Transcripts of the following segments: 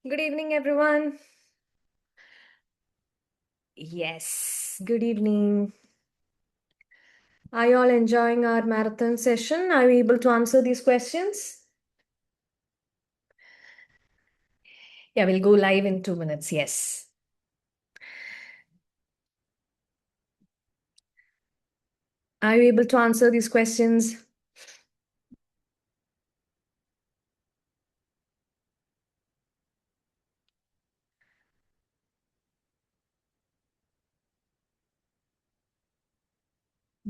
Good evening, everyone. Yes, good evening. Are you all enjoying our marathon session? Are you able to answer these questions? Yeah, we'll go live in 2 minutes. Yes. Are you able to answer these questions?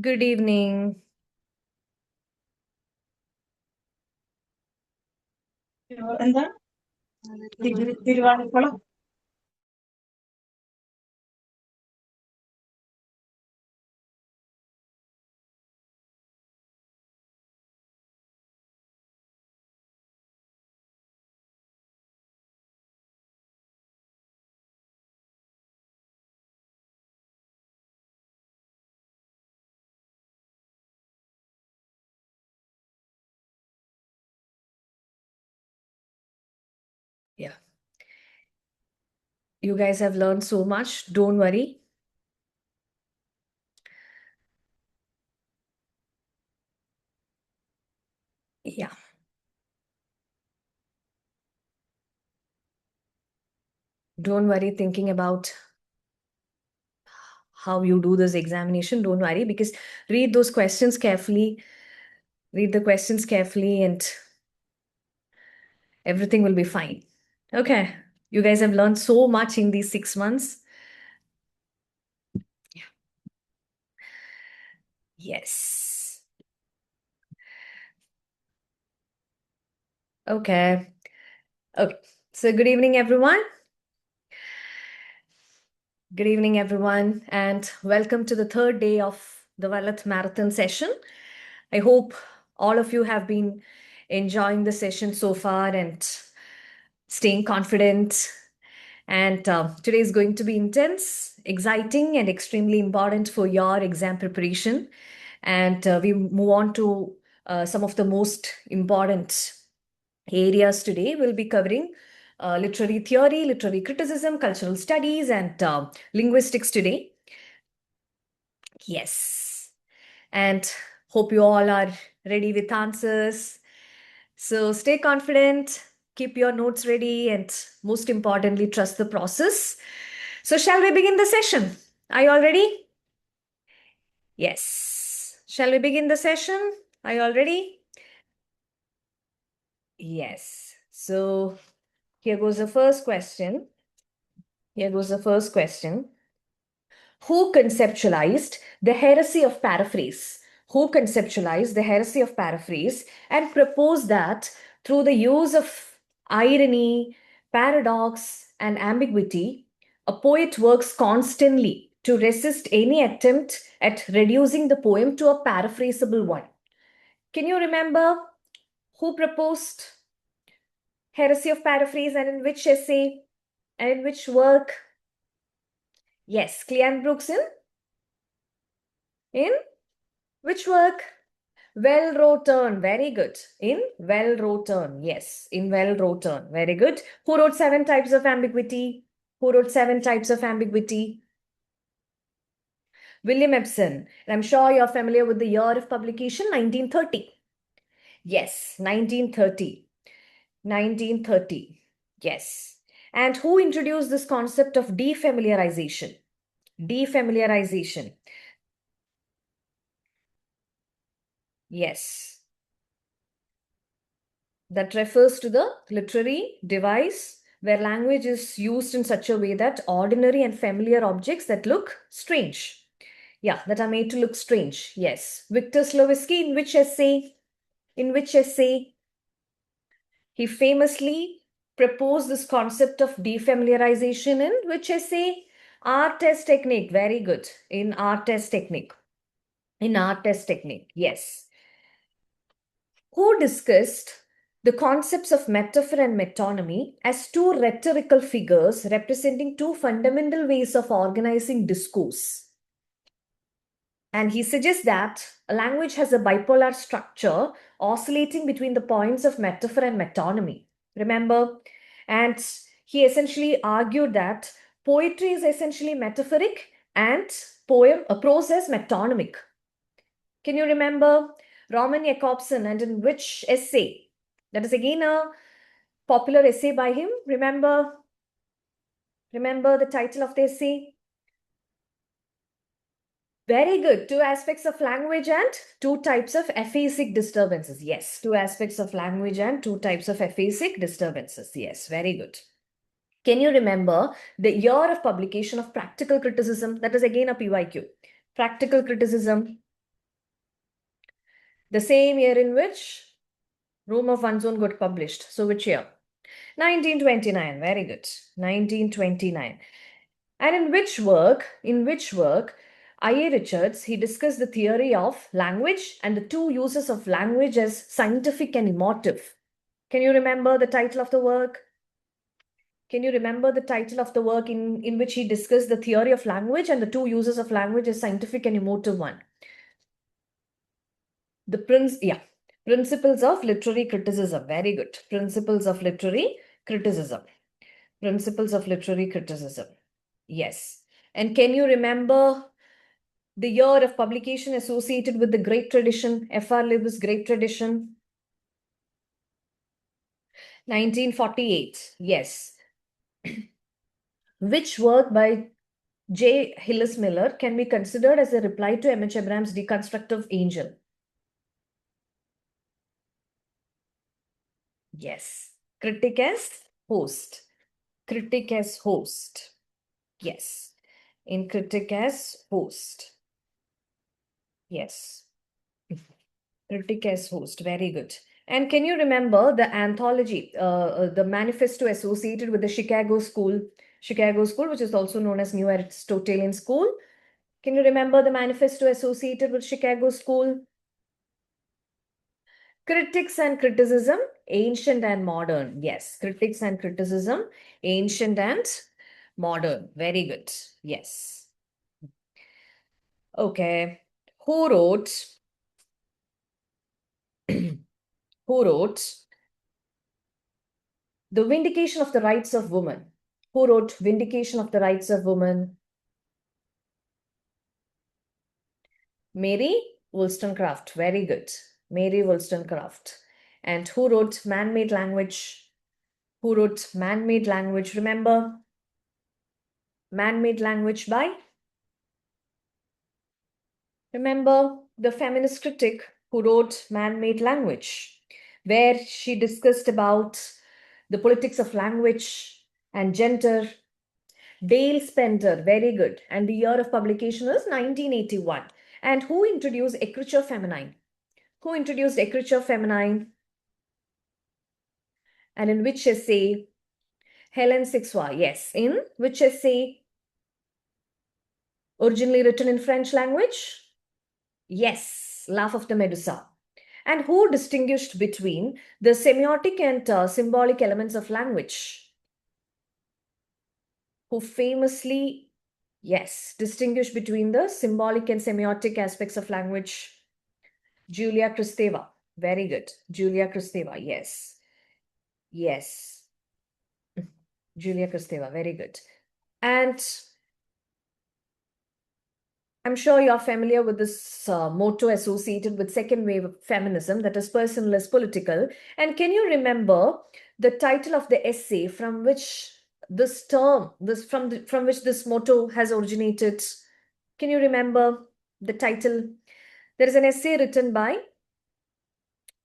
Good evening. എന്താ തിരുവാണിക്കുളം Yeah. You guys have learned so much. Don't worry. Yeah. Don't worry thinking about how you do this examination. Don't worry because read those questions carefully. Read the questions carefully and everything will be fine. Okay. You guys have learned so much in these 6 months. Yeah. Yes. Okay. Okay. So good evening, everyone. Good evening, everyone, and welcome to the third day of the Vallath Marathon session. I hope all of you have been enjoying the session so far and staying confident. And today is going to be intense, exciting, and extremely important for your exam preparation. And we move on to some of the most important areas today. We'll be covering literary theory, literary criticism, cultural studies, and linguistics today. Yes. And hope you all are ready with answers. So stay confident, keep your notes ready, and most importantly, trust the process. So, shall we begin the session? Are you all ready? Yes. Shall we begin the session? Are you all ready? Yes. So, here goes the first question. Here goes the first question. Who conceptualized the heresy of paraphrase? Who conceptualized the heresy of paraphrase and proposed that through the use of irony, paradox, and ambiguity, a poet works constantly to resist any attempt at reducing the poem to a paraphrasable one? Can you remember who proposed heresy of paraphrase and in which essay and in which work? Yes, Clean Brooks in which work? Well written, very good. In well written, yes, in well written, very good. Who wrote Seven Types of Ambiguity? Who wrote Seven Types of Ambiguity? William Epson. And I'm sure you're familiar with the year of publication, 1930. Yes, 1930. 1930. Yes. And who introduced this concept of defamiliarization? Defamiliarization. Yes. That refers to the literary device where language is used in such a way that ordinary and familiar objects that look strange. Yeah, that are made to look strange. Yes. Victor Slowinski, in which essay? In which essay? He famously proposed this concept of defamiliarization in which essay? Art as technique. Very good. In art as technique. In art as technique. Yes. Who discussed the concepts of metaphor and metonymy as two rhetorical figures representing two fundamental ways of organizing discourse. And he suggests that a language has a bipolar structure oscillating between the points of metaphor and metonymy. Remember? And He essentially argued that poetry is essentially metaphoric and prose is metonymic. Can you remember Roman Jakobson, and in which essay? That is again a popular essay by him. Remember the title of the essay? Very good. Two aspects of language and two types of aphasic disturbances. Yes, two aspects of language and two types of aphasic disturbances. Yes, very good. Can you remember the year of publication of Practical Criticism? That is again a PYQ. Practical Criticism. The same year in which Room of One's Own got published. So which year? 1929. Very good. 1929. And in which work, I.A. Richards, he discussed the theory of language and the two uses of language as scientific and emotive. Can you remember the title of the work? Can you remember the title of the work in which he discussed the theory of language and the two uses of language as scientific and emotive one? Principles of Literary Criticism. Very good. Principles of Literary Criticism. Principles of Literary Criticism. Yes. And can you remember the year of publication associated with the Great Tradition, F.R. Lewis' Great Tradition? 1948. Yes. Which work by J. Hillis Miller can be considered as a reply to M.H. Abraham's Deconstructive Angel? Yes. Critic as host. Critic as host. Yes. In critic as host. Yes. Critic as host. Very good. And can you remember the anthology, the manifesto associated with the Chicago School, which is also known as New Aristotelian School? Can you remember the manifesto associated with Chicago School? Critics and Criticism, Ancient and Modern. Yes, Critics and Criticism, Ancient and Modern. Very good. Yes. Okay. Who wrote The Vindication of the Rights of Women? Who wrote Vindication of the Rights of Women? Mary Wollstonecraft. Very good. Mary Wollstonecraft. And who wrote Man-Made Language? Who wrote Man-Made Language? Remember? Man-Made Language by? Remember the feminist critic who wrote Man-Made Language, where she discussed about the politics of language and gender. Dale Spender, very good. And the year of publication was 1981. And who introduced Écriture Feminine? Who introduced Écriture Feminine? And in which essay? Helen Sixois. Yes. In which essay? Originally written in French language? Yes. Laugh of the Medusa. And who distinguished between the semiotic and symbolic elements of language? Who famously, yes, distinguished between the symbolic and semiotic aspects of language? Julia Kristeva. Very good. Julia Kristeva. Yes. Yes. Julia Kristeva. Very good. And I'm sure you're familiar with this motto associated with second wave of feminism, that is personless political. And can you remember the title of the essay from which this term, from which this motto has originated? Can you remember the title? There is an essay written by,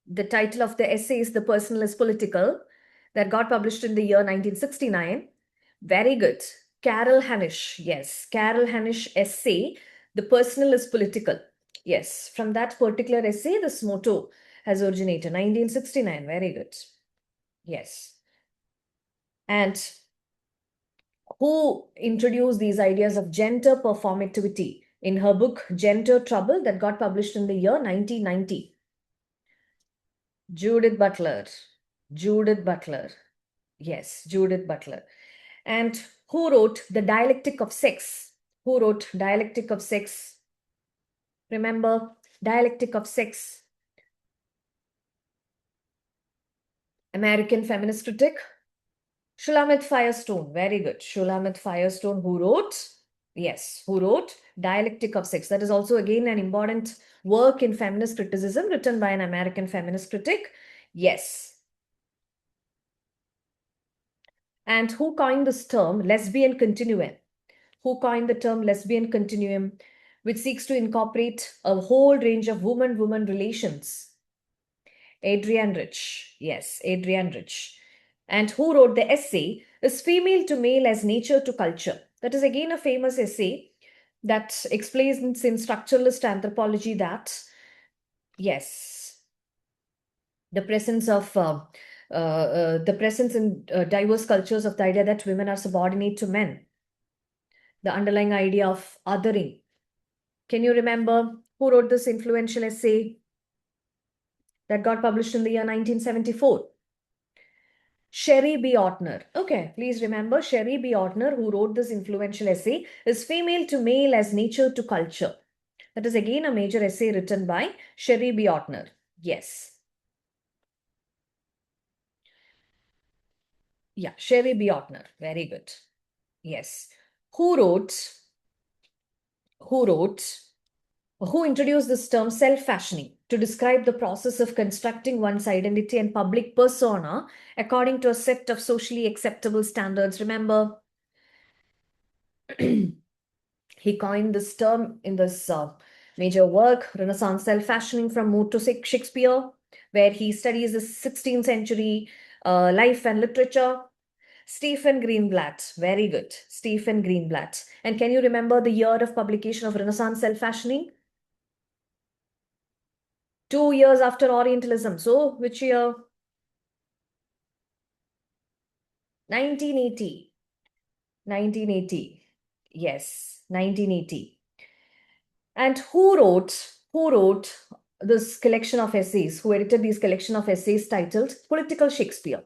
the title of the essay is The Personal is Political, that got published in the year 1969. Very good. Carol Hanisch. Yes, Carol Hanisch essay, The Personal is Political. Yes, from that particular essay, this motto has originated. 1969. Very good. Yes. And who introduced these ideas of gender performativity in her book, Gender Trouble, that got published in the year 1990? Judith Butler. Judith Butler. Yes, Judith Butler. And who wrote The Dialectic of Sex? Who wrote Dialectic of Sex? Remember, Dialectic of Sex. American feminist critic Shulamit Firestone, very good. Shulamit Firestone, who wrote? Yes, who wrote Dialectic of Sex? That is also again an important work in feminist criticism written by an American feminist critic. Yes. And who coined this term, lesbian continuum? Who coined the term lesbian continuum, which seeks to incorporate a whole range of woman-woman relations? Adrienne Rich. Yes, Adrienne Rich. And who wrote the essay, Is Female to Male as Nature to Culture? That is again a famous essay that explains in structuralist anthropology that, yes, the presence of the presence in diverse cultures of the idea that women are subordinate to men, the underlying idea of othering. Can you remember who wrote this influential essay that got published in the year 1974? Sherry B. Ortner. Okay, please remember Sherry B. Ortner, who wrote this influential essay, Is Female to Male as Nature to Culture? That is again a major essay written by Sherry B. Ortner. Yes. Yeah, Sherry B. Ortner. Very good. Yes. Who wrote, who wrote, who introduced this term self-fashioning to describe the process of constructing one's identity and public persona according to a set of socially acceptable standards? Remember, he coined this term in this major work, Renaissance Self-Fashioning from Mood to Shakespeare, where he studies the 16th century life and literature. Stephen Greenblatt, very good. Stephen Greenblatt. And can you remember the year of publication of Renaissance Self-Fashioning? 2 years after Orientalism. So, which year? 1980. 1980. Yes, 1980. And who wrote this collection of essays, who edited these collection of essays titled Political Shakespeare?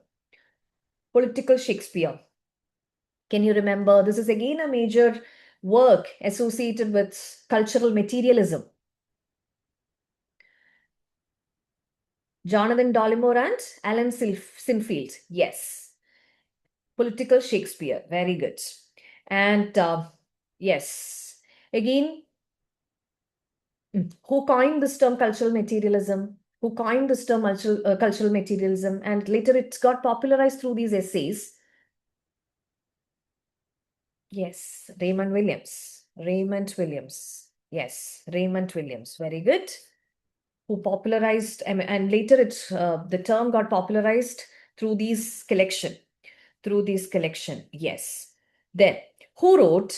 Political Shakespeare. Can you remember? This is again a major work associated with cultural materialism. Jonathan Dollimore and Alan Sinfield. Yes. Political Shakespeare. Very good. And yes, again, who coined this term cultural materialism? Who coined this term cultural materialism? And later it got popularized through these essays. Yes, Raymond Williams. Raymond Williams. Yes, Raymond Williams. Very good. Who popularized, and later the term got popularized through these collection. Through this collection. Yes. Then, who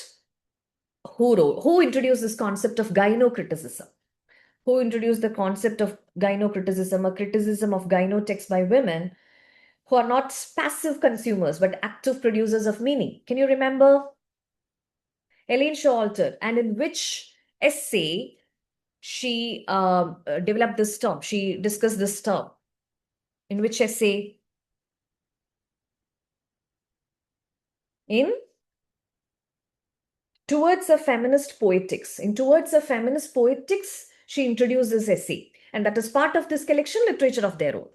introduced this concept of gynocriticism? Who introduced the concept of gynocriticism, a criticism of gynotext by women who are not passive consumers but active producers of meaning? Can you remember? Elaine Showalter. And in which essay she developed this term? She discussed this term. In which essay? In Towards a Feminist Poetics. In Towards a Feminist Poetics, she introduced this essay. And that is part of this collection, Literature of Their Own.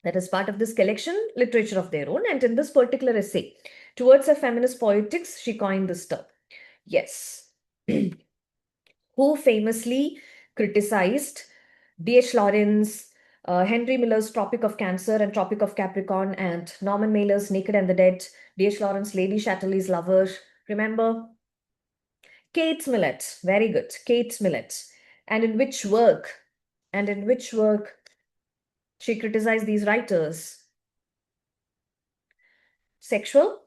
That is part of this collection, Literature of Their Own. And in this particular essay, Towards a Feminist Poetics, she coined this term. Yes. Who famously criticized D.H. Lawrence, Henry Miller's Tropic of Cancer and Tropic of Capricorn, and Norman Mailer's Naked and the Dead, D.H. Lawrence, Lady Chatterley's Lover. Remember? Kate Millett. Very good. Kate Millett. And in which work? And in which work she criticized these writers? Sexual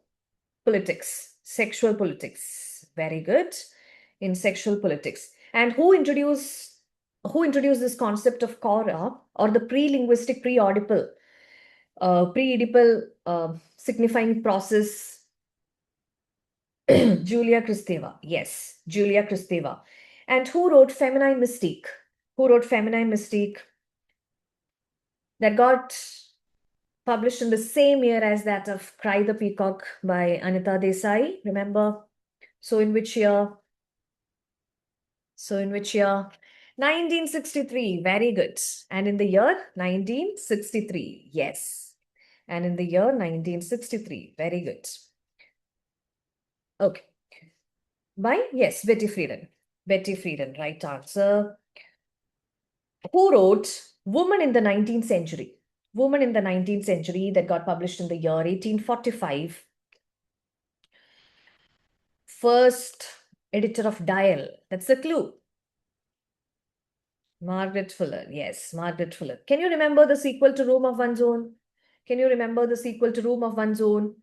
politics. Sexual politics. Very good. In sexual politics. And who introduced this concept of Cora, or the pre-linguistic pre-Oedipal signifying process? Julia Kristeva. Yes, Julia Kristeva. And who wrote Feminine Mystique? Who wrote Feminine Mystique? That got published in the same year as that of Cry the Peacock by Anita Desai. Remember? So in which year? 1963. Very good. And in the year 1963. Yes. and in the year 1963. Very good. Okay. Yes, Betty Friedan. Betty Friedan, right answer. Who wrote Woman in the 19th Century? Woman in the 19th Century, that got published in the year 1845. First editor of Dial. That's the clue. Margaret Fuller. Yes, Margaret Fuller. Can you remember the sequel to Room of One's Own? Can you remember the sequel to Room of One's Own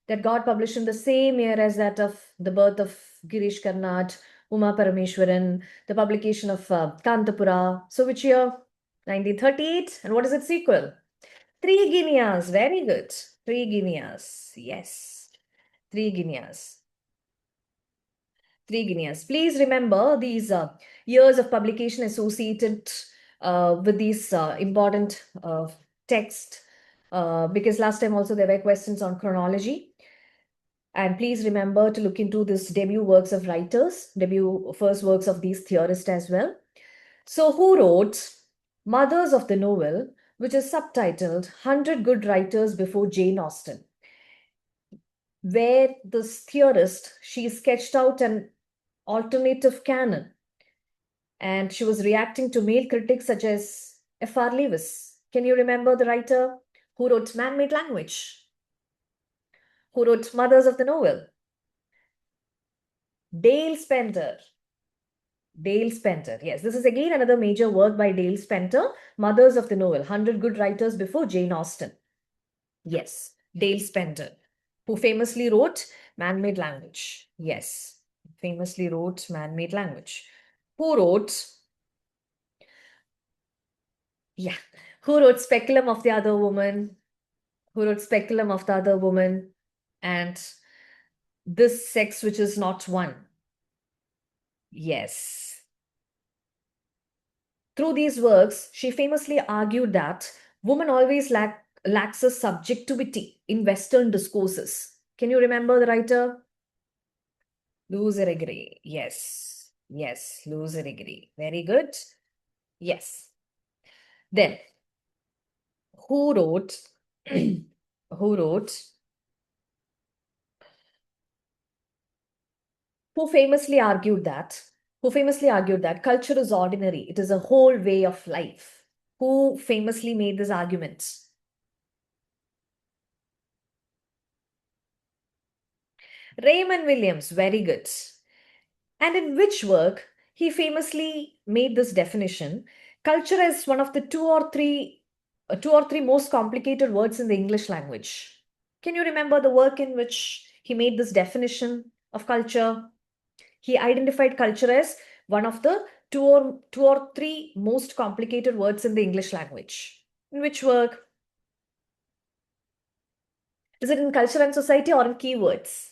that got published in the same year as that of The Birth of Girish Karnad, Uma Parameshwaran, the publication of Kantapura? So which year? 1938. And what is its sequel? Three Guineas. Very good. Three Guineas. Yes. Three Guineas. Three Guineas. Please remember these years of publication associated with these important texts, because last time also there were questions on chronology. And please remember to look into this debut works of writers, debut first works of these theorists as well. So who wrote Mothers of the Novel, which is subtitled 100 Good Writers Before Jane Austen, where this theorist, she sketched out an alternative canon, and she was reacting to male critics such as F.R. Lewis. Can you remember the writer who wrote Man-Made Language? Who wrote Mothers of the Novel? Dale Spenter. Dale Spenter. Yes, this is again another major work by Dale Spenter, Mothers of the Novel, 100 Good Writers Before Jane Austen. Yes, Dale Spenter, who famously wrote Man-Made Language. Yes, famously wrote Man-Made Language. Who wrote, who wrote Speculum of the Other Woman? Who wrote Speculum of the Other Woman? And This Sex Which Is Not One. Yes. Through these works, she famously argued that woman always lacks a subjectivity in Western discourses. Can you remember the writer? Louise Irigaray. Yes. Yes, Louise Irigaray. Very good. Yes. Then, who wrote, who wrote, who famously argued that, culture is ordinary, it is a whole way of life? Who famously made this argument? Raymond Williams. Very good. And in which work he famously made this definition? Culture is one of the two or three most complicated words in the English language. Can you remember the work in which he made this definition of culture? He identified culture as one of the two or three most complicated words in the English language. In which work? Is it in Culture and Society or in Keywords?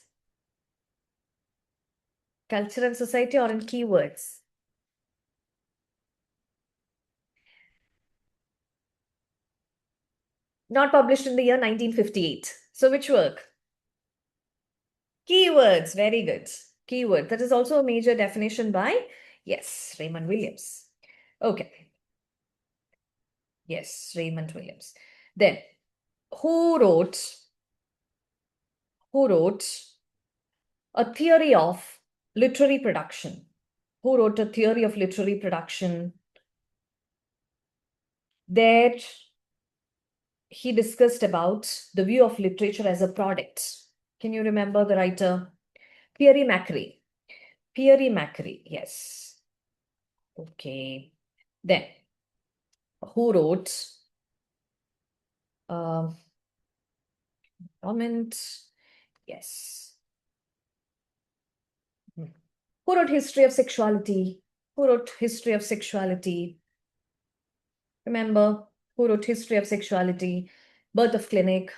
Culture and Society or in Keywords? Not published in the year 1958. So which work? Keywords. Very good. Keyword. That is also a major definition by, yes, Raymond Williams. Okay. Yes, Raymond Williams. Then, who wrote a theory of literary production? Who wrote a theory of literary production? There, he discussed about the view of literature as a product. Can you remember the writer? Pierre Macri. Pierre Macri, yes. Okay. Then, who wrote comment? Yes. Who wrote History of Sexuality? Who wrote History of Sexuality? Remember, who wrote History of Sexuality? Birth of Clinic,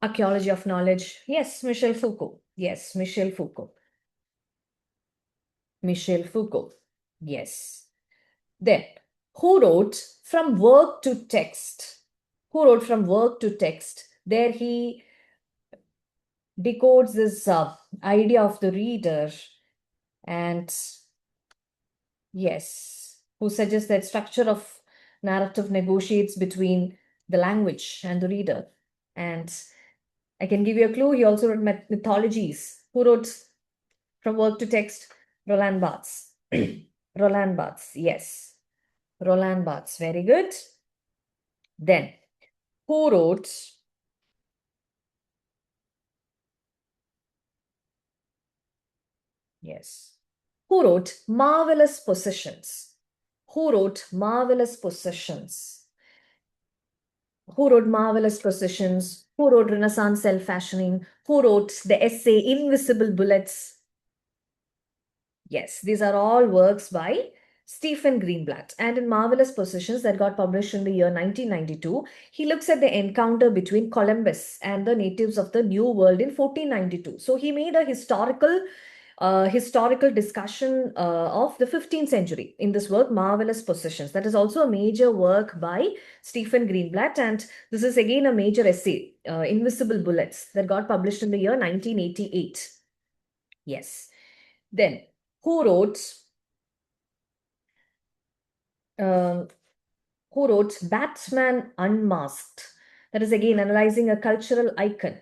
Archaeology of Knowledge. Yes, Michel Foucault. Yes, Michel Foucault. Michel Foucault. Yes. Then, who wrote From Work to Text? Who wrote From Work to Text? There he decodes this idea of the reader, and yes, who suggests that structure of narrative negotiates between the language and the reader. And I can give you a clue. He also wrote mythologies. Who wrote From Work to Text? Roland Barthes. Roland Barthes, yes. Roland Barthes, very good. Then, who wrote Yes. Who wrote Marvelous Possessions? Who wrote Marvelous Possessions? Who wrote Marvelous Possessions? Who wrote Renaissance Self-Fashioning? Who wrote the essay Invisible Bullets? Yes, these are all works by Stephen Greenblatt. And in Marvelous Possessions that got published in the year 1992, he looks at the encounter between Columbus and the natives of the New World in 1492. So he made a historical discussion of the 15th century in this work, Marvelous Possessions. That is also a major work by Stephen Greenblatt. And this is again a major essay, Invisible Bullets, that got published in the year 1988. Yes. Then, who wrote um, who wrote Batman Unmasked? That is again analyzing a cultural icon.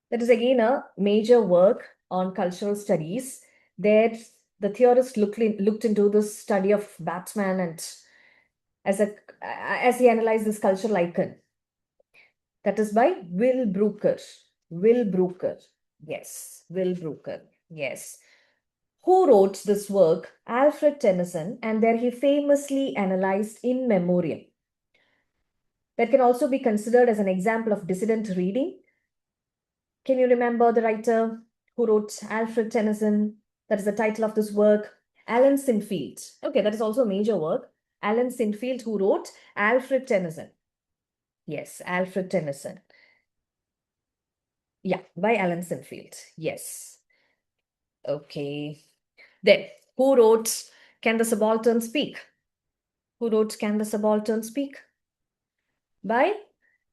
That is again a major work on cultural studies. There, the theorist looked into this study of Batman and as he analyzed this cultural icon. That is by Will Brooker. Will Brooker. Yes, Will Brooker. Yes. Who wrote this work? Alfred Tennyson, and there he famously analyzed In Memoriam. That can also be considered as an example of dissident reading. Can you remember the writer who wrote Alfred Tennyson? That is the title of this work. Alan Sinfield. Okay, that is also a major work. Alan Sinfield, who wrote Alfred Tennyson. Yes, Alfred Tennyson. Yeah, by Alan Sinfield. Yes. Okay. Then, who wrote Can the Subaltern Speak? Who wrote Can the Subaltern Speak? By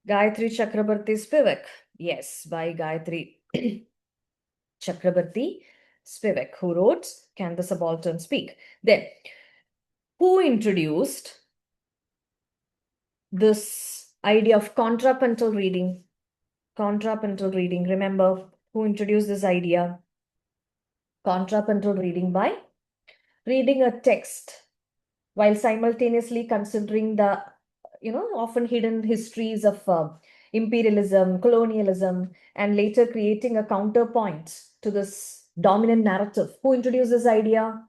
Gayatri Chakrabarti Spivak. Yes, by Gayatri Chakrabarti Spivak, who wrote Can the Subaltern Speak? Then, who introduced this idea of contrapuntal reading? Contrapuntal reading, remember who introduced this idea? Contrapuntal reading by reading a text while simultaneously considering the often hidden histories of imperialism, colonialism, and later creating a counterpoint to this dominant narrative. Who introduced this idea?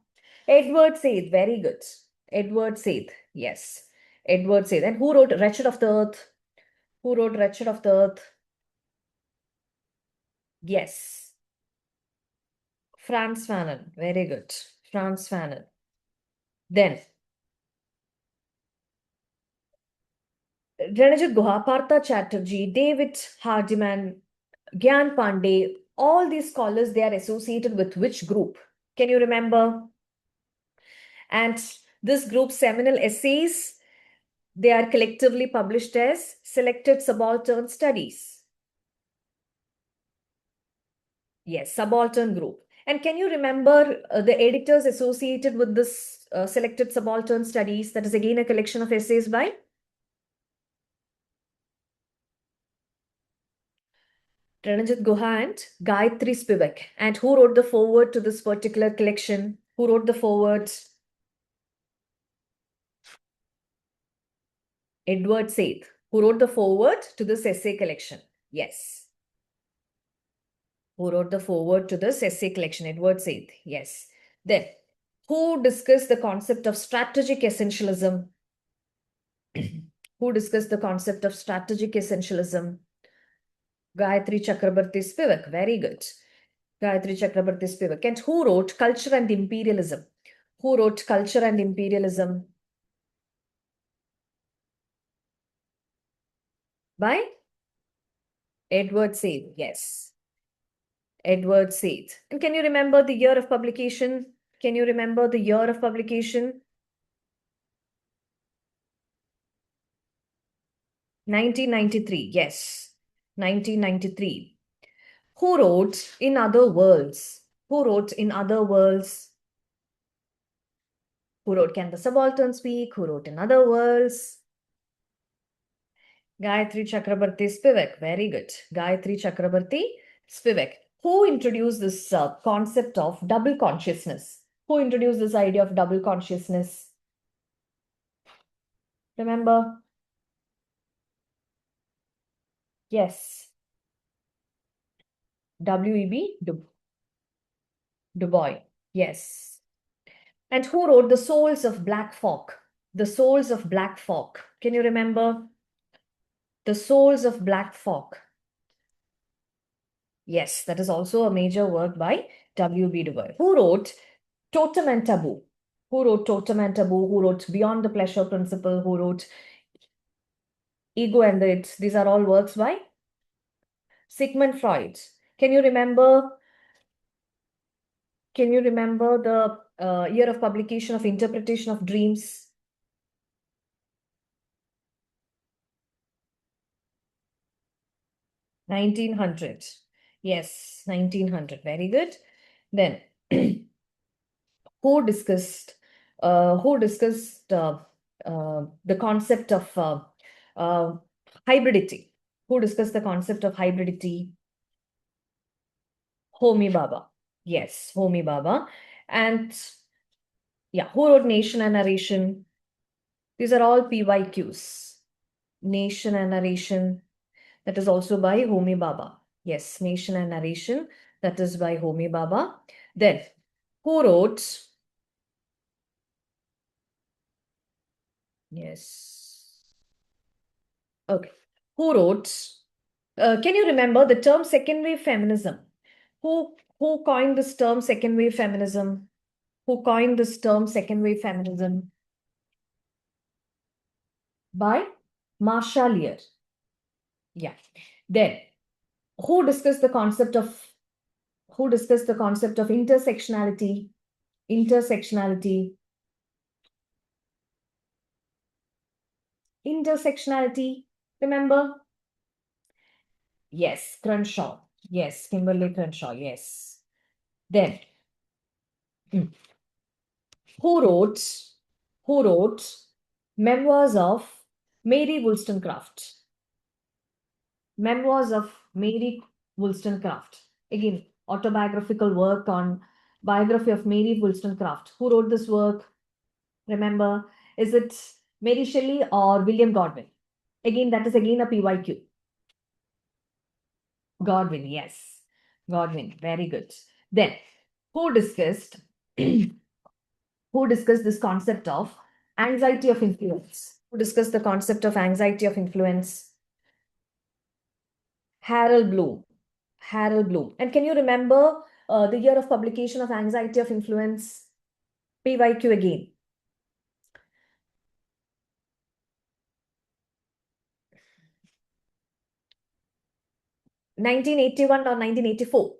Edward Said. Very good. Edward Said. Yes. Edward Said. And who wrote Wretched of the Earth? Who wrote Wretched of the Earth? Yes. Franz Fanon. Very good. Franz Fanon. Then Ranajit Guha, Partha Chatterjee, David Hardiman, Gyan Pandey, all these scholars, they are associated with which group? Can you remember? And this group's seminal essays, they are collectively published as Selected Subaltern Studies. Yes, Subaltern Group. And can you remember the editors associated with this Selected Subaltern Studies? That is again a collection of essays by Ranajit Guha and Gayatri Spivak. And who wrote the foreword to this particular collection? Who wrote the foreword? Edward Said, who wrote the foreword to this essay collection. Yes. Who wrote the foreword to this essay collection? Edward Said. Yes. Then, who discussed the concept of strategic essentialism? Who discussed the concept of strategic essentialism? Gayatri Chakrabarti Spivak. Very good. Gayatri Chakrabarti Spivak. And who wrote Culture and Imperialism? Who wrote Culture and Imperialism? By Edward Said. Yes. Edward Said. And can you remember the year of publication? Can you remember the year of publication? 1993. Yes. 1993. Who wrote In Other Worlds? Who wrote In Other Worlds? Who wrote Can the Subaltern Speak? Who wrote In Other Worlds? Gayatri Chakrabarti Spivak. Very good. Gayatri Chakrabarti Spivak. Who introduced this concept of double consciousness? Who introduced this idea of double consciousness? Remember? Yes. W.E.B. Du Bois. Yes. And who wrote The Souls of Black Folk? The Souls of Black Folk. Can you remember? The Souls of Black Folk. Yes, that is also a major work by W.B. Du Bois. Who wrote Totem and Taboo? Who wrote Totem and Taboo? Who wrote Beyond the Pleasure Principle? Who wrote Ego and the It? These are all works by Sigmund Freud. Can you remember the year of publication of Interpretation of Dreams? 1900. Yes, 1900. Very good. Then, who discussed the concept of hybridity? Who discussed the concept of hybridity? Homi Bhabha. Yes, Homi Bhabha. And yeah, who wrote Nation and Narration? These are all PYQs. Nation and Narration. That is also by Homi Bhabha. Yes, Nation and Narration. That is by Homi Bhabha. Then, who wrote? Yes. Okay. Who wrote? Can you remember the term second wave feminism? Who coined this term second wave feminism? Who coined this term second wave feminism? By Marsha Lear. Yeah. Then, who discussed the concept of intersectionality? Intersectionality. Intersectionality. Remember? Yes, Crenshaw. Yes, Kimberly Crenshaw. Yes. Then, who wrote Memoirs of Mary Wollstonecraft? Memoirs of Mary Wollstonecraft. Again, autobiographical work on biography of Mary Wollstonecraft. Who wrote this work? Remember, is it Mary Shelley or William Godwin? Again, that is again a PYQ. Godwin, yes. Godwin, very good. Then, who discussed this concept of anxiety of influence? Who discussed the concept of anxiety of influence? Harold Bloom. Harold Bloom. And can you remember the year of publication of Anxiety of Influence? PYQ again. 1981 or 1984?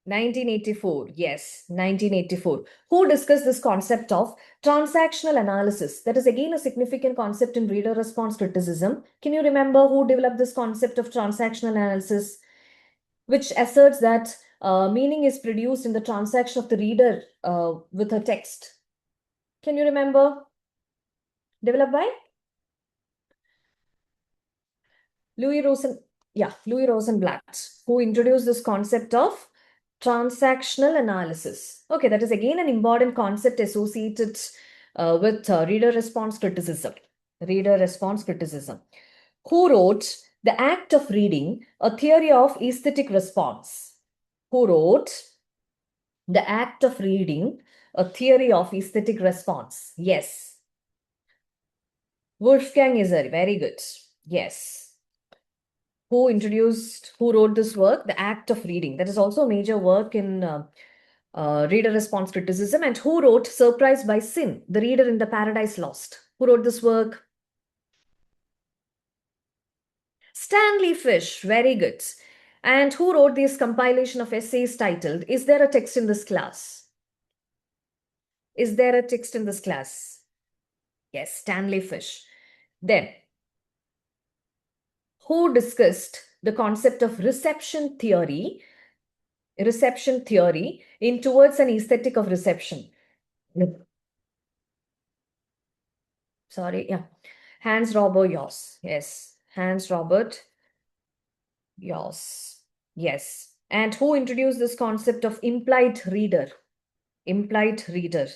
1984, yes, 1984. Who discussed this concept of transactional analysis? That is again a significant concept in reader response criticism. Can you remember who developed this concept of transactional analysis, which asserts that meaning is produced in the transaction of the reader with a text? Can you remember? Developed by Louis Rosenblatt, who introduced this concept of transactional analysis. Okay, that is again an important concept associated with reader response criticism. Reader response criticism. Who wrote The Act of Reading, a Theory of Aesthetic Response? Who wrote The Act of Reading, a Theory of Aesthetic Response? Yes. Wolfgang Isari, very good. Yes. Who wrote this work? The Act of Reading. That is also a major work in reader response criticism. And who wrote Surprised by Sin, The Reader in the Paradise Lost? Who wrote this work? Stanley Fish, very good. And who wrote this compilation of essays titled, Is There a Text in This Class? Is there a text in this class? Yes, Stanley Fish. Then, who discussed the concept of reception theory in Towards an Aesthetic of Reception? Sorry, yeah. Hans Robert Yoss. Yes. Hans Robert Yoss. Yes. And who introduced this concept of implied reader? Implied reader.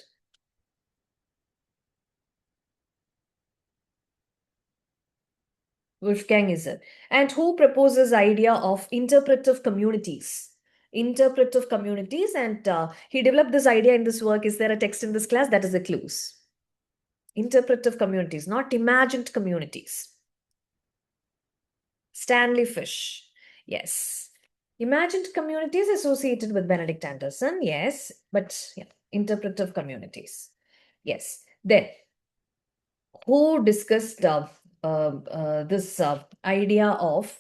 Wolfgang Iser. And who proposes idea of interpretive communities? Interpretive communities, and he developed this idea in this work. Is there a text in this class? That is the clues. Interpretive communities, not imagined communities. Stanley Fish. Yes. Imagined communities associated with Benedict Anderson. Yes. But yeah, interpretive communities. Yes. Then, who discussed this idea of,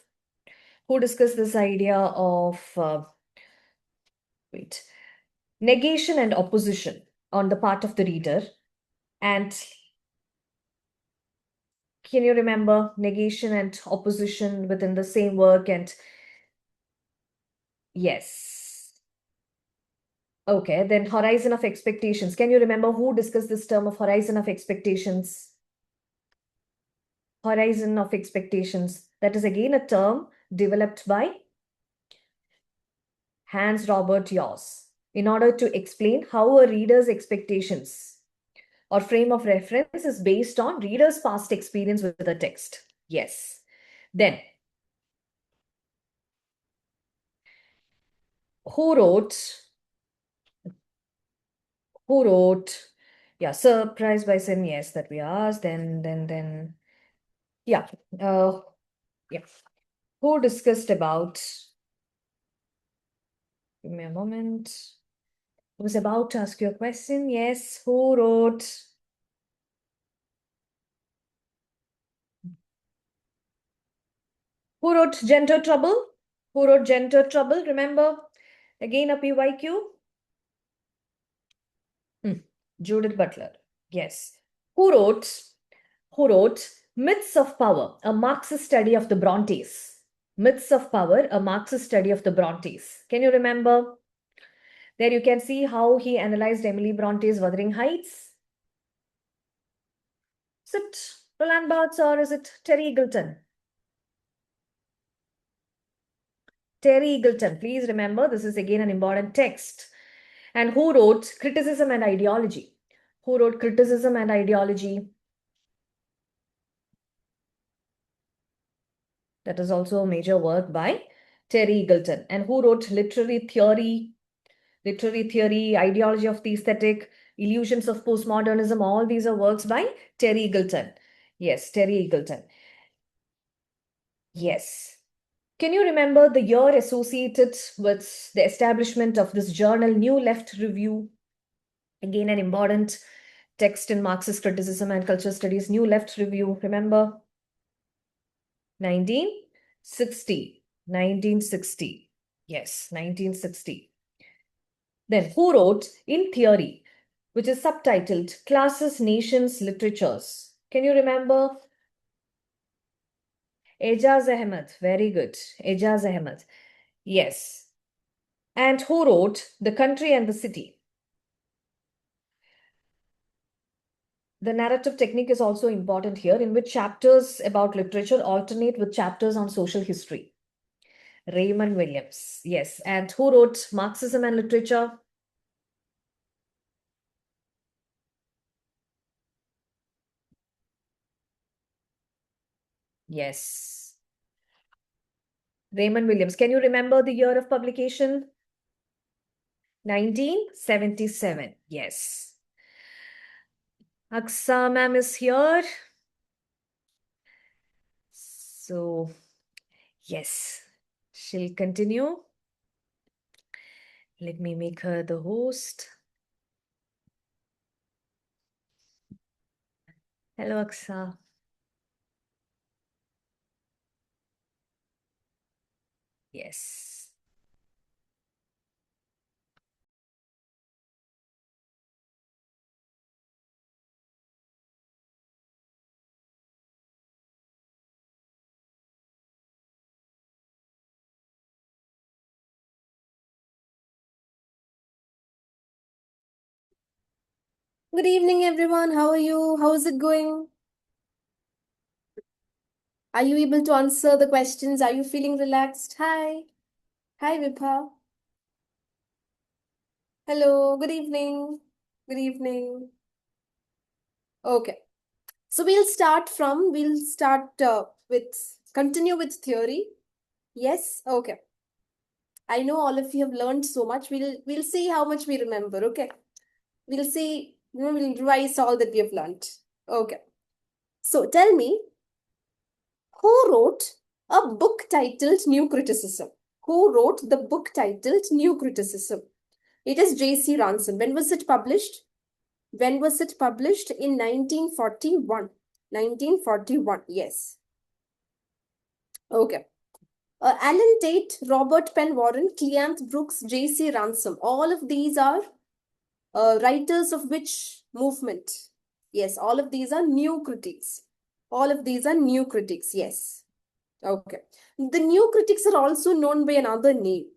who discussed this idea of, wait, negation and opposition on the part of the reader? And can you remember negation and opposition within the same work? And yes. Okay, then horizon of expectations. Can you remember who discussed this term of horizon of expectations? Horizon of expectations. That is again a term developed by Hans Robert Yoss in order to explain how a reader's expectations or frame of reference is based on reader's past experience with the text. Yes. Then, who wrote, who wrote, yeah, surprise by saying yes, that we asked, then, yeah, yeah. Who discussed about, give me a moment. I was about to ask you a question. Yes, who wrote Gender Trouble? Who wrote Gender Trouble? Remember, again a PYQ. Judith Butler. Yes. Who wrote, who wrote Myths of Power, a Marxist study of the Brontes? Myths of Power, a Marxist study of the Brontes. Can you remember? There you can see how he analyzed Emily Bronte's Wuthering Heights. Is it Roland Barthes or is it Terry Eagleton? Terry Eagleton. Please remember, this is again an important text. And who wrote Criticism and Ideology? Who wrote Criticism and Ideology? That is also a major work by Terry Eagleton. And who wrote Literary Theory, Ideology of the Aesthetic, Illusions of Postmodernism? All these are works by Terry Eagleton. Yes, Terry Eagleton. Yes. Can you remember the year associated with the establishment of this journal, New Left Review? Again, an important text in Marxist criticism and culture studies, New Left Review. Remember? 1960. 1960. Yes, 1960. Then who wrote In Theory, which is subtitled Classes, Nations, Literatures? Can you remember? Ejaz Ahmed. Very good. Ejaz Ahmed. Yes. And who wrote The Country and the City? The narrative technique is also important here, in which chapters about literature alternate with chapters on social history. Raymond Williams. Yes. And who wrote Marxism and Literature? Yes. Raymond Williams. Can you remember the year of publication? 1977. Yes. Aksa ma'am is here. So, yes, she'll continue. Let me make her the host. Hello, Aksa. Yes. Good evening, everyone. How are you? How is it going? Are you able to answer the questions? Are you feeling relaxed? Hi. Hi, Vibha. Hello. Good evening. Good evening. Okay. So continue with theory. Yes. Okay. I know all of you have learned so much. We'll see how much we remember. Okay. We'll see, we'll revise all that we have learned. Okay. So tell me, who wrote a book titled New Criticism? Who wrote the book titled New Criticism? It is J.C. Ransom. When was it published? When was it published? In 1941. 1941, yes. Okay. Alan Tate, Robert Penn Warren, Cleanth Brooks, J.C. Ransom. All of these are writers of which movement? Yes, all of these are new critics. All of these are new critics, yes. Okay. The new critics are also known by another name.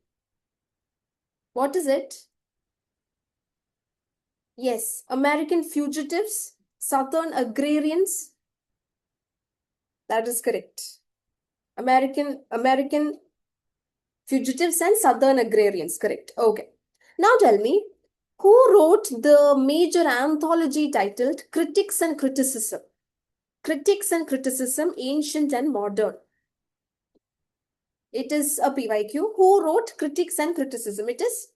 What is it? Yes, American fugitives, Southern agrarians. That is correct. American fugitives and Southern agrarians, correct. Okay. Now tell me, who wrote the major anthology titled Critics and Criticism? Critics and Criticism, Ancient and Modern. It is a PYQ. Who wrote Critics and Criticism? It is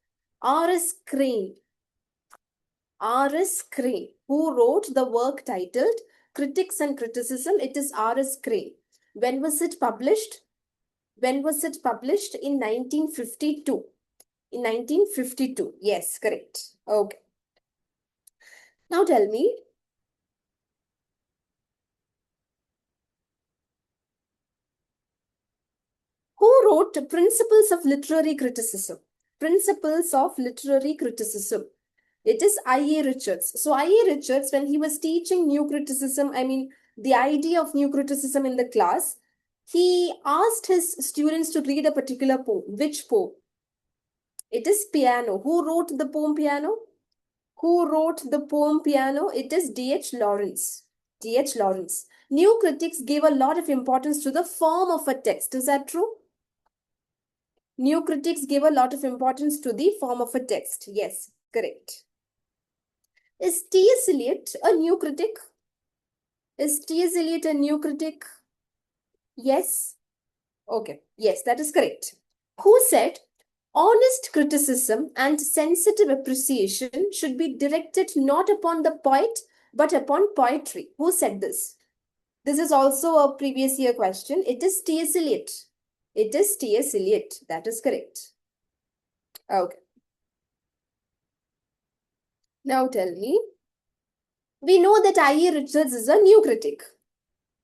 R.S. Crane. R.S. Crane. Who wrote the work titled Critics and Criticism? It is R.S. Crane. When was it published? When was it published? In 1952. In 1952. Yes, correct. Okay. Now tell me, who wrote Principles of Literary Criticism? Principles of Literary Criticism. It is I.A. Richards. So I.A. Richards, when he was teaching new criticism, the idea of new criticism in the class, he asked his students to read a particular poem. Which poem? It is Piano. Who wrote the poem Piano? Who wrote the poem Piano? It is D.H. Lawrence. D.H. Lawrence. New critics gave a lot of importance to the form of a text. Is that true? New critics gave a lot of importance to the form of a text. Yes, correct. Is T.S. Eliot a new critic? Is T.S. Eliot a new critic? Yes. Okay. Yes, that is correct. Who said honest criticism and sensitive appreciation should be directed not upon the poet but upon poetry? Who said this? This is also a previous year question. It is T.S. Eliot. It is T.S. Eliot. That is correct. Okay. Now tell me. We know that I.A. Richards is a new critic.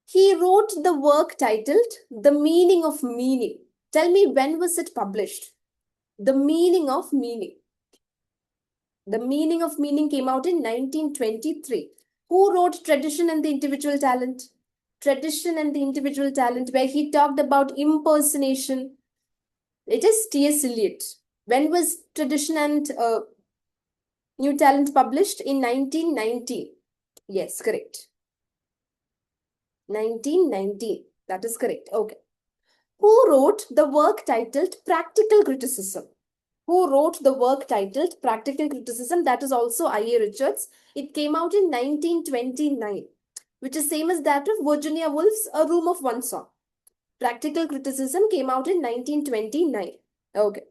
He wrote the work titled The Meaning of Meaning. Tell me, when was it published? The Meaning of Meaning. The Meaning of Meaning came out in 1923. Who wrote Tradition and the Individual Talent? Tradition and the Individual Talent, where he talked about impersonation. It is T.S. Eliot. When was Tradition and New Talent published? In 1919. Yes, correct. 1919. That is correct. Okay. Who wrote the work titled Practical Criticism? Who wrote the work titled Practical Criticism? That is also I.A. Richards. It came out in 1929, which is same as that of Virginia Woolf's A Room of One Song. Practical Criticism came out in 1929. Okay.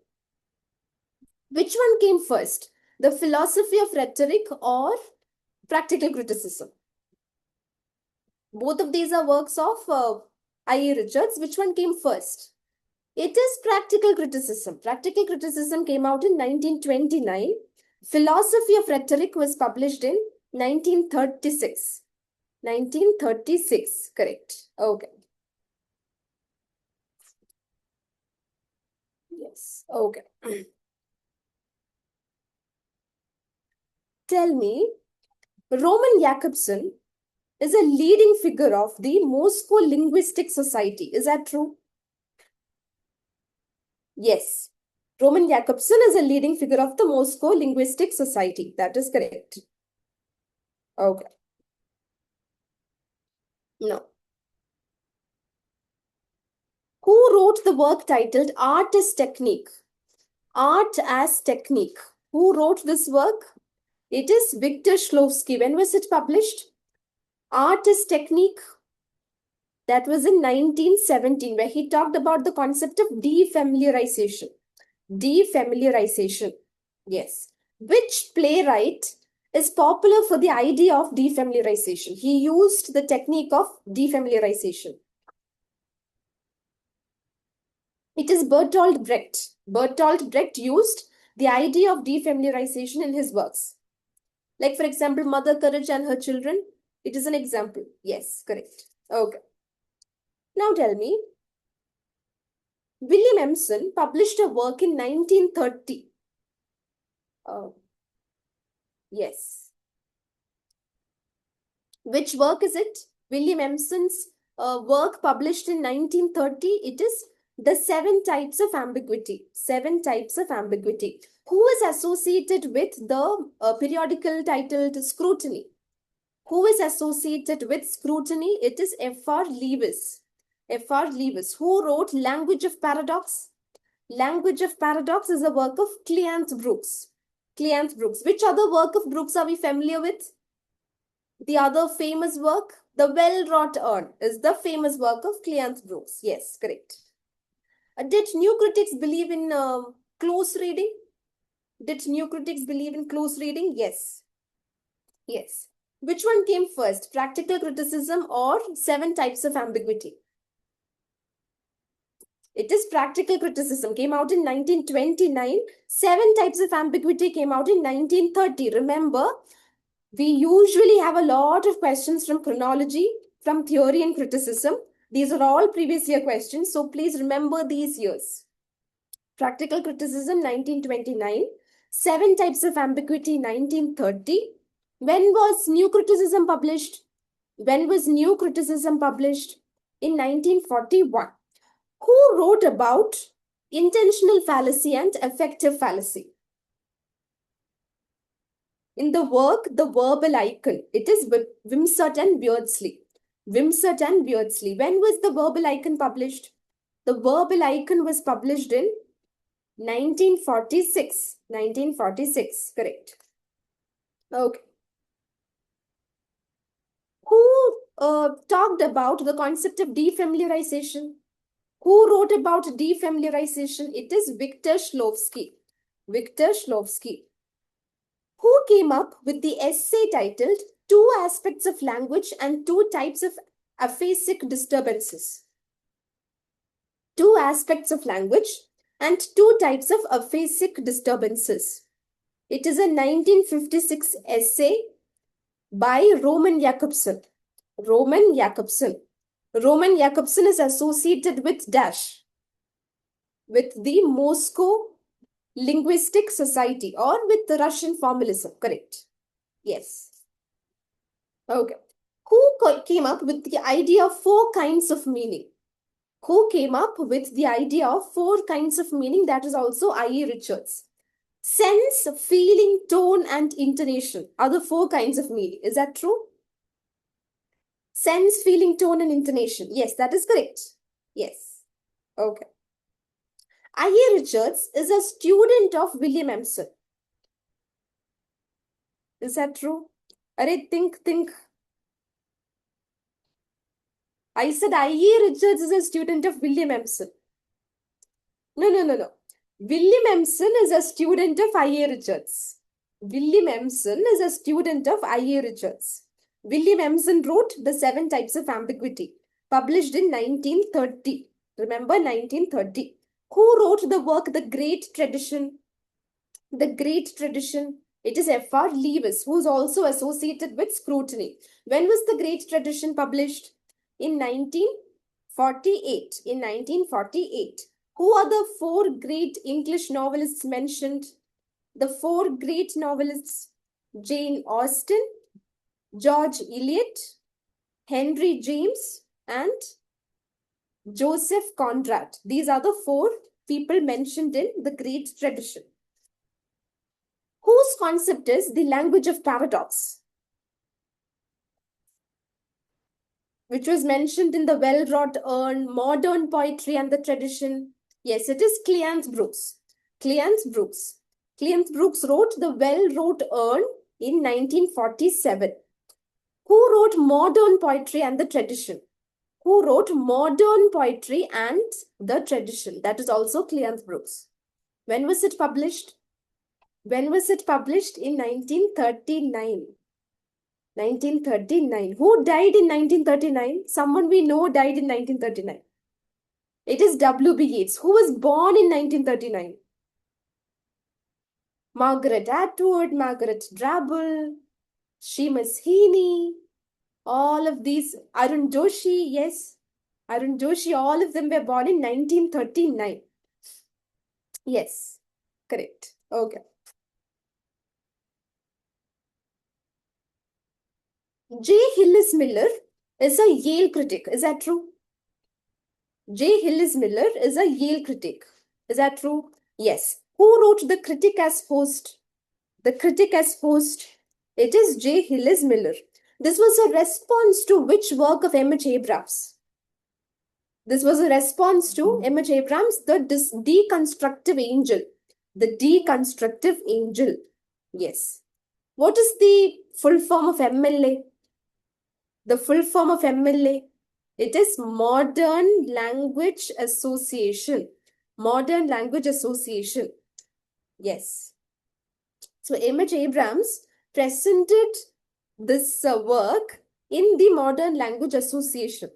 Which one came first? The Philosophy of Rhetoric or Practical Criticism? Both of these are works of I.A. Richards. Which one came first? It is Practical Criticism. Practical Criticism came out in 1929. Philosophy of Rhetoric was published in 1936. 1936, correct. Okay. Yes, okay. Tell me, Roman Jakobson is a leading figure of the Moscow Linguistic Society. Is that true? Yes. Roman Jakobson is a leading figure of the Moscow Linguistic Society. That is correct. Okay. No. Who wrote the work titled Art as Technique? Art as Technique. Who wrote this work? It is Victor Shklovsky. When was it published? Art as Technique. That was in 1917, where he talked about the concept of defamiliarization. Defamiliarization. Yes. Which playwright is popular for the idea of defamiliarization? He used the technique of defamiliarization. It is Bertolt Brecht. Bertolt Brecht used the idea of defamiliarization in his works. Like, for example, Mother Courage and Her Children. It is an example. Yes, correct. Okay. Now tell me, William Emerson published a work in 1930. Yes. Which work is it? William Emerson's work published in 1930. It is The Seven Types of Ambiguity. Seven Types of Ambiguity. Who is associated with the periodical titled Scrutiny? Who is associated with Scrutiny? It is F.R. Lewis. F.R. Lewis. Who wrote Language of Paradox? Language of Paradox is a work of Cleanth Brooks. Cleanth Brooks. Which other work of Brooks are we familiar with? The other famous work, The Well-Wrought Urn, is the famous work of Cleanth Brooks. Yes, correct. Did new critics believe in close reading? Did new critics believe in close reading? Yes. Yes. Which one came first, practical criticism or Seven Types of Ambiguity? It is practical criticism, came out in 1929. Seven Types of Ambiguity came out in 1930. Remember, we usually have a lot of questions from chronology, from theory and criticism. These are all previous year questions, so please remember these years. Practical criticism, 1929. Seven Types of Ambiguity, 1930. When was new criticism published? When was new criticism published? In 1941. Who wrote about intentional fallacy and effective fallacy? In the work, The Verbal Icon, it is Wimsatt and Beardsley. Wimsatt and Beardsley. When was The Verbal Icon published? The Verbal Icon was published in 1946. 1946, correct. Okay. Who talked about the concept of defamiliarization? Who wrote about defamiliarization? It is Victor Shklovsky. Victor Shklovsky. Who came up with the essay titled Two Aspects of Language and Two Types of Aphasic Disturbances? Two aspects of language and two types of aphasic disturbances. It is a 1956 essay by Roman Jakobson. Roman Jakobson. Roman Jakobson is associated with Dash, with the Moscow Linguistic Society, or with the Russian formalism, correct? Yes. Okay. Who came up with the idea of four kinds of meaning? Who came up with the idea of four kinds of meaning? That is also I.E. Richards. Sense, feeling, tone, and intonation are the four kinds of meaning. Is that true? Sense, feeling, tone, and intonation. Yes, that is correct. Yes. Okay. I.E. Richards is a student of William Emerson. Is that true? Arey, think. I said I.E. Richards is a student of William Emerson. No. William Emerson is a student of I.E. Richards. William Emerson is a student of I.E. Richards. William Emerson wrote The Seven Types of Ambiguity, published in 1930. Remember, 1930. Who wrote the work The Great Tradition? The Great Tradition. It is F.R. Lewis, who is also associated with Scrutiny. When was The Great Tradition published? In 1948. In 1948. Who are the four great English novelists mentioned? The four great novelists: Jane Austen, George Eliot, Henry James, and Joseph Conrad. These are the four people mentioned in The Great Tradition. Whose concept is the language of paradox? which was mentioned in the well-wrought urn, modern poetry and the tradition. Yes, it is Cleanth Brooks. Cleanth Brooks. Cleanth Brooks wrote the well-wrought urn in 1947. Who wrote modern poetry and the tradition? Who wrote modern poetry and the tradition? That is also Cleanth Brooks. When was it published? When was it published? In 1939. 1939. Who died in 1939? Someone we know died in 1939. It is W.B. Yeats. Who was born in 1939? Margaret Atwood, Margaret Drabble, Seamus Heaney, all of these. Arun Joshi, yes. Arun Joshi, all of them were born in 1939. Yes, correct. Okay. J. Hillis Miller is a Yale critic. Is that true? J. Hillis Miller is a Yale critic. Is that true? Yes. Who wrote The Critic as Host? The Critic as Host. It is J. Hillis Miller. This was a response to which work of M.H. Abrams? This was a response to M.H. Abrams, The Deconstructive Angel. The Deconstructive Angel. Yes. What is the full form of MLA? The full form of MLA? It is Modern Language Association. Modern Language Association. Yes. So M.H. Abrams presented this work in the Modern Language Association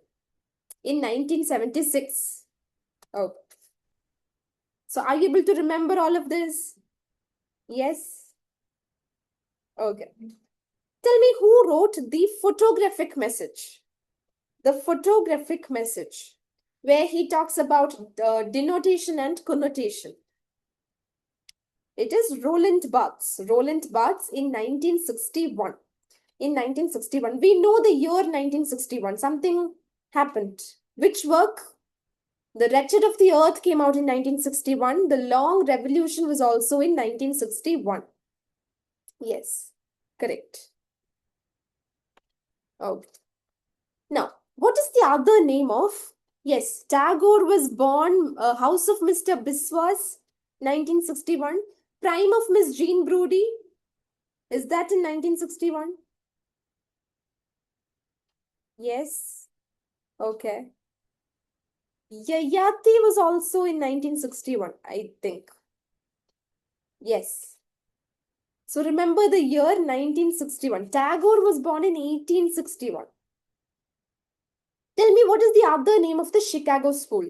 in 1976. Oh. So are you able to remember all of this? Yes. Okay. Tell me who wrote the photographic message? The photographic message, where he talks about denotation and connotation. It is Roland Barthes. Roland Barthes in 1961. In 1961. We know the year 1961. Something happened. Which work? The Wretched of the Earth came out in 1961. The Long Revolution was also in 1961. Yes, correct. Okay. Now, what is the other name of? Yes, Tagore was born, House of Mr. Biswas, 1961. Prime of Miss Jean Brodie, is that in 1961? Yes. Okay. Yayati was also in 1961, I think. Yes. So remember the year 1961. Tagore was born in 1861. Tell me, what is the other name of the Chicago school?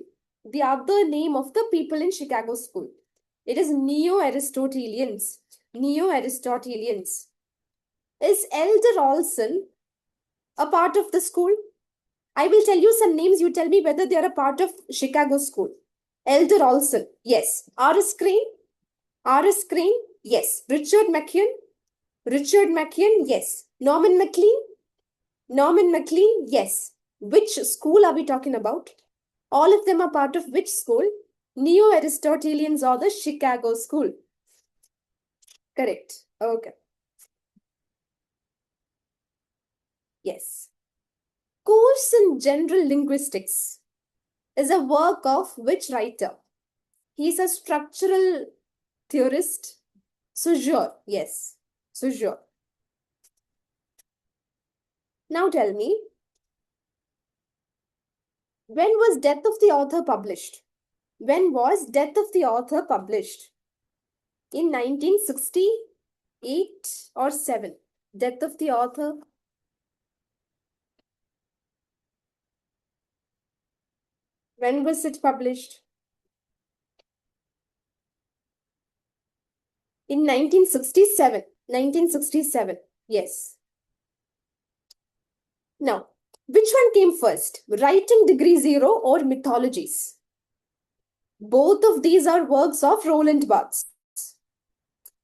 The other name of the people in Chicago school. It is Neo-Aristotelians. Neo-Aristotelians. Is Elder Olson a part of the school? I will tell you some names. You tell me whether they are a part of Chicago school. Elder Olson. Yes. R.S. Crane. R.S. Crane. Yes. Richard McKeon. Richard McKeon. Yes. Norman MacLean. Norman MacLean. Yes. Which school are we talking about? All of them are part of which school? Neo-Aristotelians or the Chicago school. Correct. Okay. Yes. Course in General Linguistics is a work of which writer? He is a structural theorist. Saussure. Yes. Saussure. Now tell me, when was Death of the Author published? When was Death of the Author published? In 1968 or 7? Death of the Author. When was it published? In 1967. 1967. Yes. Now, which one came first? Writing Degree Zero or Mythologies? Both of these are works of Roland Barthes.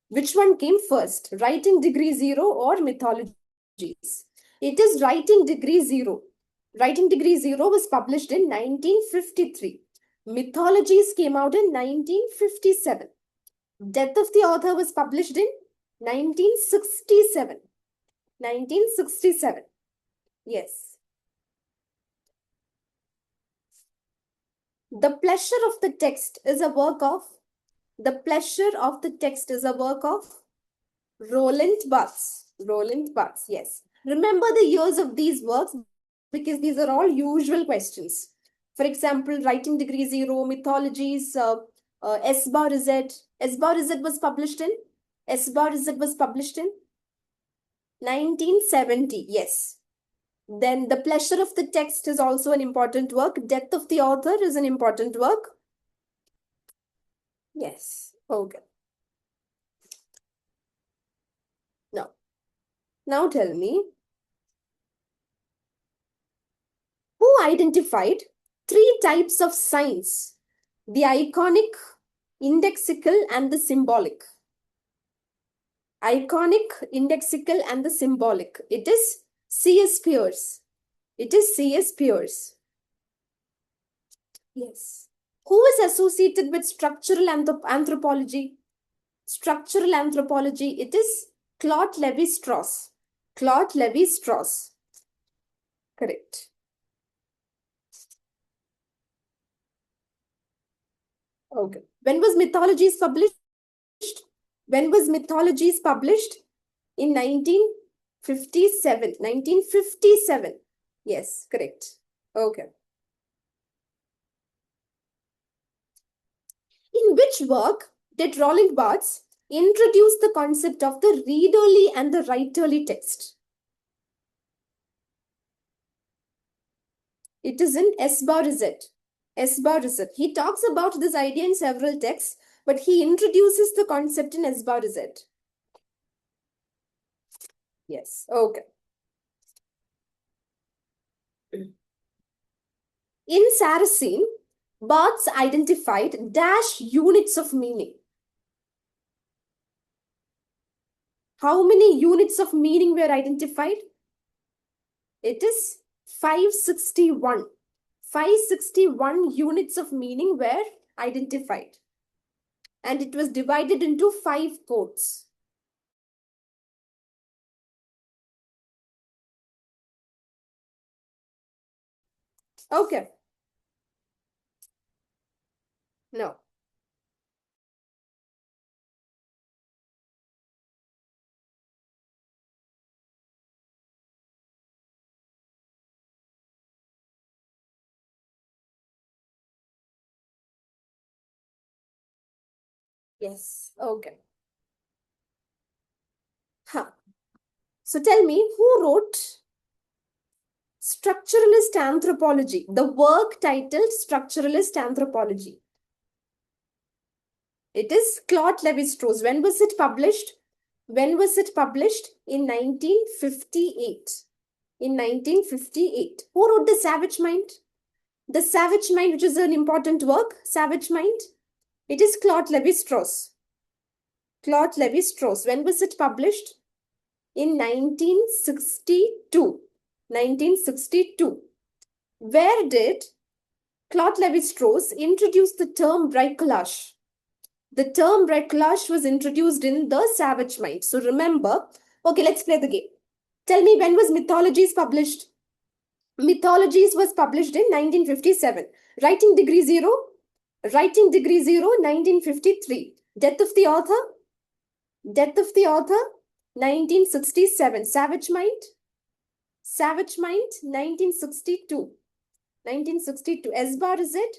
Which one came first? Writing Degree Zero or Mythologies? It is Writing Degree Zero. Writing Degree Zero was published in 1953. Mythologies came out in 1957. Death of the Author was published in 1967. 1967. Yes. The pleasure of the text is a work of, the pleasure of the text is a work of Roland Barthes. Roland Barthes, yes. Remember the years of these works because these are all usual questions. For example, Writing Degree 0, Mythologies, S bar Z. S bar Z was published in? S bar Z was published in 1970, yes. Then The Pleasure of the Text is also an important work. Death of the Author is an important work. Yes, okay. Now tell me, who identified three types of signs? The iconic, indexical, and the symbolic. Iconic, indexical, and the symbolic. It is C.S. Peirce. It is C.S. Peirce. Yes. Who is associated with structural anthropology? Structural anthropology. It is Claude Lévi-Strauss. Claude Lévi-Strauss. Correct. Okay. When was Mythologies published? When was Mythologies published? In 1957. 1957. Yes, correct. Okay. In which work did Roland Barthes introduce the concept of the readerly and the writerly text? It is in S bar Z. S bar Z. He talks about this idea in several texts, but he introduces the concept in S bar Z. Yes, okay. In Saracen, Barthes identified dash units of meaning. How many units of meaning were identified? It is 561. 561 units of meaning were identified. And it was divided into 5 codes. Okay. No. Yes. Okay. Huh. So tell me, who wrote Structuralist Anthropology? The work titled Structuralist Anthropology. It is Claude Lévi-Strauss. When was it published? When was it published? In 1958. In 1958. Who wrote The Savage Mind? The Savage Mind, which is an important work. Savage Mind. It is Claude Lévi-Strauss. Claude Lévi-Strauss. When was it published? In 1962. 1962. Where did Claude Lévi-Strauss introduce the term bricolage? The term bricolage was introduced in The Savage Mind. So remember, okay, let's play the game. Tell me, when was Mythologies published? Mythologies was published in 1957. Writing Degree 0? Writing Degree 0, 1953. Death of the Author? Death of the Author, 1967. Savage Mind? Savage Mind, 1962. 1962. S bar is it?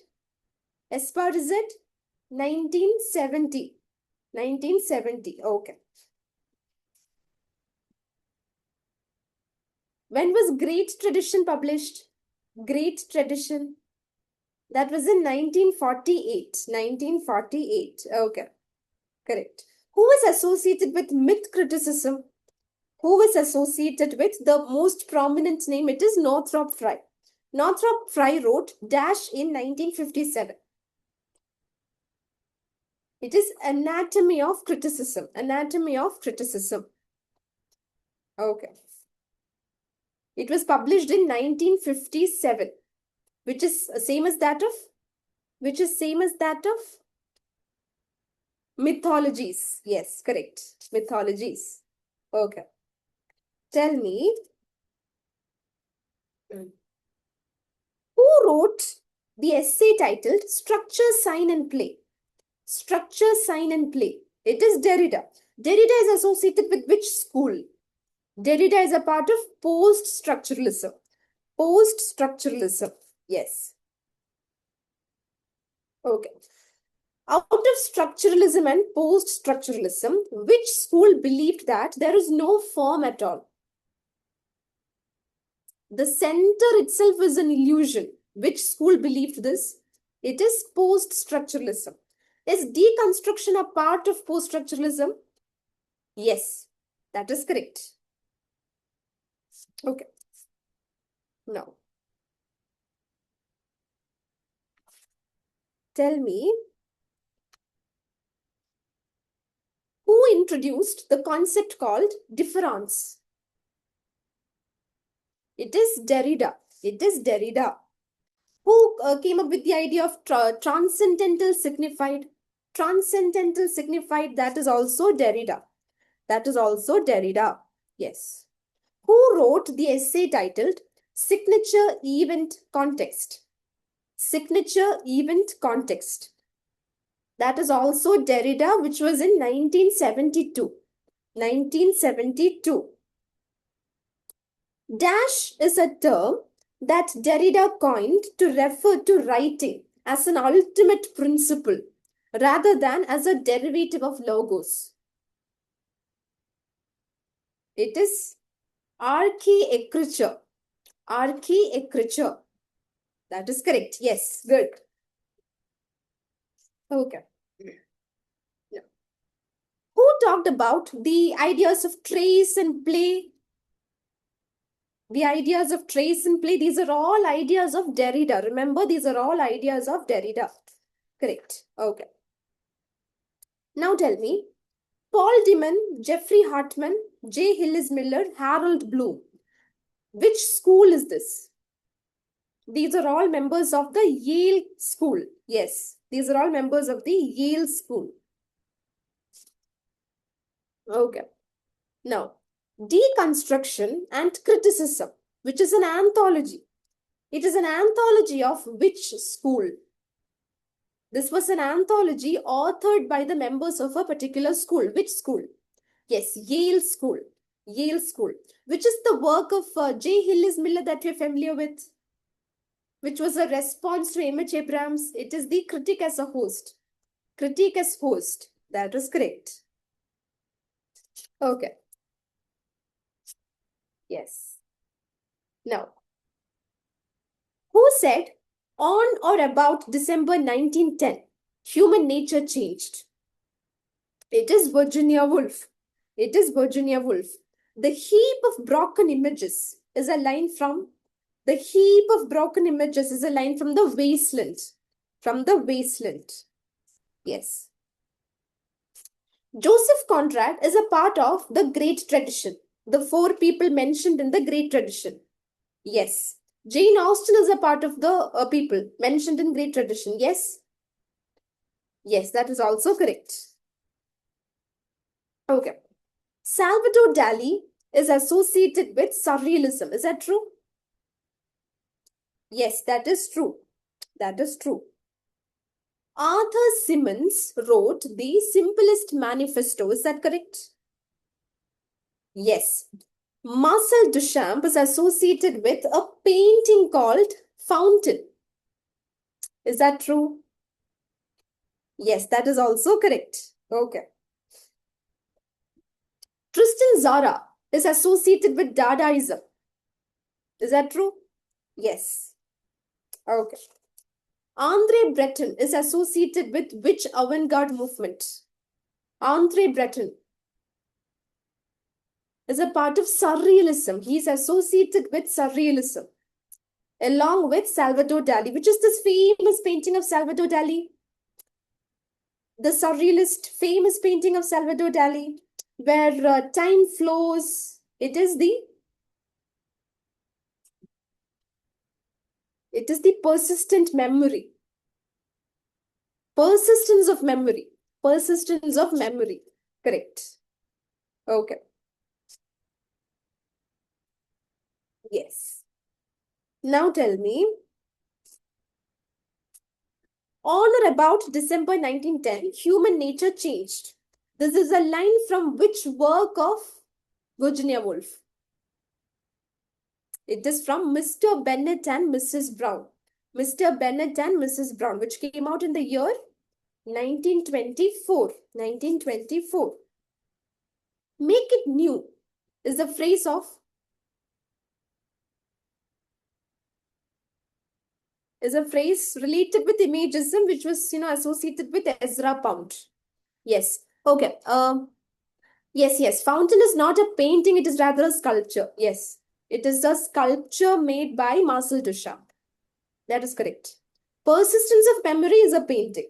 S bar is it? 1970. 1970. Okay. When was Great Tradition published? Great Tradition. That was in 1948. 1948. Okay. Correct. Who is associated with myth criticism? Who is associated with the most prominent name? It is Northrop Frye. Northrop Frye wrote dash in 1957. It is Anatomy of Criticism. Anatomy of Criticism. Okay. It was published in 1957, which is same as that of, Mythologies. Yes, correct. Mythologies. Okay. Tell me, who wrote the essay titled Structure, Sign and Play. Structure, Sign and Play. It is Derrida. Derrida is associated with which school? Derrida is a part of post-structuralism. Post-structuralism. Yes. Okay. Out of structuralism and post-structuralism, which school believed that there is no form at all? The center itself is an illusion. Which school believed this? It is post-structuralism. Is deconstruction a part of post-structuralism? Yes, that is correct. Okay. Now, tell me, who introduced the concept called difference? It is Derrida. It is Derrida. Who came up with the idea of transcendental signified? Transcendental signified, that is also Derrida. That is also Derrida. Yes. Who wrote the essay titled Signature Event Context? Signature Event Context. That is also Derrida, which was in 1972. 1972. Dash is a term that Derrida coined to refer to writing as an ultimate principle rather than as a derivative of logos. It is archi-écriture. Archi-écriture. That is correct. Yes, good. Okay. Yeah. Who talked about the ideas of trace and play? The ideas of trace and play, these are all ideas of Derrida. Remember, these are all ideas of Derrida. Correct. Okay. Now tell me, Paul Diman, Jeffrey Hartman, J. Hillis Miller, Harold Bloom. Which school is this? These are all members of the Yale School. Yes, these are all members of the Yale School. Okay. Now, deconstruction and criticism, which is an anthology. It is an anthology of which school? This was an anthology authored by the members of a particular school. Which school? Yes, Yale School. Yale School. Which is the work of J. Hillis Miller that you're familiar with? Which was a response to M.H. Abrams. It is the Critic as a Host. Critic as Host. That is correct. Okay. Yes. Now, who said on or about December 1910, human nature changed? It is Virginia Woolf. It is Virginia Woolf. The heap of broken images is a line from The heap of broken images is a line from The Wasteland. From The Wasteland. Yes. Joseph Conrad is a part of the Great Tradition. The four people mentioned in the Great Tradition. Yes. Jane Austen is a part of the people mentioned in Great Tradition. Yes. Yes, that is also correct. Okay. Salvador Dali is associated with Surrealism. Is that true? Yes, that is true. That is true. Arthur Simmons wrote the Simplest Manifesto. Is that correct? Yes. Marcel Duchamp is associated with a painting called Fountain. Is that true? Yes, that is also correct. Okay. Tristan Zara is associated with Dadaism. Is that true? Yes. Okay. Andre Breton is associated with which avant-garde movement? Andre Breton is a part of Surrealism. He is associated with Surrealism along with Salvador Dali. Which is this famous painting of Salvador Dali? The Surrealist famous painting of Salvador Dali where time flows. It is the persistent memory. Persistence of memory. Persistence of memory. Correct. Okay. Yes. Now tell me, On or about December 1910, human nature changed. This is a line from which work of Virginia Woolf? It is from Mr. Bennet and Mrs. Brown. Mr. Bennet and Mrs. Brown, which came out in the year 1924. 1924. Make it new is the phrase of related with imagism, which was associated with Ezra Pound. Yes. Okay. Yes. Fountain is not a painting, it is rather a sculpture. Yes. It is a sculpture made by Marcel Duchamp. That is correct. Persistence of memory is a painting.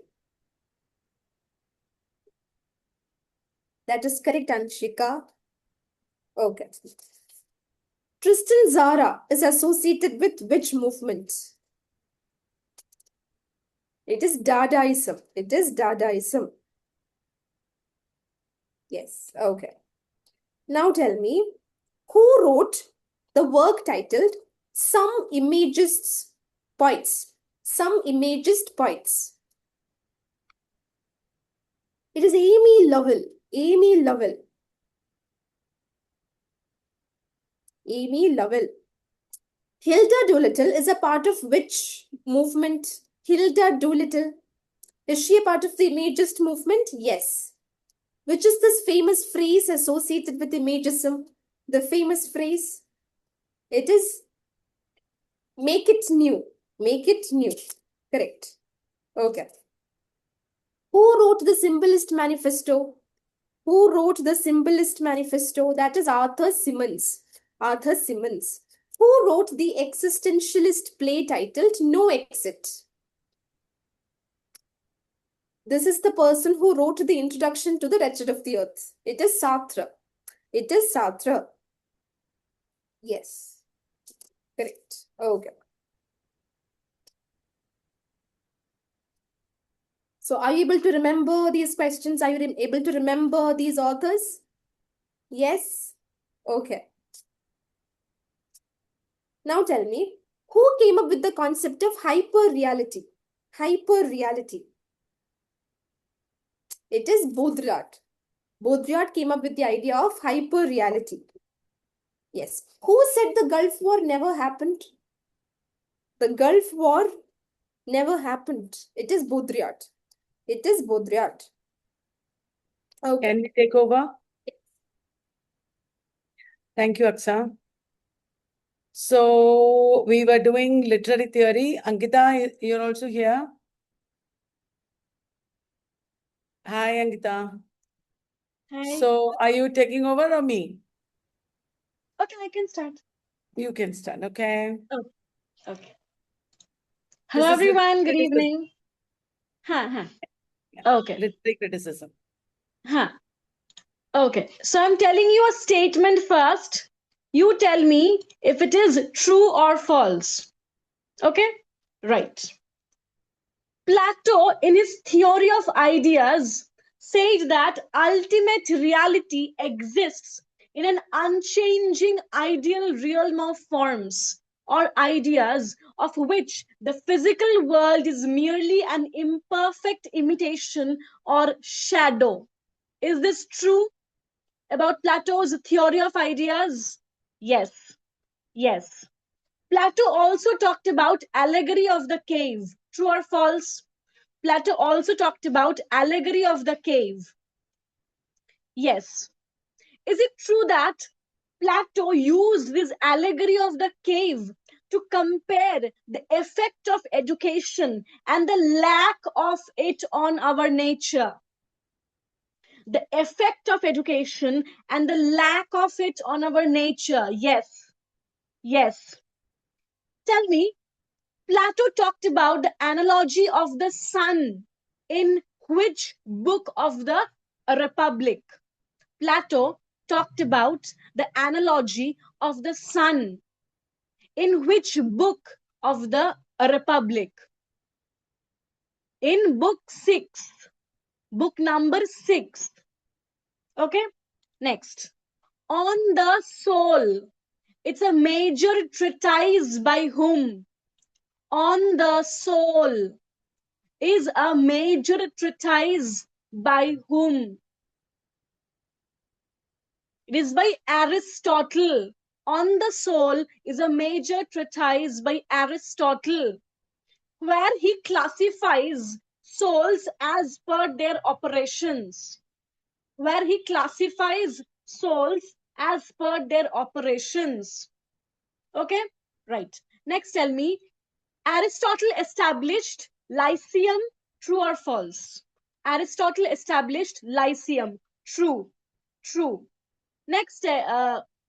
That is correct, Anshika. Okay. Tristan Zara is associated with which movement? It is Dadaism. It is Dadaism. Yes. Okay. Now tell me, who wrote the work titled Some Imagist Poets? Some Imagist Poets. It is Amy Lovell. Amy Lovell. Amy Lovell. Hilda Doolittle is a part of which movement? Hilda Doolittle. Is she a part of the Imagist movement? Yes. Which is this famous phrase associated with Imagism? The famous phrase? It is make it new. Make it new. Correct. Okay. Who wrote the Symbolist Manifesto? Who wrote the Symbolist Manifesto? That is Arthur Symons. Arthur Symons. Who wrote the existentialist play titled No Exit? This is the person who wrote the introduction to The Wretched of the Earth. It is Sartre. It is Sartre. Yes. Correct. Okay. So are you able to remember these questions? Are you able to remember these authors? Yes? Okay. Now tell me, who came up with the concept of hyper-reality? Hyper-reality. It is Baudrillard. Baudrillard came up with the idea of hyper-reality. Yes. Who said the Gulf War never happened? The Gulf War never happened. It is Baudrillard. It is Baudrillard. Okay. Can we take over? Thank you, Aksa. So we were doing literary theory. Ankita, you're also here. Hi, Ankita. Hi. So are you taking over or me? Okay, I can start. You can start, okay? Okay. Hello, This is everyone. Good criticism. evening. Yeah. Okay. Literary criticism. Okay. So I'm telling you a statement first. You tell me if it is true or false. Okay? Right. Plato, in his theory of ideas, said that ultimate reality exists in an unchanging ideal realm of forms or ideas of which the physical world is merely an imperfect imitation or shadow. Is this true about Plato's theory of ideas? Yes. Yes. Plato also talked about allegory of the cave. True or false? Plato also talked about allegory of the cave. Yes. Is it true that Plato used this allegory of the cave to compare the effect of education and the lack of it on our nature? The effect of education and the lack of it on our nature. Yes. Yes. Tell me, Plato talked about the analogy of the sun in which book of the Republic? Plato talked about the analogy of the sun in which book of the Republic? In book 6, book number 6. Okay, next. On the soul. It's a major treatise by whom? On the soul. is a major treatise by whom? It is by Aristotle. On the Soul is a major treatise by Aristotle, where he classifies souls as per their operations. Where he classifies souls as per their operations. Okay, right. Next, tell me, Aristotle established Lyceum, true or false? Aristotle established Lyceum, true, true. Next,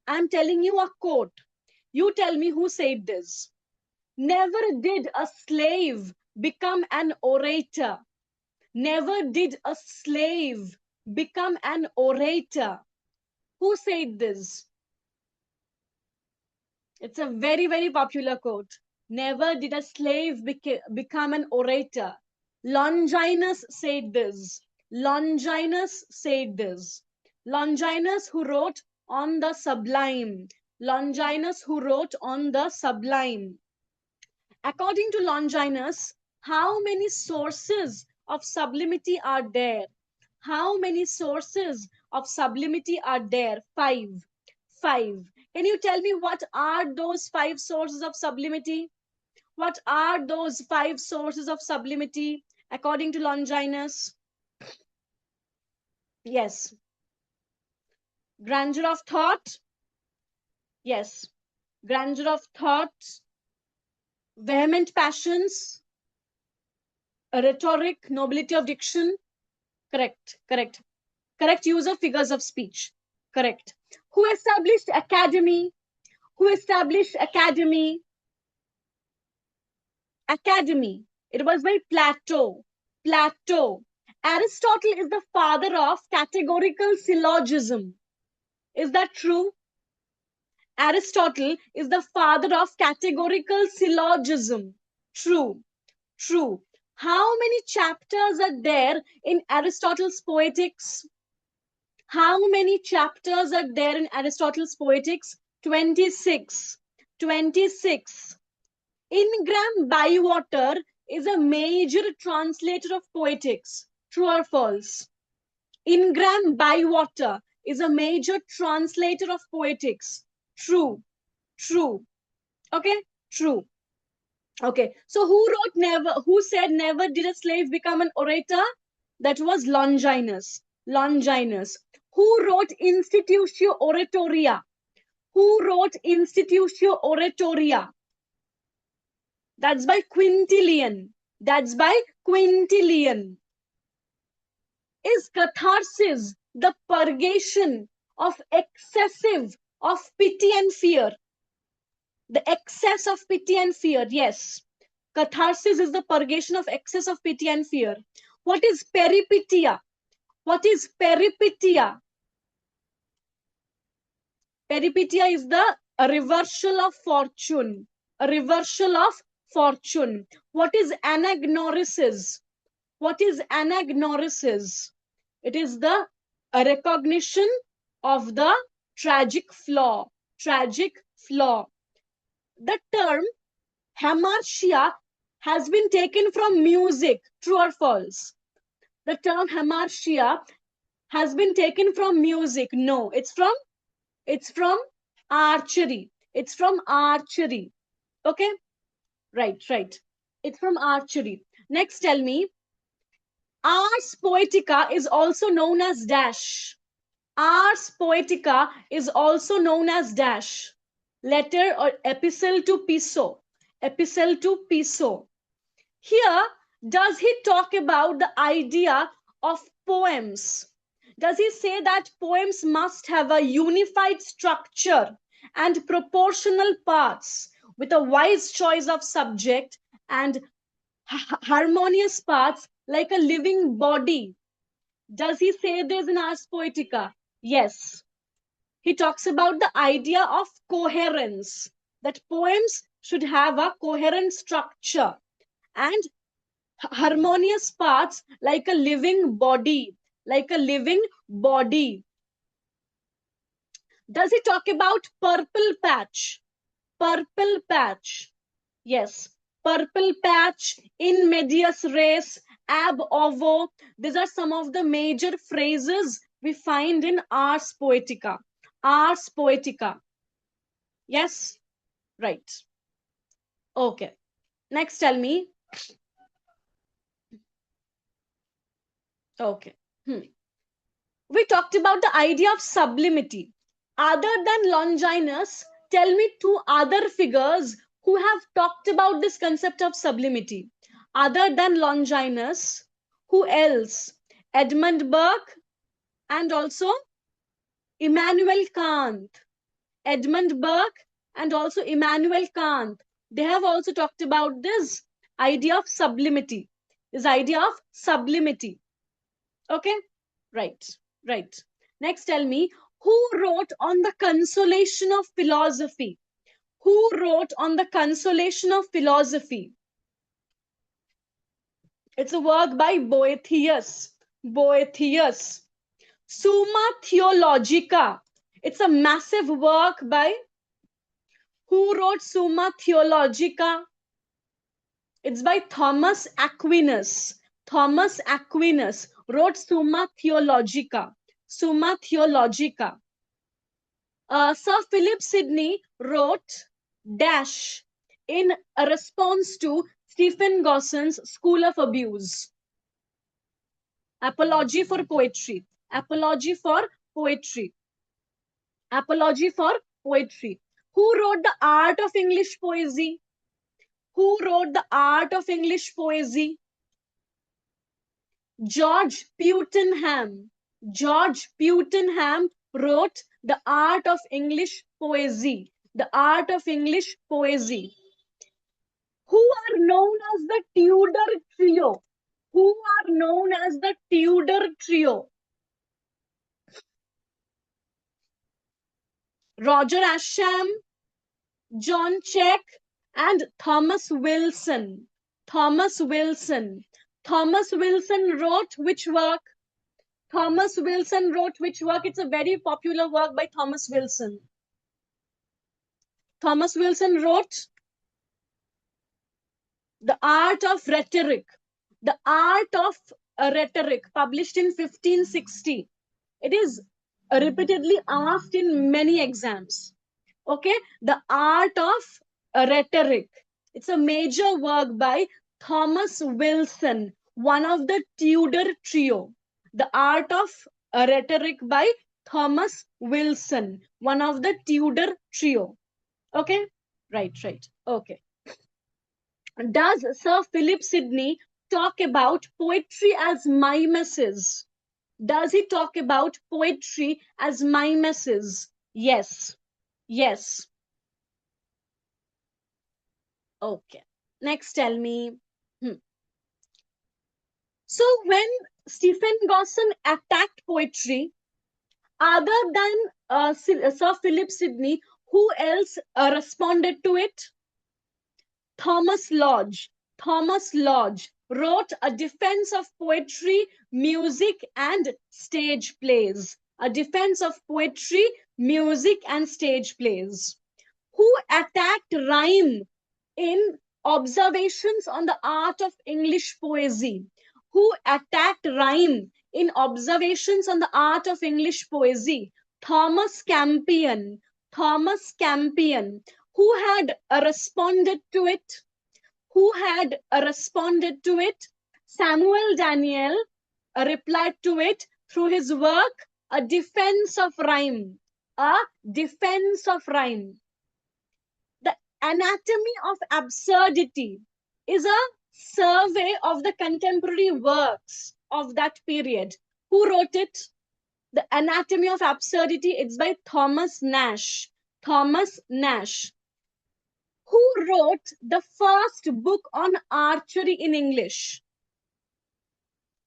I'm telling you a quote. You tell me who said this. Never did a slave become an orator. Never did a slave become an orator. Who said this? It's a very, very popular quote. Never did a slave become an orator. Longinus said this. Longinus said this. Longinus, who wrote on the Sublime. Longinus, who wrote on the Sublime. According to Longinus, how many sources of sublimity are there? How many sources of sublimity are there? 5. 5. Can you tell me what are those 5 sources of sublimity? What are those 5 sources of sublimity according to Longinus? Yes. Grandeur of thought. Yes. Grandeur of thought. Vehement passions. Rhetoric, nobility of diction. Correct. Correct. Correct use of figures of speech. Correct. Who established academy? Who established academy? Academy. It was by Plato. Plato. Aristotle is the father of categorical syllogism. Is that true? Aristotle is the father of categorical syllogism. True. True. How many chapters are there in Aristotle's Poetics? How many chapters are there in Aristotle's Poetics? 26. 26. Ingram Bywater is a major translator of Poetics. True or false? Ingram Bywater is a major translator of Poetics. True. True. Okay? True. Okay. So who said never did a slave become an orator? That was Longinus. Longinus. Who wrote Institutio Oratoria? Who wrote Institutio Oratoria? That's by Quintilian. That's by Quintilian. Is catharsis the purgation of excessive of pity and fear? The excess of pity and fear, yes. Catharsis is the purgation of excess of pity and fear. What is peripetia? What is peripetia? Peripetia is the reversal of fortune. A reversal of fortune. What is anagnorisis? What is anagnorisis? It is the recognition of the tragic flaw. Tragic flaw. The term hamartia has been taken from music. True or false? The term hamartia has been taken from music. No, it's from archery. It's from archery. Okay? Right, right. It's from archery. Next, tell me, Ars Poetica is also known as dash. Ars Poetica is also known as dash. Letter or epistle to Piso. Epistle to Piso. Here, does he talk about the idea of poems? Does he say that poems must have a unified structure and proportional parts with a wise choice of subject and harmonious parts like a living body? Does he say this in Ars Poetica? Yes. He talks about the idea of coherence, that poems should have a coherent structure and harmonious parts like a living body, like a living body. Does he talk about purple patch? Purple patch. Yes. Purple patch, in medias res, ab ovo. These are some of the major phrases we find in Ars Poetica. Ars Poetica. Yes? Right. Okay. Next, tell me. Okay. We talked about the idea of sublimity. Other than Longinus, tell me two other figures who have talked about this concept of sublimity. Other than Longinus, who else? Edmund Burke and also Immanuel Kant. Edmund Burke and also Immanuel Kant. They have also talked about this idea of sublimity. This idea of sublimity. Okay? Right. Right. Next, tell me, who wrote on the consolation of philosophy? Who wrote on the consolation of philosophy? It's a work by Boethius. Boethius. Summa Theologica. It's a massive work by who wrote Summa Theologica? It's by Thomas Aquinas. Thomas Aquinas wrote Summa Theologica. Summa Theologica. Sir Philip Sidney wrote dash in a response to Stephen Gosson's School of Abuse. Apology for poetry. Apology for poetry. Apology for poetry. Who wrote the art of English poesy? Who wrote the art of English poesy? George Putenham. George Putenham wrote The Art of English Poesy. The Art of English Poesy. Who are known as the Tudor Trio? Who are known as the Tudor Trio? Roger Ascham, John Check, and Thomas Wilson. Thomas Wilson. Thomas Wilson wrote which work? Thomas Wilson wrote which work? It's a very popular work by Thomas Wilson. Thomas Wilson wrote The Art of Rhetoric. The Art of Rhetoric, published in 1560. It is repeatedly asked in many exams. Okay, The Art of Rhetoric. It's a major work by Thomas Wilson, one of the Tudor trio. The Art of Rhetoric by Thomas Wilson, one of the Tudor trio. Okay, right. Okay. Does Sir Philip Sidney talk about poetry as mimesis? Does he talk about poetry as mimesis? Yes. Yes. Okay. Next, tell me. So when Stephen Gosson attacked poetry, other than Sir Philip Sidney, who else responded to it? Thomas Lodge. Thomas Lodge wrote A Defense of Poetry, Music and Stage Plays. A Defense of Poetry, Music and Stage Plays. Who attacked rhyme in Observations on the Art of English Poesy? Who attacked rhyme in Observations on the Art of English Poesy? Thomas Campion. Thomas Campion. Who had responded to it? Who had responded to it? Samuel Daniel replied to it through his work, A Defense of Rhyme. A Defense of Rhyme. The Anatomy of Absurdity is a survey of the contemporary works of that period. Who wrote it? The Anatomy of Absurdity, it's by Thomas Nash. Thomas Nash. Who wrote the first book on archery in English?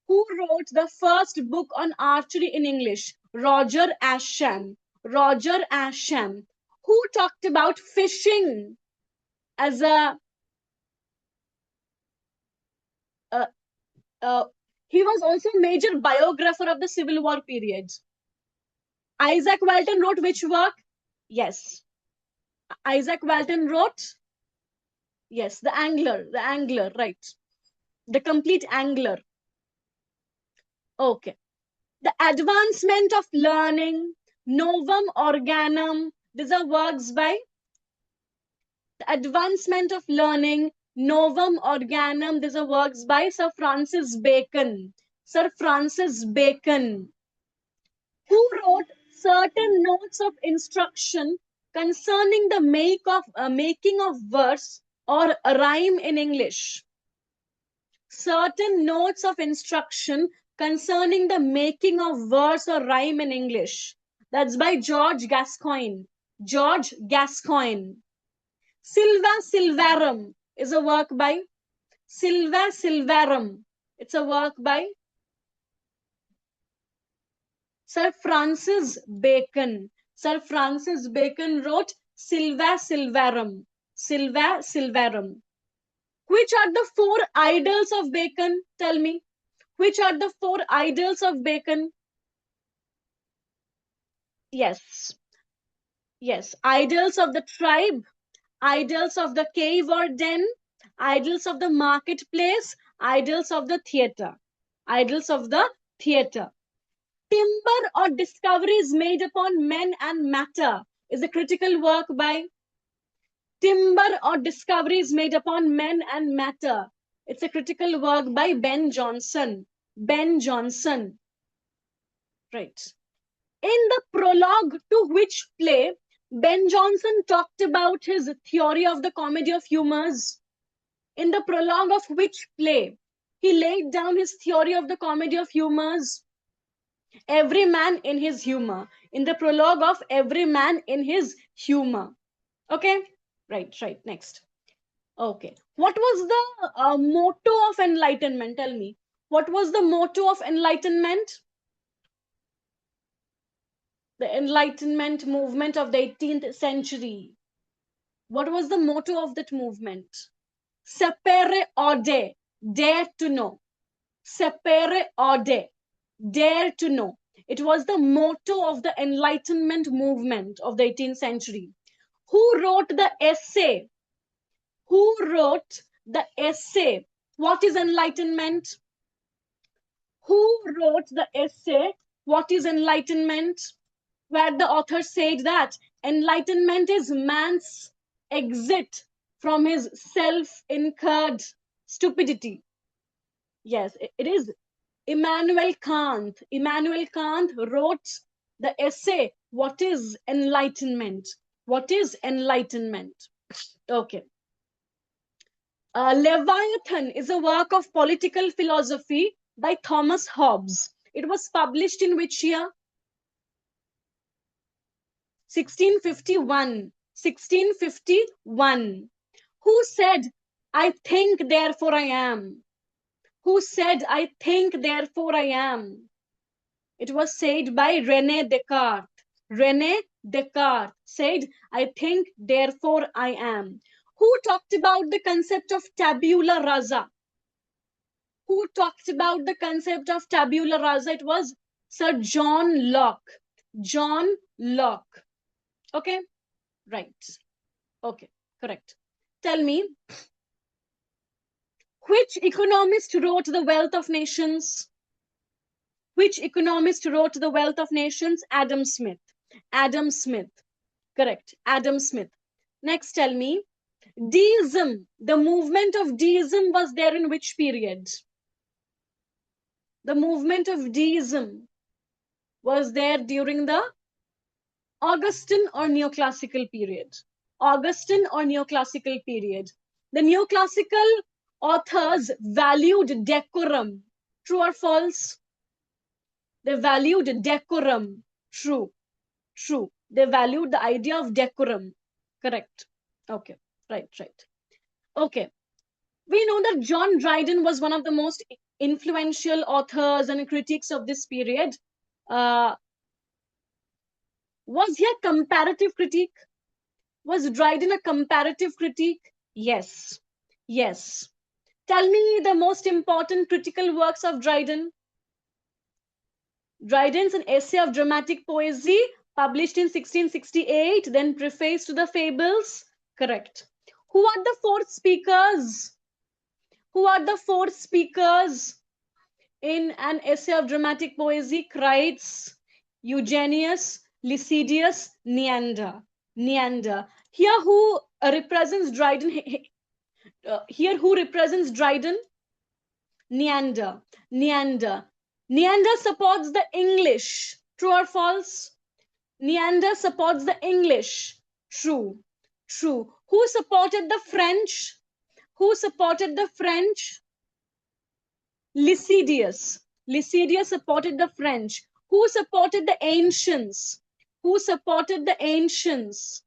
Who wrote the first book on archery in English? Roger Ascham. Roger Ascham. Who talked about fishing as a he was also a major biographer of the Civil War period. Isaac Walton wrote which work? Yes. Isaac Walton wrote, yes, The Angler, right. The Complete Angler. Okay. The advancement of learning, Novum Organum. These are works by the advancement of learning, Novum Organum. These are works by Sir Francis Bacon. Sir Francis Bacon, who wrote certain notes of instruction concerning the making of verse or a rhyme in English. Certain notes of instruction concerning the making of verse or rhyme in English. That's by George Gascoigne. George Gascoigne. Silva Silvarum is a work by Silva Silvarum. It's a work by Sir Francis Bacon. Sir Francis Bacon wrote Silva Silvarum. Silva Silvarum. Which are the four idols of Bacon? Tell me. Which are the four idols of Bacon? Yes. Yes. Idols of the tribe, idols of the cave or den, idols of the marketplace, idols of the theater. Idols of the theater. Timber or discoveries made upon men and matter is a critical work by Timber or discoveries made upon men and matter. It's a critical work by Ben Jonson. Ben Jonson. Right. In the prologue to which play Ben Jonson talked about his theory of the comedy of humors? In the prologue of which play he laid down his theory of the comedy of humors? Every man in his humor. In the prologue of Every Man in His Humor. Okay? Right. Next. Okay. What was the motto of enlightenment? Tell me. What was the motto of enlightenment? The enlightenment movement of the 18th century. What was the motto of that movement? Sapere aude, dare to know. Sapere aude, dare to know. It was the motto of the enlightenment movement of the 18th century. Who wrote the essay? Who wrote the essay? What is enlightenment? Who wrote the essay? What is enlightenment? Where the author said that enlightenment is man's exit from his self-incurred stupidity. Yes, it is Immanuel Kant. Immanuel Kant wrote the essay, What is Enlightenment? What is enlightenment? Okay. Leviathan is a work of political philosophy by Thomas Hobbes. It was published in which year? 1651. 1651. Who said, I think, therefore I am? Who said, I think, therefore I am? It was said by René Descartes. René Descartes said, I think, therefore I am. Who talked about the concept of tabula rasa? Who talked about the concept of tabula rasa? It was Sir John Locke. John Locke. Okay? Right. Okay, correct. Tell me, which economist wrote The Wealth of Nations? Which economist wrote The Wealth of Nations? Adam Smith. Adam Smith. Correct. Adam Smith. Next, tell me, deism. The movement of deism was there in which period? The movement of deism was there during the Augustan or neoclassical period. Augustan or neoclassical period. The neoclassical authors valued decorum. True or false? They valued decorum. True. True. They valued the idea of decorum. Correct. Okay. Right. Okay. We know that John Dryden was one of the most influential authors and critics of this period. Was he a comparative critic? Was Dryden a comparative critic? Yes. Yes. Tell me the most important critical works of Dryden. Dryden's An Essay of Dramatic Poesy, published in 1668, then Preface to the Fables. Correct. Who are the four speakers? Who are the four speakers in an essay of dramatic poesy, Crites, Eugenius, Lycidius, Neander. Neander. Here who represents Dryden? Here who represents Dryden? Neander. Neander. Neander supports the English. True or false? Neander supports the English. True. True. Who supported the French? Who supported the French? Lycidius. Lycidius supported the French. Who supported the ancients? Who supported the ancients?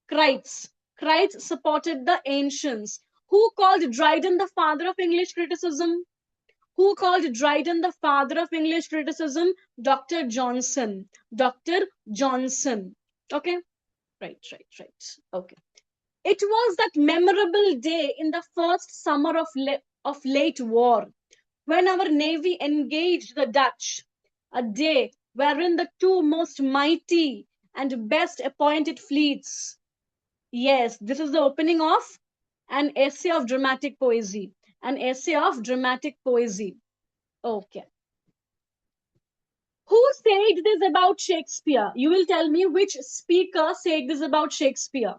Crites. Crites supported the ancients. Who called Dryden the father of English criticism? Who called Dryden the father of English criticism? Dr. Johnson. Dr. Johnson. Okay? Right. Okay. It was that memorable day in the first summer of late war when our navy engaged the Dutch, a day wherein the two most mighty and best appointed fleets. Yes, this is the opening of an essay of dramatic poesy. An essay of dramatic poesy. Okay. Who said this about Shakespeare? You will tell me which speaker said this about Shakespeare.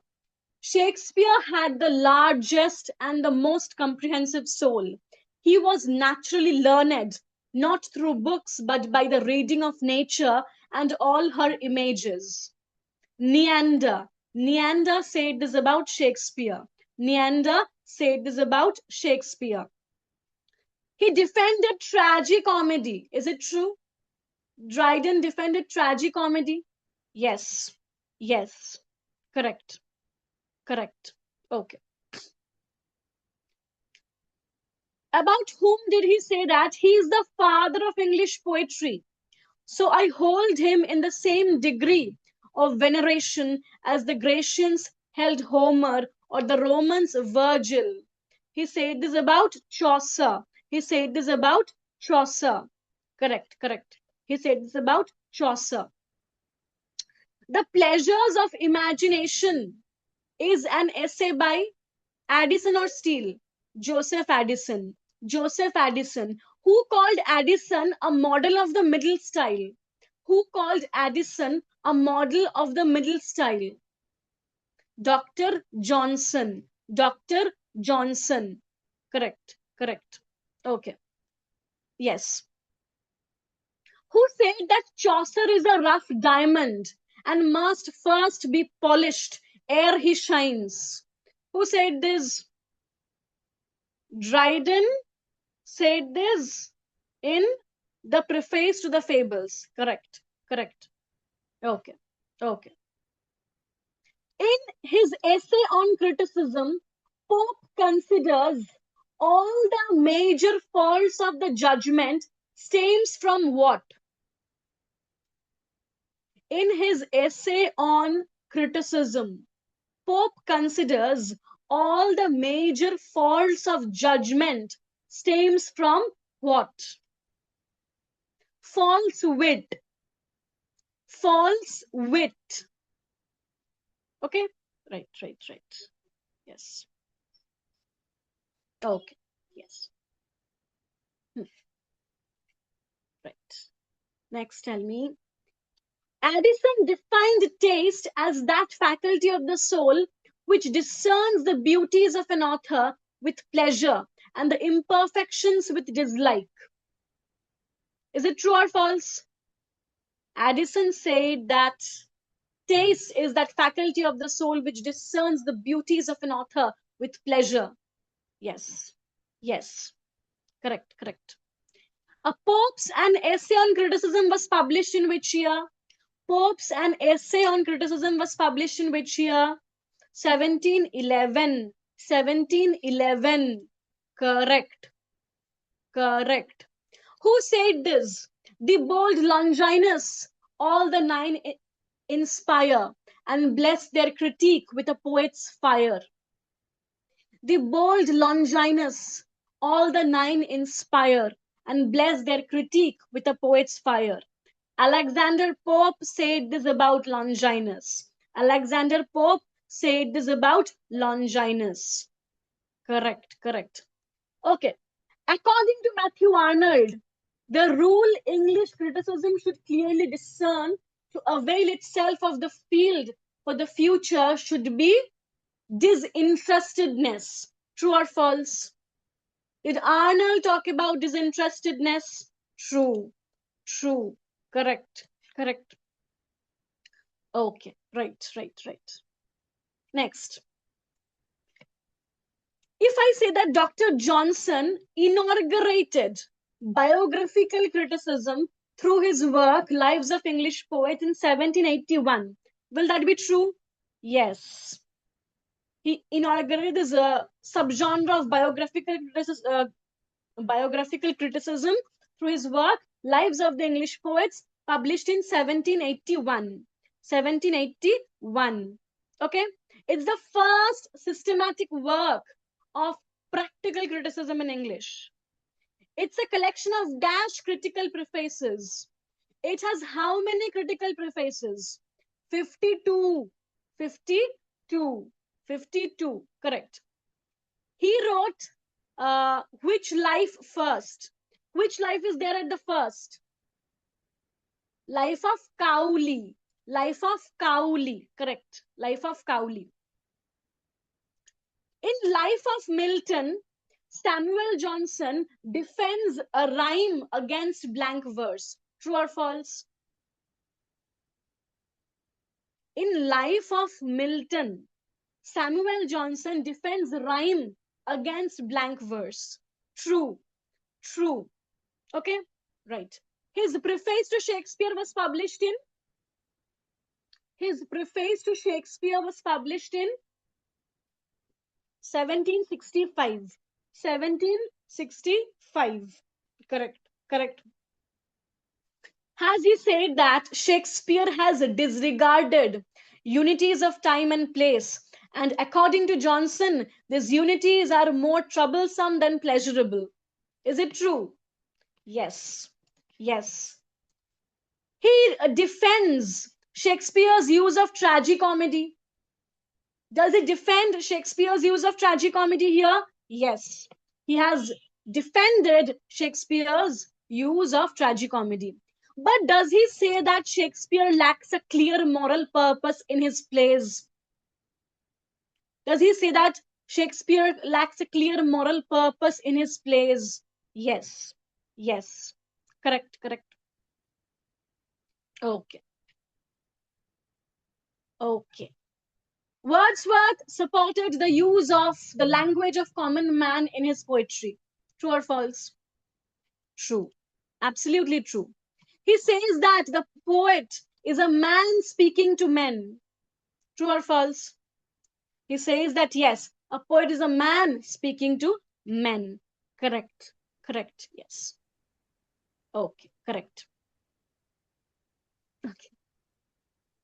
Shakespeare had the largest and the most comprehensive soul. He was naturally learned, not through books, but by the reading of nature and all her images. Neander. Neander said this about Shakespeare. Neander said this about Shakespeare. He defended tragicomedy. Is it true? Dryden defended tragicomedy? Yes. Yes. Correct. Correct. Okay. About whom did he say that? He is the father of English poetry. So I hold him in the same degree of veneration as the Grecians held Homer or the Romans Virgil. He said this about Chaucer. He said this about Chaucer. Correct, correct. He said this about Chaucer. The Pleasures of Imagination is an essay by Addison or Steele? Joseph Addison. Joseph Addison. Who called Addison a model of the middle style? Who called Addison a model of the middle style? Dr. Johnson. Dr. Johnson. Correct. Correct. Okay. Yes. Who said that Chaucer is a rough diamond and must first be polished ere he shines? Who said this? Dryden said this in the preface to the Fables. Correct. Correct. Okay. Okay. In his essay on criticism, Pope considers all the major faults of the judgment stems from what? In his essay on criticism, Pope considers all the major faults of judgment stems from what? False wit. False wit. Okay? Right. Yes. Okay. Yes. Right. Next, tell me. Addison defined taste as that faculty of the soul which discerns the beauties of an author with pleasure and the imperfections with dislike. Is it true or false? Addison said that taste is that faculty of the soul which discerns the beauties of an author with pleasure. Yes. Yes. Correct. Correct. A Pope's An Essay on Criticism was published in which year? Pope's An Essay on Criticism was published in which year? 1711. 1711. Correct. Correct. Who said this? The bold Longinus, all the nine inspire and bless their critique with a poet's fire. The bold Longinus, all the nine inspire and bless their critique with a poet's fire. Alexander Pope said this about Longinus. Alexander Pope said this about Longinus. Correct, correct. Okay. According to Matthew Arnold, The rule English criticism should clearly discern to avail itself of the field for the future should be disinterestedness. True or false? Did Arnold talk about disinterestedness? True. True. Correct. Correct. Okay. Right. Next. If I say that Dr. Johnson inaugurated biographical criticism through his work Lives of English Poets in 1781, will that be true? Yes. He inaugurated this subgenre of biographical criticism through his work Lives of the English Poets, published in 1781. 1781. Okay? It's the first systematic work of practical criticism in English. It's a collection of dash critical prefaces. It has how many critical prefaces? 52. 52. 52. Correct. He wrote which life first? Which life is there at the first? Life of Cowley. Life of Cowley. Correct. Life of Cowley. In Life of Milton, Samuel Johnson defends a rhyme against blank verse. True or false? In Life of Milton, Samuel Johnson defends rhyme against blank verse. True. True. Okay? Right. His preface to Shakespeare was published in? His preface to Shakespeare was published in 1765. 1765. Correct. Correct. Has he said that Shakespeare has disregarded unities of time and place? And according to Johnson, these unities are more troublesome than pleasurable. Is it true? Yes. Yes. He defends Shakespeare's use of tragicomedy. Does he defend Shakespeare's use of tragicomedy here? Yes. He has defended Shakespeare's use of tragicomedy. But does he say that Shakespeare lacks a clear moral purpose in his plays? Does he say that Shakespeare lacks a clear moral purpose in his plays? Yes. Yes. Correct. Correct. Okay. Okay. Wordsworth supported the use of the language of common man in his poetry. True or false? True. Absolutely true. He says that the poet is a man speaking to men. True or false? He says that yes, a poet is a man speaking to men. Correct. Correct. Yes. Okay. Correct. Okay.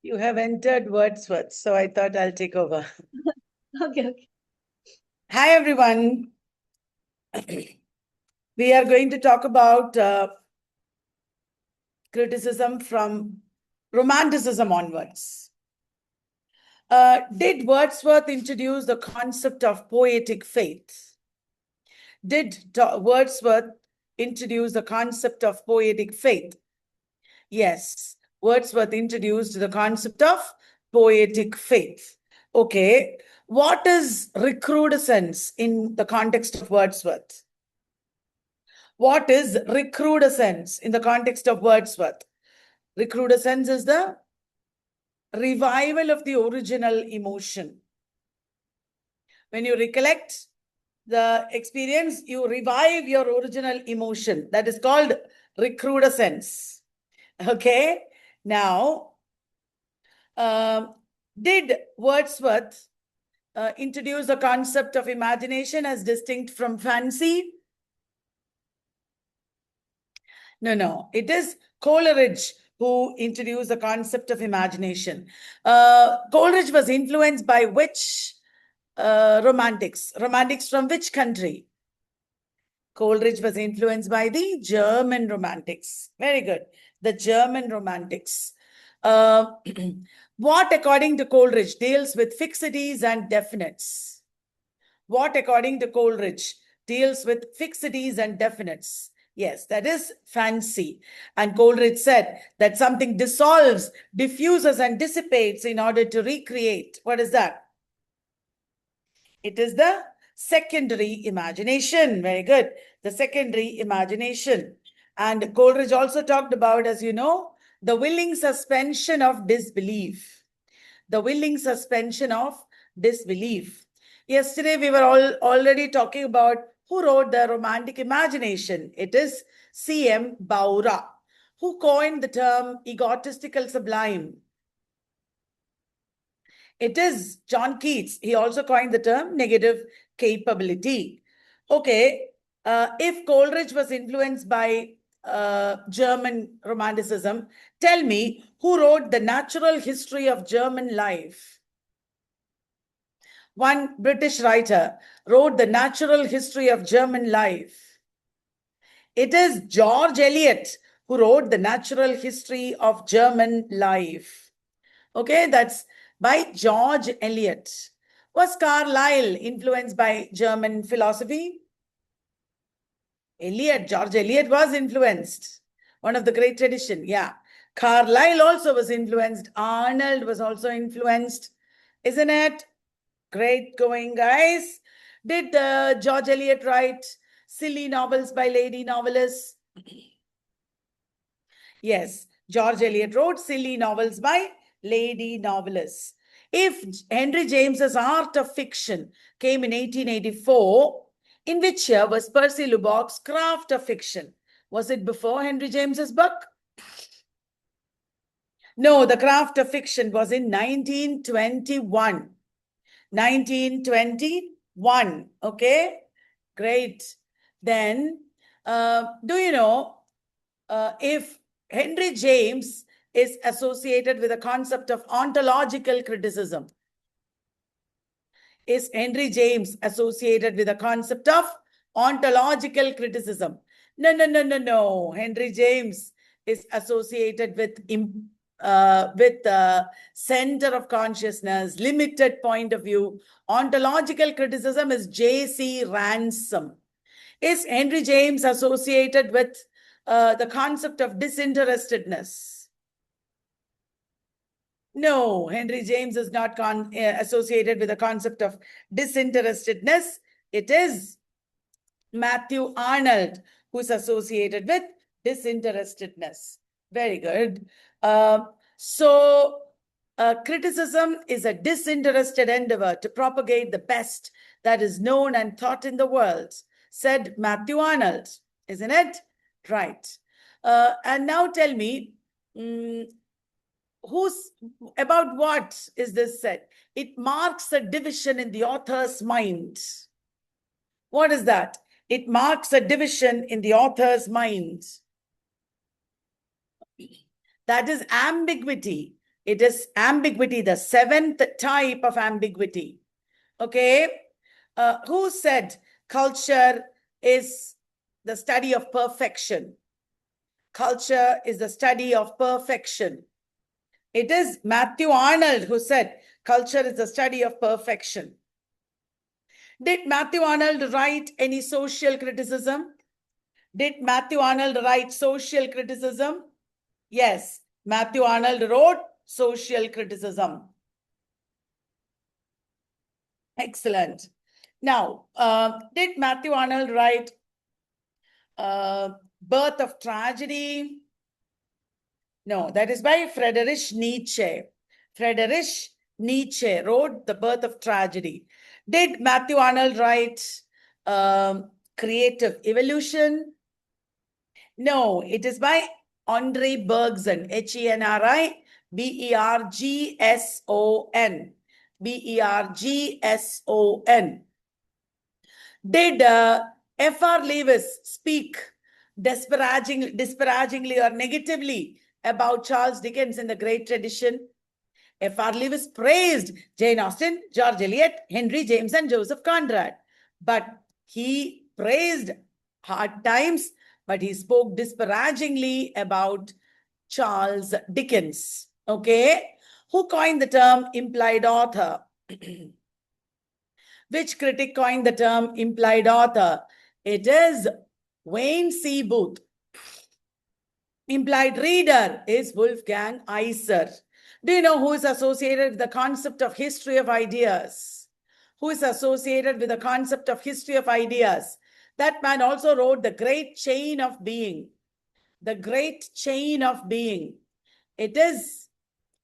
You have entered Wordsworth, so I thought I'll take over. Okay. Hi, everyone. We are going to talk about criticism from Romanticism onwards. Did Wordsworth introduce the concept of poetic faith? Did Wordsworth introduce the concept of poetic faith? Yes, Wordsworth introduced the concept of poetic faith. Okay, what is recrudescence in the context of Wordsworth? What is recrudescence in the context of Wordsworth? Recrudescence is the revival of the original emotion. When you recollect the experience, you revive your original emotion. That is called recrudescence. Okay, now, did Wordsworth introduce the concept of imagination as distinct from fancy? No. It is Coleridge who introduced the concept of imagination. Coleridge was influenced by which Romantics? Romantics from which country? Coleridge was influenced by the German Romantics. Very good. The German Romantics. What, according to Coleridge, deals with fixities and definites? What, according to Coleridge, deals with fixities and definites? Yes, that is fancy. And Coleridge said that something dissolves, diffuses, and dissipates in order to recreate. What is that? It is the secondary imagination. Very good. The secondary imagination. And Coleridge also talked about, as you know, the willing suspension of disbelief. The willing suspension of disbelief. Yesterday, we were already talking about who wrote the romantic imagination. It is C.M. Baura, who coined the term egotistical sublime. It is John Keats. He also coined the term negative capability. Okay, if Coleridge was influenced by German Romanticism, tell me who wrote the natural history of German life? One British writer wrote the natural history of German life. It is George Eliot who wrote the natural history of German life. Okay, that's by George Eliot. Was Carlyle influenced by German philosophy? George Eliot was influenced. One of the great tradition, yeah. Carlyle also was influenced. Arnold was also influenced. Isn't it? Great going, guys. Did George Eliot write silly novels by lady novelists? Yes, George Eliot wrote silly novels by lady novelists. If Henry James's Art of Fiction came in 1884, in which year was Percy Lubbock's Craft of Fiction? Was it before Henry James's book? No, the Craft of Fiction was in 1921. 1921. Okay, great. Then, do you know if Henry James is associated with the concept of ontological criticism? Is Henry James associated with the concept of ontological criticism? No, no, no, no, no. Henry James is associated with center of consciousness, limited point of view. Ontological criticism is J.C. Ransom. Is Henry James associated with the concept of disinterestedness? No, Henry James is not associated with the concept of disinterestedness. It is Matthew Arnold who's associated with disinterestedness. Very good. Criticism is a disinterested endeavor to propagate the best that is known and thought in the world, said Matthew Arnold, isn't it? Right. And now tell me, about what is this said? It marks a division in the author's mind. What is that? It marks a division in the author's mind. That is ambiguity. It is ambiguity, the seventh type of ambiguity. Okay. Who said culture is the study of perfection? Culture is the study of perfection. It is Matthew Arnold who said culture is the study of perfection. Did Matthew Arnold write any social criticism? Did Matthew Arnold write social criticism? Yes, Matthew Arnold wrote social criticism. Excellent. Now, did Matthew Arnold write Birth of Tragedy? No, that is by Friedrich Nietzsche. Friedrich Nietzsche wrote The Birth of Tragedy. Did Matthew Arnold write Creative Evolution? No, it is by Henri Bergson, Henri Bergson. Bergson. Did F.R. Lewis speak disparagingly or negatively about Charles Dickens in the Great Tradition? F.R. Lewis praised Jane Austen, George Eliot, Henry James, and Joseph Conrad. But he praised Hard Times, but he spoke disparagingly about Charles Dickens. Okay? Who coined the term implied author? Which critic coined the term implied author? It is Wayne C. Booth. Implied reader is Wolfgang Iser. Do you know who is associated with the concept of history of ideas? Who is associated with the concept of history of ideas? That man also wrote The Great Chain of Being. The Great Chain of Being. It is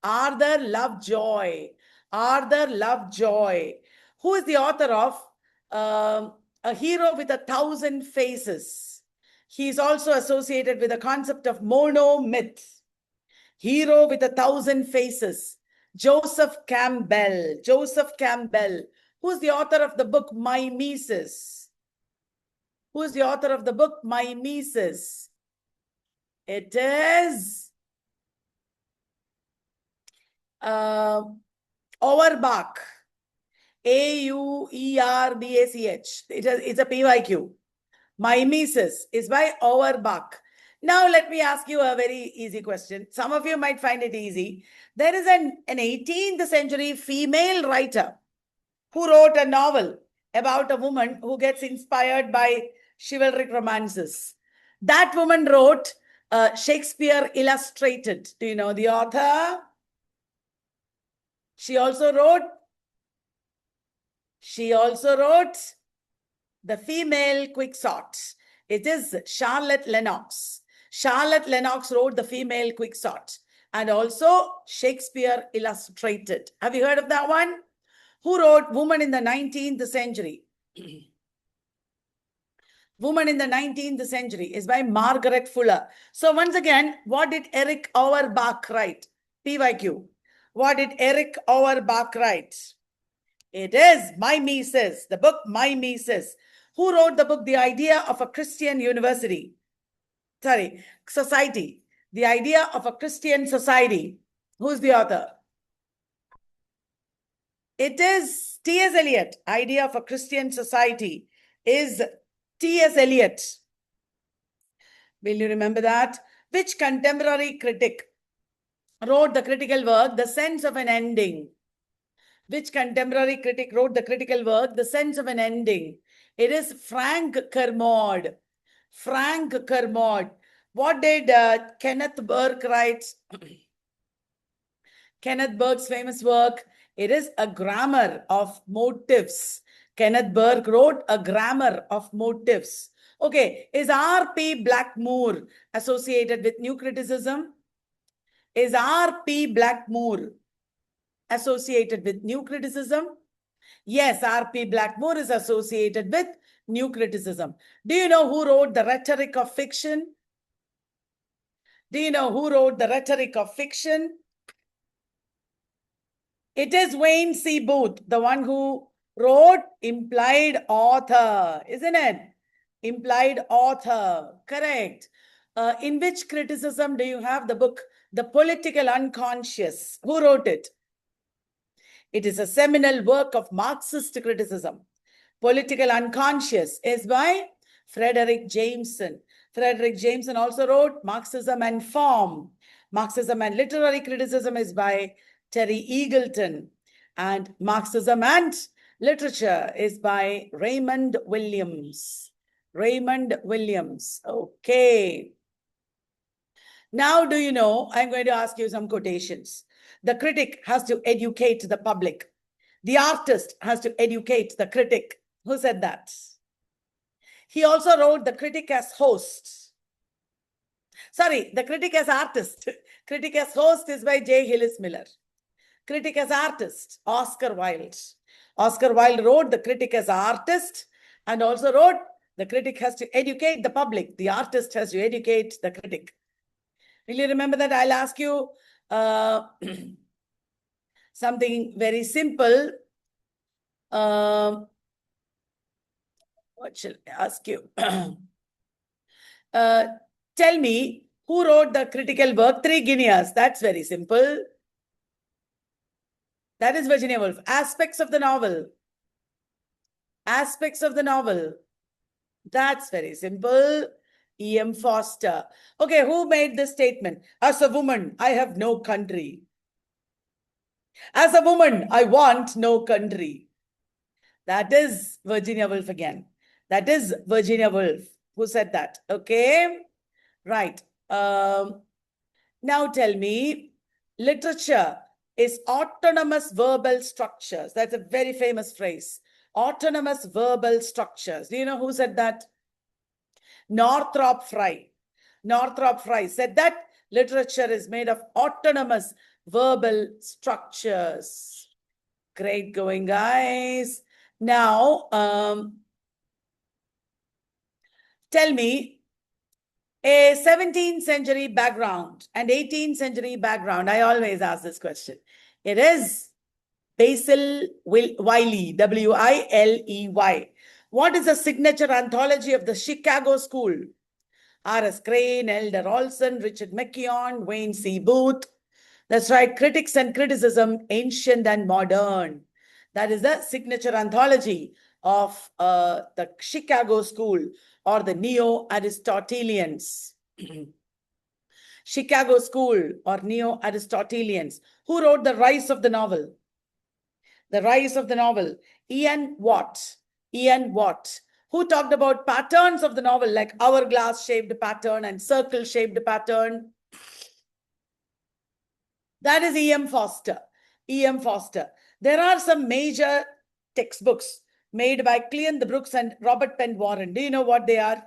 Arthur Lovejoy. Arthur Lovejoy. Who is the author of A Hero with 1,000 Faces? He is also associated with the concept of monomyth. Hero with 1,000 Faces. Joseph Campbell. Joseph Campbell. Who is the author of the book Mimesis? Who is the author of the book Mimesis? It is Auerbach. Auerbach. It's a PYQ. Mimesis is by Auerbach. Now, let me ask you a very easy question. Some of you might find it easy. There is an 18th century female writer who wrote a novel about a woman who gets inspired by chivalric romances. That woman wrote Shakespeare Illustrated. Do you know the author? She also wrote The Female Quixote. It is Charlotte Lennox. Charlotte Lennox wrote The Female Quixote and also Shakespeare Illustrated. Have you heard of that one? Who wrote Woman in the 19th Century? Woman in the 19th Century is by Margaret Fuller. So once again, what did Eric Auerbach write? PYQ. What did Eric Auerbach write? It is Mimesis, the book Mimesis. Who wrote the book The Idea of a Christian Society? The Idea of a Christian Society. Who's the author? It is T.S. Eliot. Idea of a Christian Society is T.S. Eliot. Will you remember that? Which contemporary critic wrote the critical work, The Sense of an Ending? Which contemporary critic wrote the critical work, The Sense of an Ending? It is Frank Kermode. Frank Kermode. What did Kenneth Burke write? Kenneth Burke's famous work, it is A Grammar of Motives. Kenneth Burke wrote A Grammar of Motives. Okay, is R.P. Blackmore associated with New Criticism? Is R.P. Blackmore associated with New Criticism? Yes, R.P. Blackmore is associated with New Criticism. Do you know who wrote The Rhetoric of Fiction? Do you know who wrote The Rhetoric of Fiction? It is Wayne C. Booth, the one who wrote Implied Author, isn't it? Implied Author, correct. In which criticism do you have the book, The Political Unconscious? Who wrote it? It is a seminal work of Marxist criticism. Political Unconscious is by Frederick Jameson. Frederick Jameson also wrote Marxism and Form. Marxism and Literary Criticism is by Terry Eagleton. And Marxism and Literature is by Raymond Williams. Raymond Williams. Okay. Now, do you know, I'm going to ask you some quotations. The critic has to educate the public. The artist has to educate the critic. Who said that? He also wrote The Critic as Host. Sorry, The Critic as Artist. Critic as Host is by J. Hillis Miller. Critic as Artist, Oscar Wilde. Oscar Wilde wrote The Critic as Artist and also wrote The Critic has to educate the public. The artist has to educate the critic. Will you remember that? I'll ask you something very simple. What shall I ask you? Tell me, who wrote the critical work, Three Guineas? That's very simple. That is Virginia Woolf. Aspects of the novel. Aspects of the novel. That's very simple. E.M. Foster. Okay, who made this statement? As a woman, I have no country. As a woman, I want no country. That is Virginia Woolf again. That is Virginia Woolf. Who said that? Okay. Right. Now tell me, literature is autonomous verbal structures. That's a very famous phrase. Autonomous verbal structures. Do you know who said that? Northrop Frye. Northrop Frye said that literature is made of autonomous verbal structures. Great going, guys. Now, tell me, a 17th century background and 18th century background. I always ask this question. It is Basil Wiley, W-I-L-E-Y. What is the signature anthology of the Chicago School? R.S. Crane, Elder Olson, Richard McKeown, Wayne C. Booth. That's right, Critics and Criticism, Ancient and Modern. That is the signature anthology of the Chicago School or the Neo-Aristotelians. Chicago School or Neo-Aristotelians. Who wrote The Rise of the Novel? The Rise of the Novel. Ian Watt. Ian Watt. Who talked about patterns of the novel, like hourglass-shaped pattern and circle-shaped pattern? That is E.M. Foster. E.M. Foster. There are some major textbooks made by Cleon the Brooks and Robert Penn Warren. Do you know what they are?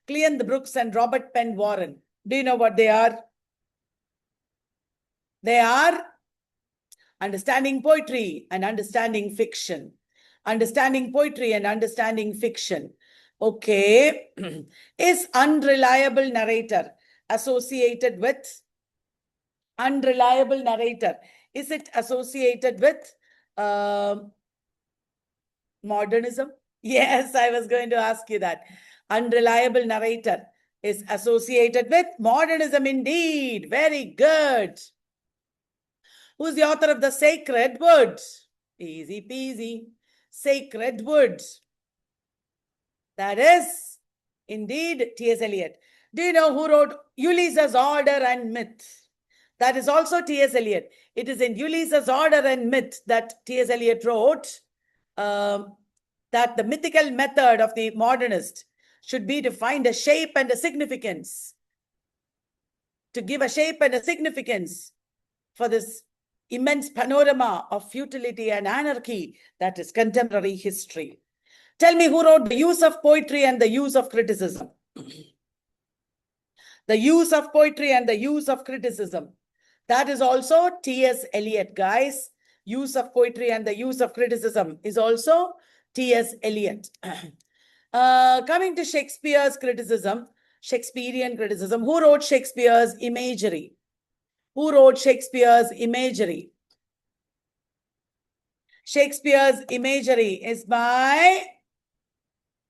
Cleon the Brooks and Robert Penn Warren. Do you know what they are? They are Understanding Poetry and Understanding Fiction. Understanding Poetry and Understanding Fiction. Okay. Is unreliable narrator associated with unreliable narrator? Is it associated with modernism? Yes, I was going to ask you that. Unreliable narrator is associated with modernism indeed. Very good. Who's the author of The Sacred Wood? Easy peasy. Sacred Wood. That is indeed T.S. Eliot. Do you know who wrote Ulysses, Order and Myth? That is also T.S. Eliot. It is in Ulysses, Order and Myth that T.S. Eliot wrote that the mythical method of the modernist should be to find a shape and a significance. To give a shape and a significance for this immense panorama of futility and anarchy that is contemporary history. Tell me who wrote The Use of Poetry and the Use of Criticism. The Use of Poetry and the Use of Criticism. That is also T.S. Eliot, guys. Use of Poetry and the Use of Criticism is also T.S. Eliot. Coming to Shakespeare's criticism, Shakespearean criticism. Who wrote Shakespeare's Imagery? Who wrote Shakespeare's Imagery? Shakespeare's Imagery is by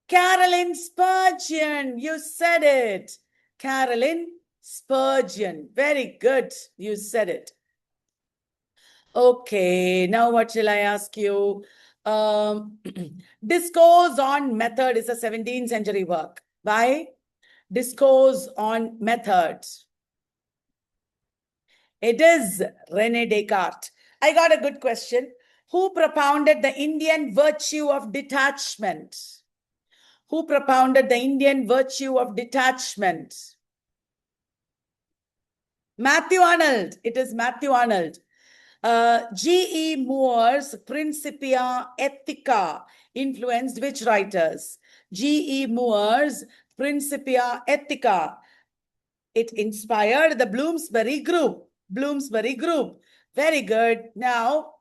Carolyn Spurgeon. You said it. Carolyn Spurgeon. Very good. You said it. Okay, now what shall I ask you? Discourse on Method is a 17th century work by Discourse on Method. It is René Descartes. I got a good question. Who propounded the Indian virtue of detachment? Who propounded the Indian virtue of detachment? Matthew Arnold. It is Matthew Arnold. G.E. Moore's Principia Ethica influenced which writers? G.E. Moore's Principia Ethica. It inspired the Bloomsbury Group. Bloomsbury Group. Very good. Now,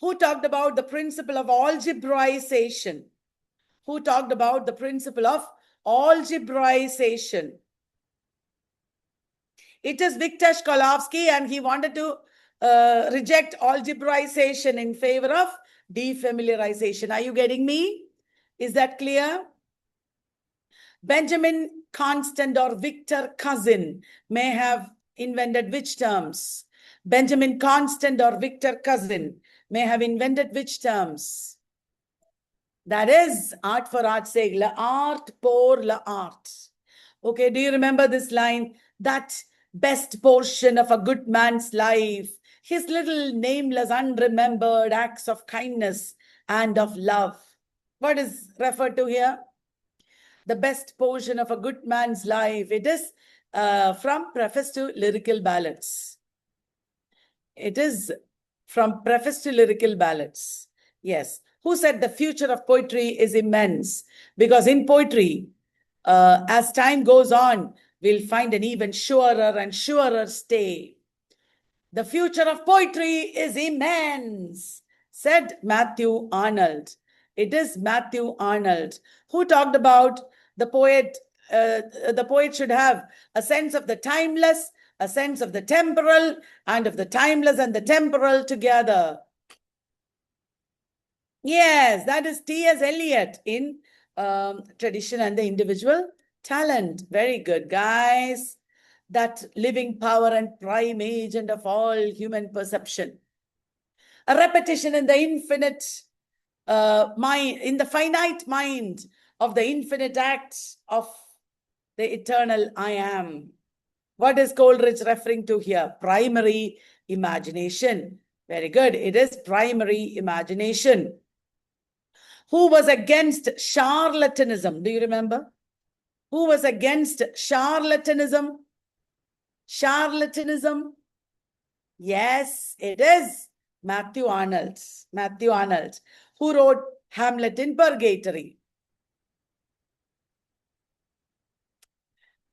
who talked about the principle of algebraization? Who talked about the principle of algebraization? It is Viktor Shklovsky, and he wanted to reject algebraization in favor of defamiliarization. Are you getting me? Is that clear? Benjamin Constant or Victor Cousin may have invented which terms? Benjamin Constant or Victor Cousin may have invented which terms? That is art for art's sake, l'art pour l'art. Okay, do you remember this line? That best portion of a good man's life, his little nameless, unremembered acts of kindness and of love. What is referred to here? the best portion of a good man's life. It is from Preface to Lyrical Ballads. It is from Preface to Lyrical Ballads. Yes. Who said the future of poetry is immense? Because in poetry, as time goes on, we'll find an even surer and surer stay. The future of poetry is immense, said Matthew Arnold. It is Matthew Arnold who talked about the poet. The poet should have a sense of the timeless, a sense of the temporal, and of the timeless and the temporal together. Yes, that is T.S. Eliot in Tradition and the Individual Talent. Very good, guys. That living power and prime agent of all human perception. A repetition in the infinite mind, in the finite mind of the infinite acts of the eternal I am. What is Coleridge referring to here? Primary imagination. Very good. It is primary imagination. Who was against charlatanism? Do you remember? Who was against charlatanism? Charlatanism? Yes, it is Matthew Arnold. Matthew Arnold, who wrote Hamlet in Purgatory.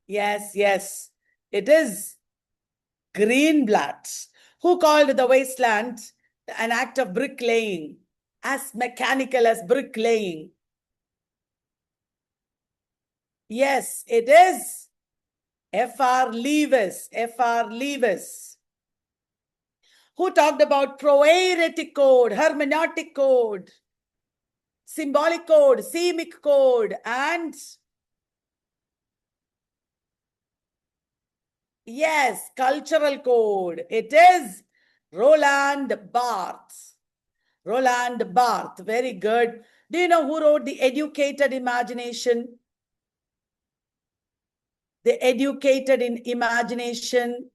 Yes, yes, it is Greenblatt, who called the wasteland an act of bricklaying, as mechanical as bricklaying. Yes, it is F.R. Lewis. F.R. Lewis, who talked about proeretic code, hermeneutic code, symbolic code, semic code, and yes, cultural code. It is Roland Barthes. Roland Barthes, very good. Do you know who wrote The Educated Imagination? The Educated in Imagination.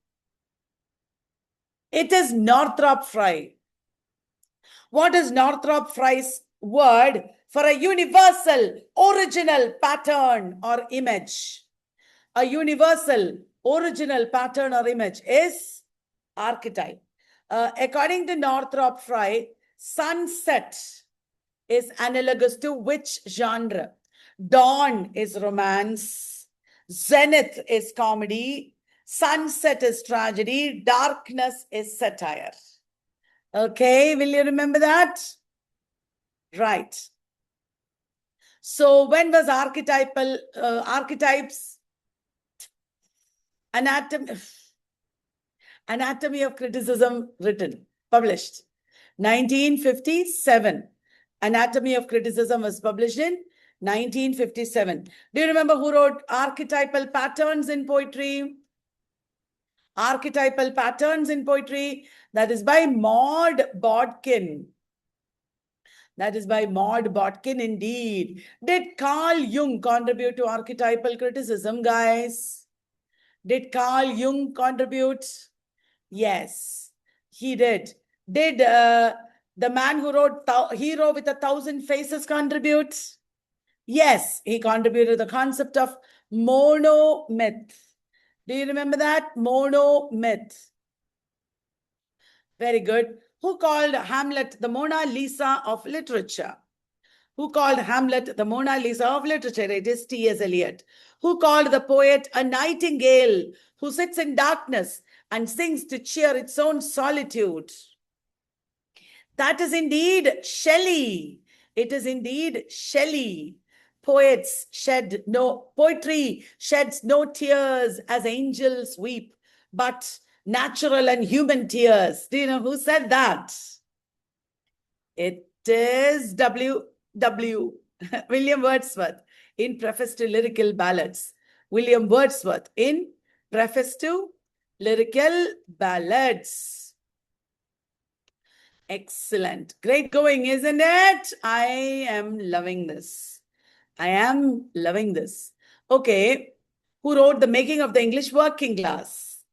It is Northrop Frye. What is Northrop Frye's word for a universal, original pattern or image? A universal, original pattern or image is archetype. According to Northrop Frye, sunset is analogous to which genre? Dawn is romance, zenith is comedy, sunset is tragedy, darkness is satire. Okay, will you remember that? Right. So when was archetypes, Anatomy of Criticism written, published? 1957. Anatomy of Criticism was published in 1957. Do you remember who wrote Archetypal Patterns in Poetry? Archetypal Patterns in Poetry. That is by Maud Bodkin. That is by Maud Bodkin indeed. Did Carl Jung contribute to archetypal criticism, guys? Did Carl Jung contribute? Yes, he did. Did the man who wrote Hero with 1,000 Faces contribute? Yes, he contributed the concept of monomyth. Do you remember that? Monomyth. Very good. Who called Hamlet the Mona Lisa of literature? Who called Hamlet the Mona Lisa of literature? It is T.S. Eliot. Who called the poet a nightingale who sits in darkness and sings to cheer its own solitude? That is indeed Shelley. It is indeed Shelley. Poetry sheds no tears as angels weep, but natural and human tears. Do you know who said that? It is William Wordsworth in Preface to Lyrical Ballads. William Wordsworth in Preface to Lyrical Ballads. Excellent. Great going, isn't it? I am loving this. I am loving this. Okay. Who wrote The Making of the English Working Class?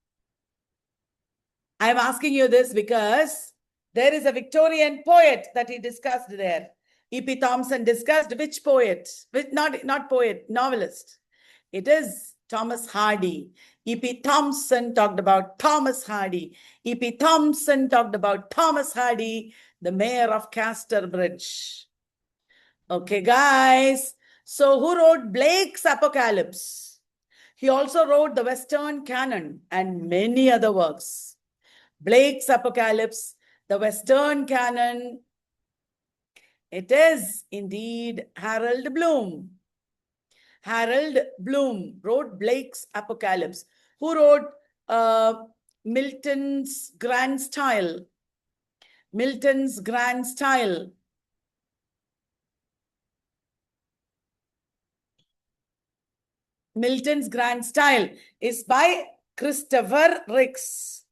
I am asking you this because there is a Victorian poet that he discussed there. E.P. Thompson discussed which poet, not poet, novelist. It is Thomas Hardy. E.P. Thompson talked about Thomas Hardy. E.P. Thompson talked about Thomas Hardy, the mayor of Casterbridge. Okay, guys. So who wrote Blake's Apocalypse? He also wrote the Western Canon and many other works. Blake's Apocalypse, the Western Canon. It is indeed Harold Bloom. Harold Bloom wrote Blake's Apocalypse. Who wrote Milton's Grand Style? Milton's Grand Style. Milton's Grand Style is by Christopher Ricks.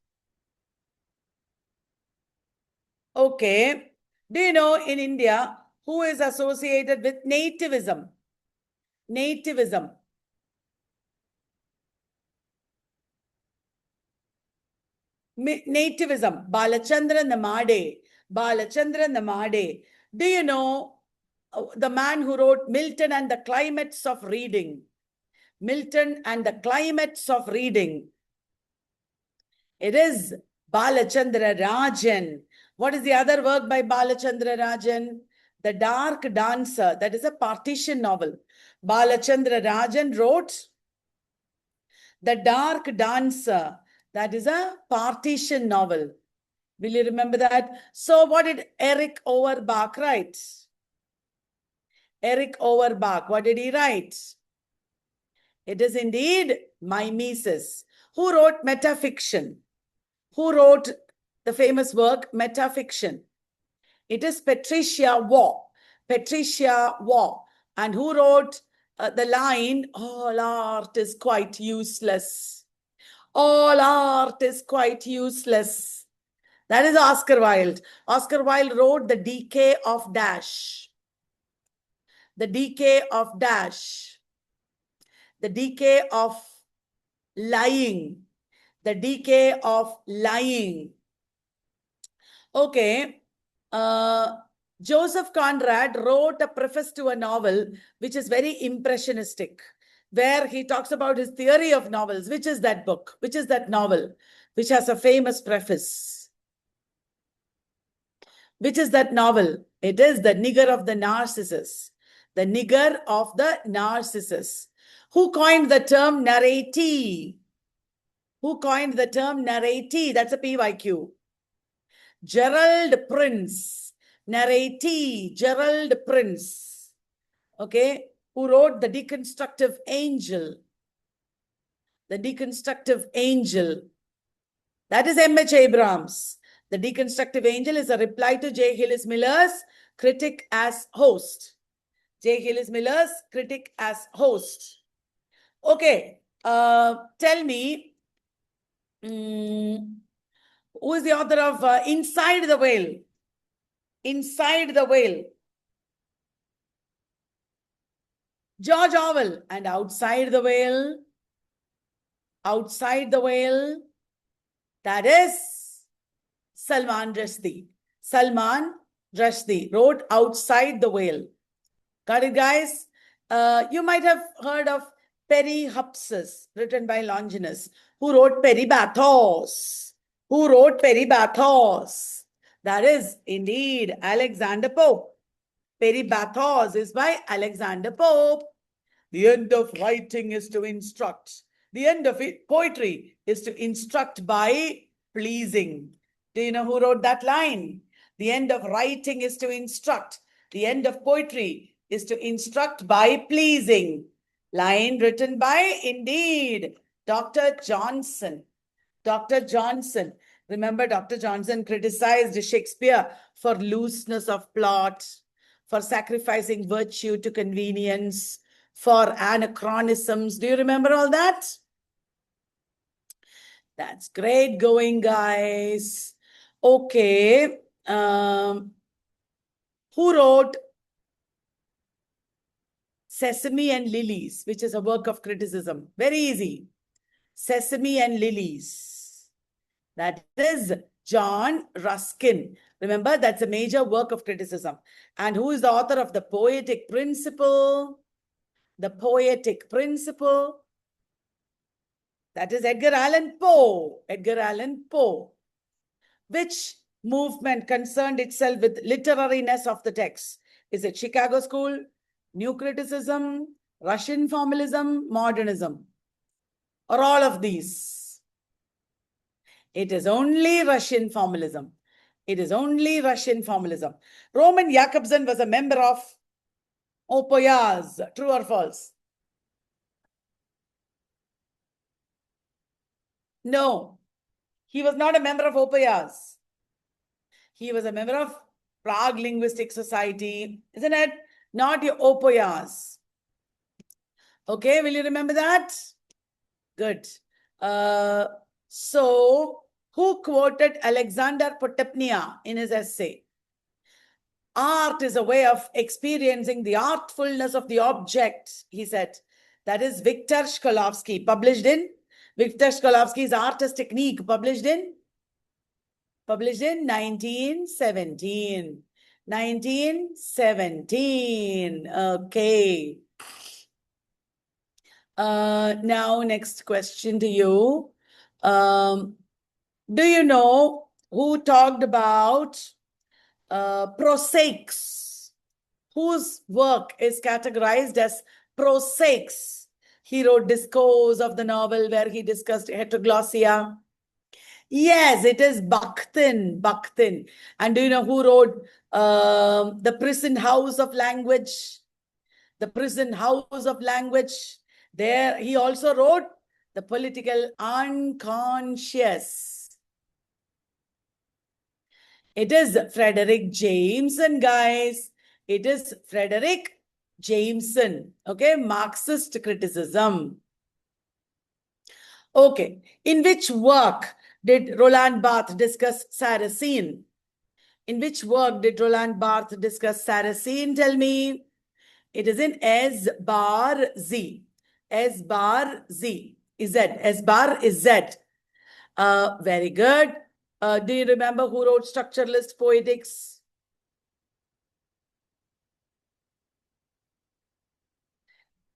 Okay. Do you know in India who is associated with nativism? Nativism. Nativism. Balachandra Namade. Balachandra Namade. Do you know the man who wrote Milton and the Climates of Reading? Milton and the Climates of Reading. It is Balachandra Rajan. What is the other work by Balachandra Rajan? The Dark Dancer. That is a partition novel. Balachandra Rajan wrote The Dark Dancer. That is a partition novel. Will you remember that? So what did Eric Overbach write? Eric Overbach, what did he write? It is indeed Mimesis. Who wrote Metafiction? Who wrote the famous work Metafiction? It is Patricia Waugh. Patricia Waugh. And who wrote the line, all art is quite useless. All art is quite useless. That is Oscar Wilde. Oscar Wilde wrote The Decay of Dash. The Decay of Dash. The Decay of Lying. The Decay of Lying. Okay. Joseph Conrad wrote a preface to a novel which is very impressionistic, where he talks about his theory of novels. Which is that book? Which is that novel? Which has a famous preface? Which is that novel? It is The Nigger of the Narcissus. The Nigger of the Narcissus. Who coined the term narratee? Who coined the term narratee? That's a PYQ. Gerald Prince. Narratee, Gerald Prince. Okay. Who wrote The Deconstructive Angel? The Deconstructive Angel. That is M.H. Abrams. The Deconstructive Angel is a reply to J. Hillis Miller's Critic as Host. J. Hillis Miller's Critic as Host. Okay. Tell me, who is the author of Inside the Whale? Inside the Whale. George Orwell. And Outside the Whale? Outside the Whale. That is Salman Rushdie. Salman Rushdie wrote Outside the Whale. Got it, guys? You might have heard of Perihampsus, written by Longinus. Who wrote Peribathos? Who wrote Peribathos? That is indeed Alexander Pope. Peribathos is by Alexander Pope. The end of writing is to instruct. The end of poetry is to instruct by pleasing. Do you know who wrote that line? The end of writing is to instruct. The end of poetry is to instruct by pleasing. Line written by, indeed, Dr. Johnson. Dr. Johnson. Remember, Dr. Johnson criticized Shakespeare for looseness of plot, for sacrificing virtue to convenience, for anachronisms. Do you remember all that? That's great going, guys. Okay. Who wrote Sesame and Lilies, which is a work of criticism? Very easy. Sesame and Lilies. That is John Ruskin. Remember, that's a major work of criticism. And who is the author of The Poetic Principle? The Poetic Principle. That is Edgar Allan Poe. Edgar Allan Poe. Which movement concerned itself with literariness of the text? Is it Chicago School, New Criticism, Russian Formalism, Modernism, or all of these? It is only Russian Formalism. It is only Russian Formalism. Roman Jakobson was a member of Opoyas. True or false? No, he was not a member of Opoyas. He was a member of Prague Linguistic Society, isn't it? Not your Opoyas. Okay, will you remember that? Good. So, who quoted Alexander Potapnia in his essay? Art is a way of experiencing the artfulness of the object, he said. That is Viktor Shklovsky, published in Viktor Shklovsky's Art as Technique, published in 1917. 1917. Okay. Now, next question to you. Do you know who talked about prosaics? Whose work is categorized as prosaics? He wrote Discourse of the Novel, where he discussed heteroglossia. Yes, it is Bakhtin. Bakhtin. And do you know who wrote The Prison House of Language? The Prison House of Language. There he also wrote The Political Unconscious. It is Frederick Jameson, guys. It is Frederick Jameson. Okay, Marxist criticism. Okay, in which work did Roland Barthes discuss Saracen? In which work did Roland Barthes discuss Saracen? Tell me. It is in S bar Z. S bar Z. Is Z. S bar is Z. Very good. Do you remember who wrote Structuralist Poetics?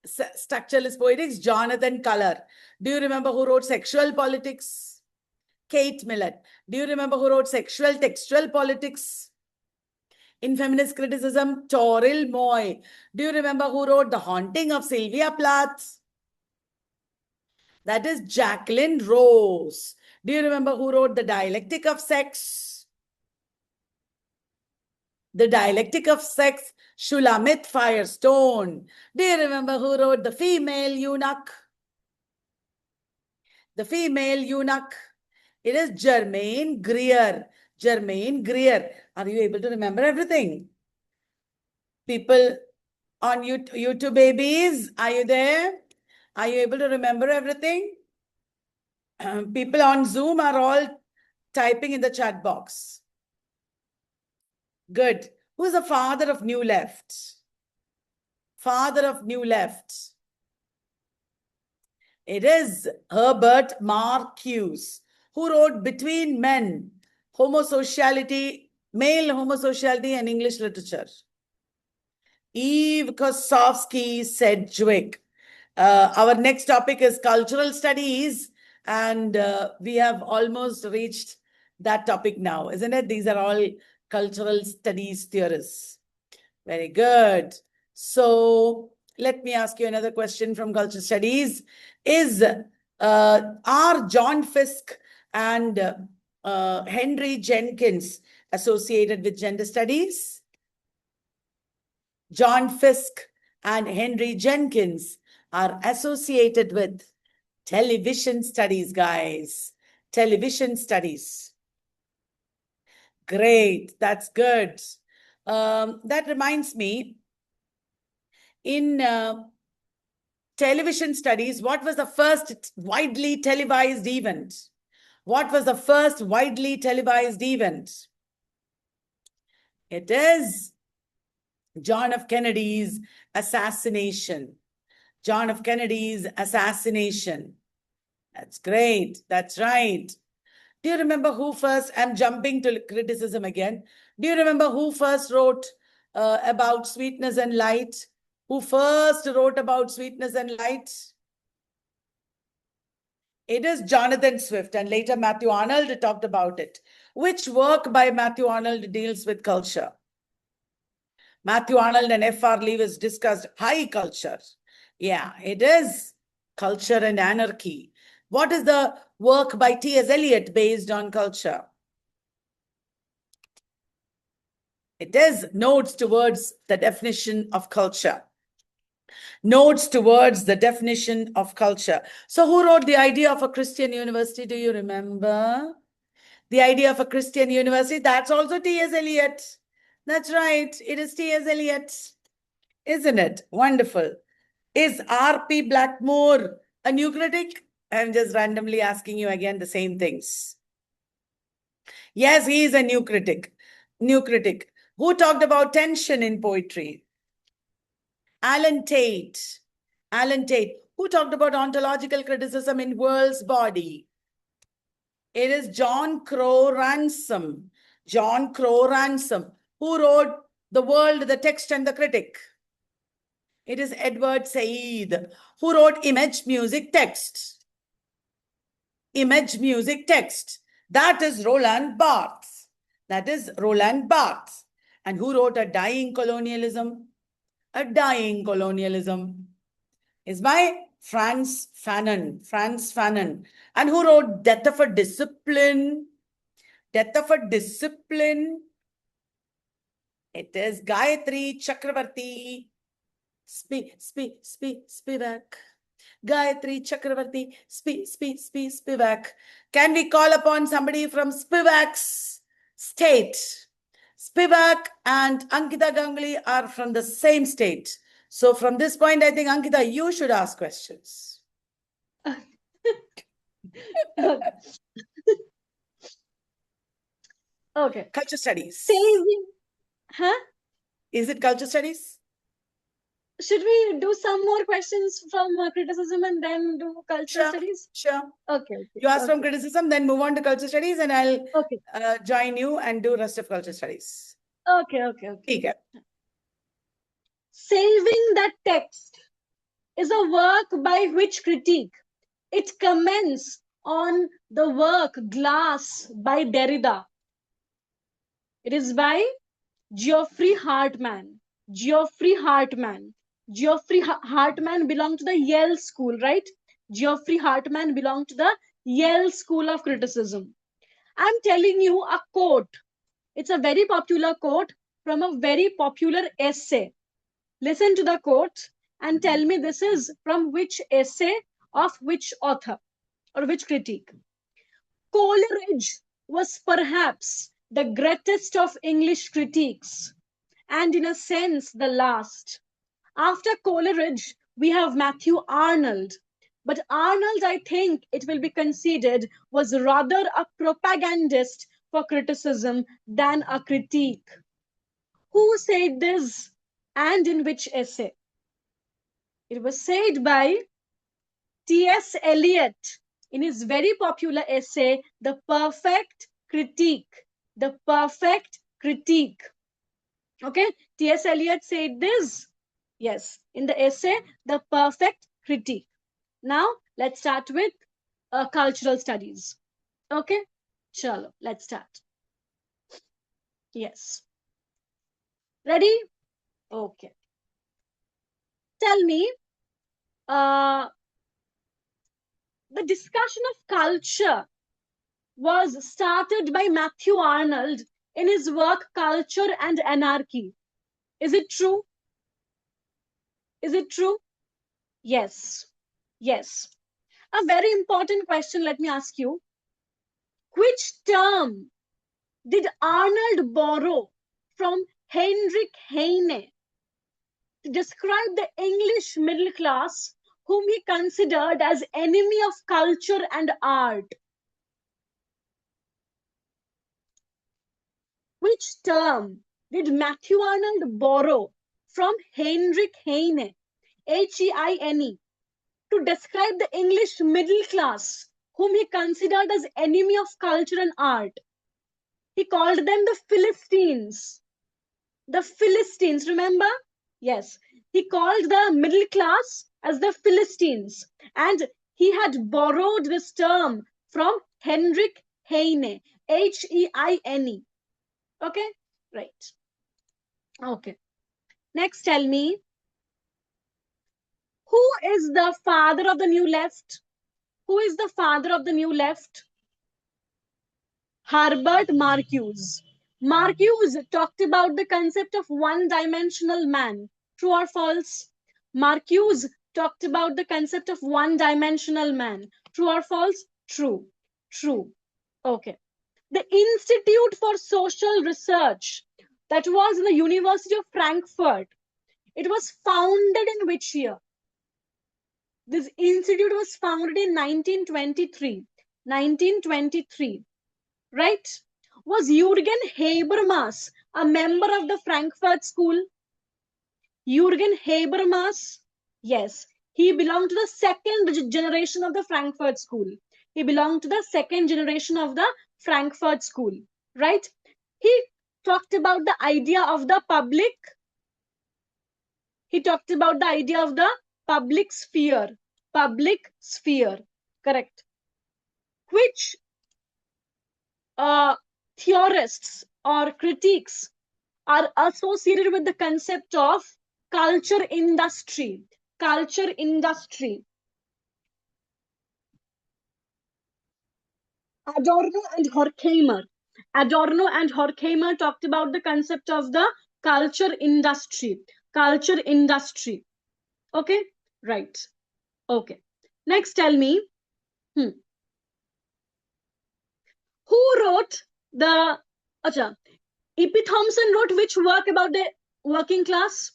Structuralist Poetics, Jonathan Culler. Do you remember who wrote Sexual Politics? Kate Millett. Do you remember who wrote Sexual Textual Politics? In Feminist Criticism, Toril Moy. Do you remember who wrote The Haunting of Sylvia Plath? That is Jacqueline Rose. Do you remember who wrote The Dialectic of Sex? The Dialectic of Sex, Shulamit Firestone. Do you remember who wrote The Female Eunuch? The Female Eunuch. It is Germaine Greer. Germaine Greer. Are you able to remember everything? People on YouTube babies, are you there? Are you able to remember everything? People on Zoom are all typing in the chat box. Good. Who is the father of New Left? Father of New Left. It is Herbert Marcuse, who wrote Between Men, Homosociality, Male Homosociality and English Literature. Eve Kosofsky Sedgwick. Our next topic is cultural studies, and we have almost reached that topic now, isn't it? These are all cultural studies theorists. Very good. So let me ask you another question from cultural studies. Are John Fiske and Henry Jenkins associated with gender studies? John Fiske and Henry Jenkins are associated with television studies, guys. Television studies. Great, that's good. That reminds me, in television studies, what was the first widely televised event? What was the first widely televised event? It is John F. Kennedy's assassination. John F. Kennedy's assassination. That's great. That's right. Do you remember who first, I'm jumping to criticism again. Do you remember who first wrote about sweetness and light? Who first wrote about sweetness and light? It is Jonathan Swift, and later Matthew Arnold talked about it. Which work by Matthew Arnold deals with culture? Matthew Arnold and F.R. Lewis discussed high culture. Yeah, it is Culture and Anarchy. What is the work by T.S. Eliot based on culture? It is Notes Towards the Definition of Culture. Notes towards the definition of culture. So who wrote the idea of a Christian university? Do you remember? The idea of a Christian university, that's also T.S. Eliot. That's right. It is T.S. Eliot. Isn't it? Wonderful. Is R.P. Blackmore a new critic? I'm just randomly asking you again the same things. Yes, he is a new critic. New critic. Who talked about tension in poetry? Alan Tate. Alan Tate. Who talked about ontological criticism in World's Body? It is John Crow Ransom. John Crow Ransom. Who wrote The World, the Text and the Critic? It is Edward Said. Who wrote Image, Music, Text? Image, Music, Text. That is Roland Barthes. That is Roland Barthes. And who wrote A Dying Colonialism? A Dying Colonialism is by Franz Fanon. Franz Fanon. And who wrote Death of a Discipline? Death of a Discipline. It is Gayatri Chakravarti Spivak. Gayatri Chakravarti Spivak. Can we call upon somebody from Spivak's state? Spivak and Ankita Ganguly are from the same state. So from this point, I think, Ankita, you should ask questions. Okay. Culture studies. Saving. Huh? Is it culture studies? Should we do some more questions from criticism and then do cultural Sure. studies? Sure. Okay. You ask from criticism, then move on to culture studies, and I'll join you and do rest of culture studies. Okay. Okay. Saving that text is a work by which critique? It commences on the work Glass by Derrida. It is by Geoffrey Hartman. Geoffrey Hartman belonged to the Yale School, right? Geoffrey Hartman belonged to the Yale School of Criticism. I'm telling you a quote. It's a very popular quote from a very popular essay. Listen to the quote and tell me this is from which essay of which author or which critique. Coleridge was perhaps the greatest of English critiques, and in a sense the last. After Coleridge, we have Matthew Arnold. But Arnold, I think it will be conceded, was rather a propagandist for criticism than a critique. Who said this and in which essay? It was said by T.S. Eliot in his very popular essay, The Perfect Critique. The Perfect Critique. Okay, T.S. Eliot said this. Yes, in the essay, The Perfect Critique. Now, let's start with cultural studies. Okay, chalo, let's start. Yes. Ready? Okay. Tell me, the discussion of culture was started by Matthew Arnold in his work Culture and Anarchy. Is it true? Is it true? Yes. Yes. A very important question, let me ask you. Which term did Arnold borrow from Heinrich Heine to describe the English middle class whom he considered as enemy of culture and art? Which term did Matthew Arnold borrow from Heinrich Heine, Heine, to describe the English middle class whom he considered as enemy of culture and art. He called them the Philistines. The Philistines, remember? Yes. He called the middle class as the Philistines. And he had borrowed this term from Heinrich Heine, Heine. Okay? Right. Okay. Next, tell me, who is the father of the New Left? Who is the father of the New Left? Herbert Marcuse. Marcuse talked about the concept of one-dimensional man. True or false? Marcuse talked about the concept of one-dimensional man. True or false? True. True. Okay. The Institute for Social Research, that was in the University of Frankfurt, it was founded in which year? This institute was founded in 1923. 1923. Right? Was Jürgen Habermas a member of the Frankfurt School? Jürgen Habermas? Yes. He belonged to the second generation of the Frankfurt School. He belonged to the second generation of the Frankfurt School. Right? He talked about the idea of the public. He talked about the idea of the public sphere. Public sphere. Correct. Which theorists or critiques are associated with the concept of culture industry. Culture industry. Adorno and Horkheimer. Adorno and Horkheimer talked about the concept of the culture industry. Culture industry. Okay? Right. Okay. Next, tell me, who wrote the... E.P. Thompson wrote which work about the working class?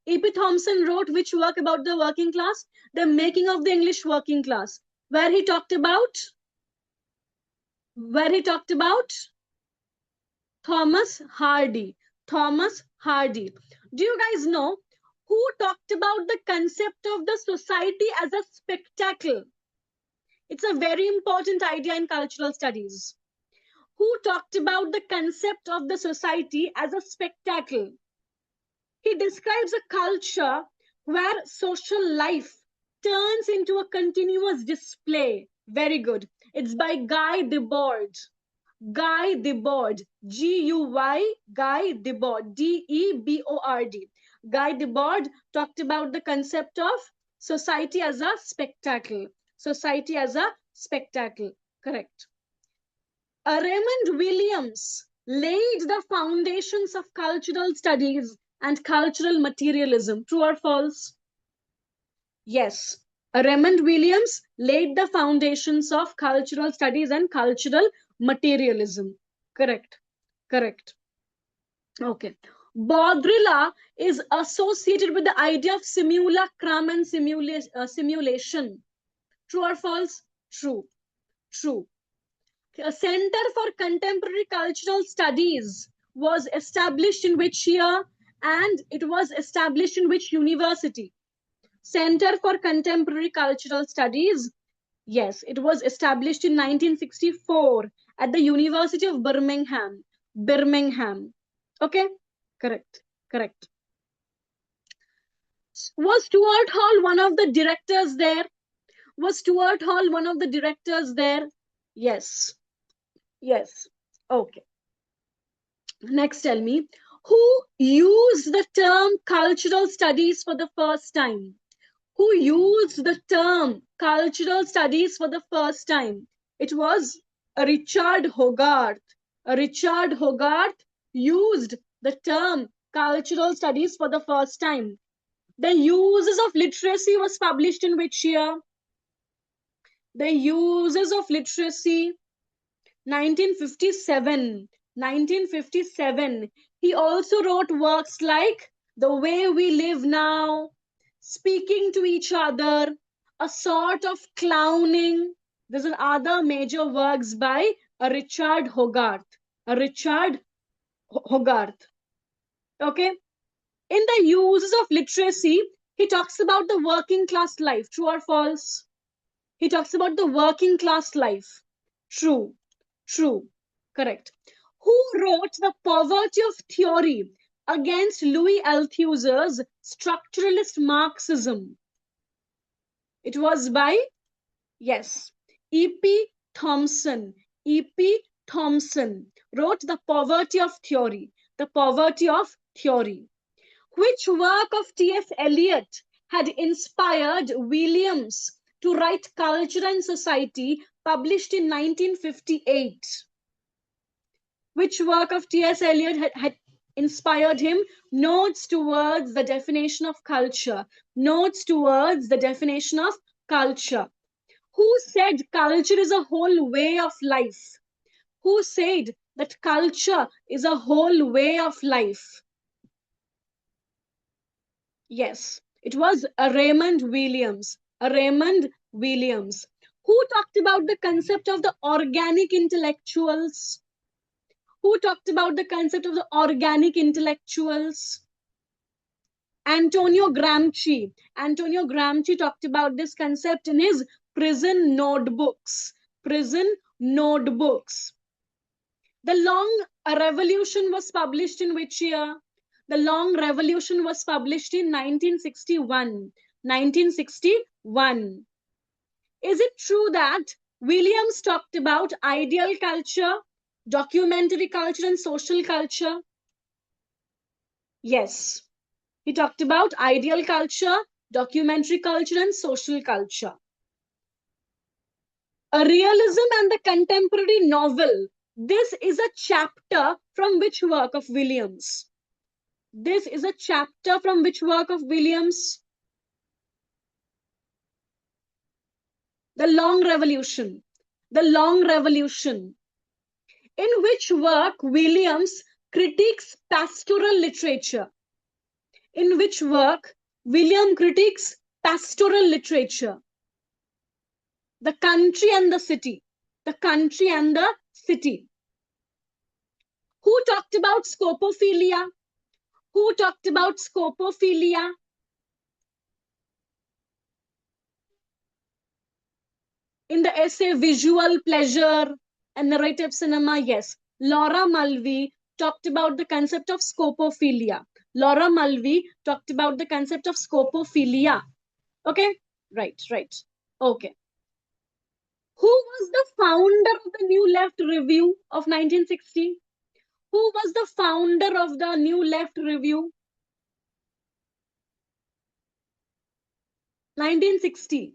E.P. Thompson wrote which work about the working class? The Making of the English Working Class, where he talked about Thomas Hardy. Thomas Hardy. Do you guys know who talked about the concept of the society as a spectacle? It's a very important idea in cultural studies. Who talked about the concept of the society as a spectacle? He describes a culture where social life turns into a continuous display. Very good. It's by Guy Debord. Guy Debord. G-U-Y, Guy Debord. D-E-B-O-R-D. Guy Debord talked about the concept of society as a spectacle. Society as a spectacle. Correct. Raymond Williams laid the foundations of cultural studies and cultural materialism. True or false? Yes. Raymond Williams laid the foundations of cultural studies and cultural materialism. Correct. Correct. Okay. Baudrillard is associated with the idea of simulacrum and simulation. True or false? True. True. A Center for Contemporary Cultural Studies was established in which year, and it was established in which university? Center for Contemporary Cultural Studies. Yes, it was established in 1964 at the University of Birmingham. Birmingham. Okay? Correct. Correct. Was Stuart Hall one of the directors there? Was Stuart Hall one of the directors there? Yes. Yes. Okay. Next, tell me, who used the term cultural studies for the first time? Who used the term cultural studies for the first time? It was Richard Hogarth. Richard Hogarth used the term cultural studies for the first time. The Uses of Literacy was published in which year? The Uses of Literacy, 1957. 1957. He also wrote works like The Way We Live Now, Speaking to Each Other, A Sort of Clowning. There's other major works by Richard Hogarth. Richard Hogarth. Okay. In the Uses of Literacy, he talks about the working class life. True or false? He talks about the working class life. True, true, correct. Who wrote The Poverty of Theory against Louis Althusser's structuralist Marxism? It was by, yes, E.P. Thompson. E.P. Thompson wrote The Poverty of Theory. The Poverty of Theory. Which work of T.S. Eliot had inspired Williams to write Culture and Society, published in 1958? Which work of T.S. Eliot had inspired him? Notes towards the definition of culture. Notes towards the definition of culture. Who said culture is a whole way of life? Who said that culture is a whole way of life? Yes, it was Raymond Williams. Raymond Williams. Who talked about the concept of the organic intellectuals? Who talked about the concept of the organic intellectuals? Antonio Gramsci. Antonio Gramsci talked about this concept in his Prison Notebooks. Prison Notebooks. The Long Revolution was published in which year? The Long Revolution was published in 1961. 1961. Is it true that Williams talked about ideal culture, documentary culture, and social culture? Yes. He talked about ideal culture, documentary culture, and social culture. A realism and the contemporary novel. This is a chapter from which work of Williams? This is a chapter from which work of Williams? The Long Revolution. The Long Revolution. In which work Williams critiques pastoral literature? In which work William critiques pastoral literature? The Country and the City. The Country and the City. Who talked about scopophilia? Who talked about scopophilia? In the essay Visual Pleasure and Narrative Cinema, yes. Laura Mulvey talked about the concept of scopophilia. Laura Mulvey talked about the concept of scopophilia. Okay? Right. Okay. Who was the founder of the New Left Review of 1960? Who was the founder of the New Left Review? 1960.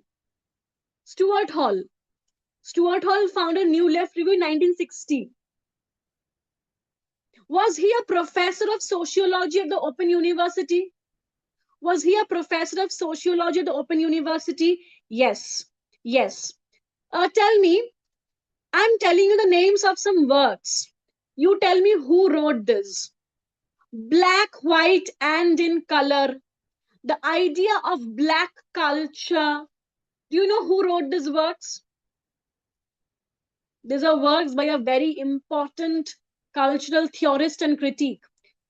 Stuart Hall. Stuart Hall founded New Left Review in 1960. Was he a professor of sociology at the Open University? Was he a professor of sociology at the Open University? Yes. Yes. Tell me, I'm telling you the names of some works. You tell me who wrote this. Black, white, and in color. The idea of black culture. Do you know who wrote these works? These are works by a very important cultural theorist and critique.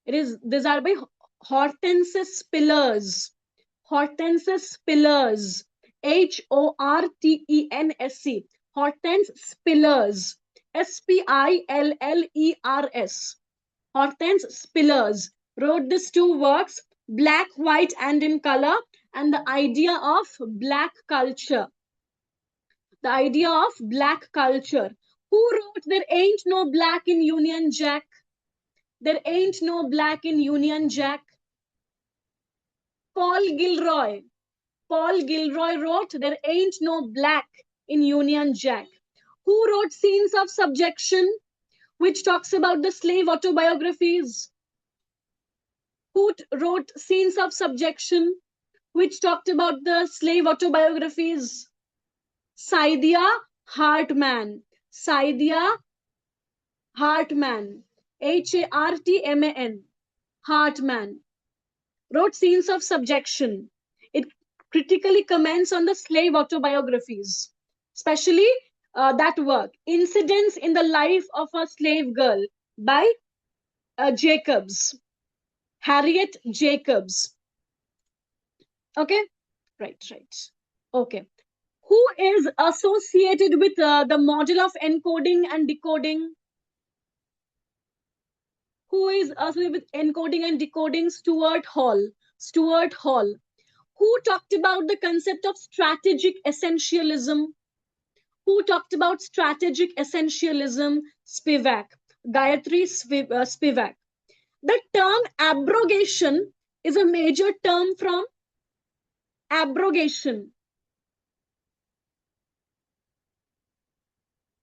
These are by Hortense Spillers. Hortense Spillers. Hortensc. Hortense Spillers. Spillers. Hortense Spillers wrote these two works, Black, White, and in Color, and the idea of black culture. The idea of black culture. Who wrote There Ain't No Black in Union Jack? There Ain't No Black in Union Jack. Paul Gilroy. Paul Gilroy wrote There Ain't No Black in Union Jack. Who wrote Scenes of Subjection, which talks about the slave autobiographies? Who wrote Scenes of Subjection, which talked about the slave autobiographies? Saidiya Hartman. Saidiya Hartman. Hartman. Hartman wrote Scenes of Subjection. It critically comments on the slave autobiographies, especially that work, Incidents in the Life of a Slave Girl by Jacobs. Harriet Jacobs. Okay? Right. Okay. Who is associated with the model of encoding and decoding? Who is associated with encoding and decoding? Stuart Hall. Stuart Hall. Who talked about the concept of strategic essentialism? Who talked about strategic essentialism? Spivak. Gayatri Spivak. The term abrogation is a major term from abrogation.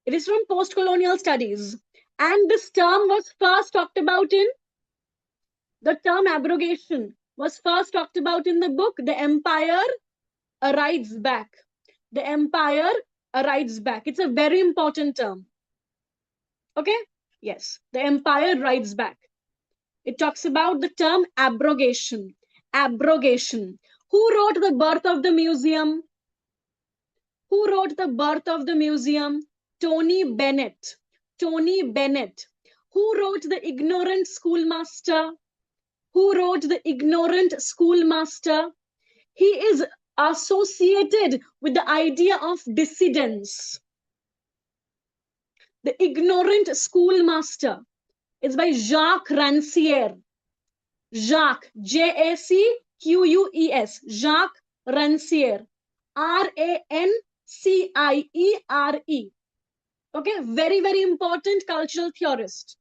It is from postcolonial studies. And this term was first talked about in, the term abrogation was first talked about in the book, The Empire Rides Back. The Empire Rides Back. It's a very important term. Okay? Yes. The Empire Rides Back. It talks about the term abrogation. Abrogation. Who wrote The Birth of the Museum? Who wrote The Birth of the Museum? Tony Bennett. Tony Bennett. Who wrote The Ignorant Schoolmaster? Who wrote The Ignorant Schoolmaster? He is associated with the idea of dissidence. The Ignorant Schoolmaster. It's by Jacques Rancière. Jacques, Jacques, Jacques Rancière. Ranciere. Okay, very, very important cultural theorist.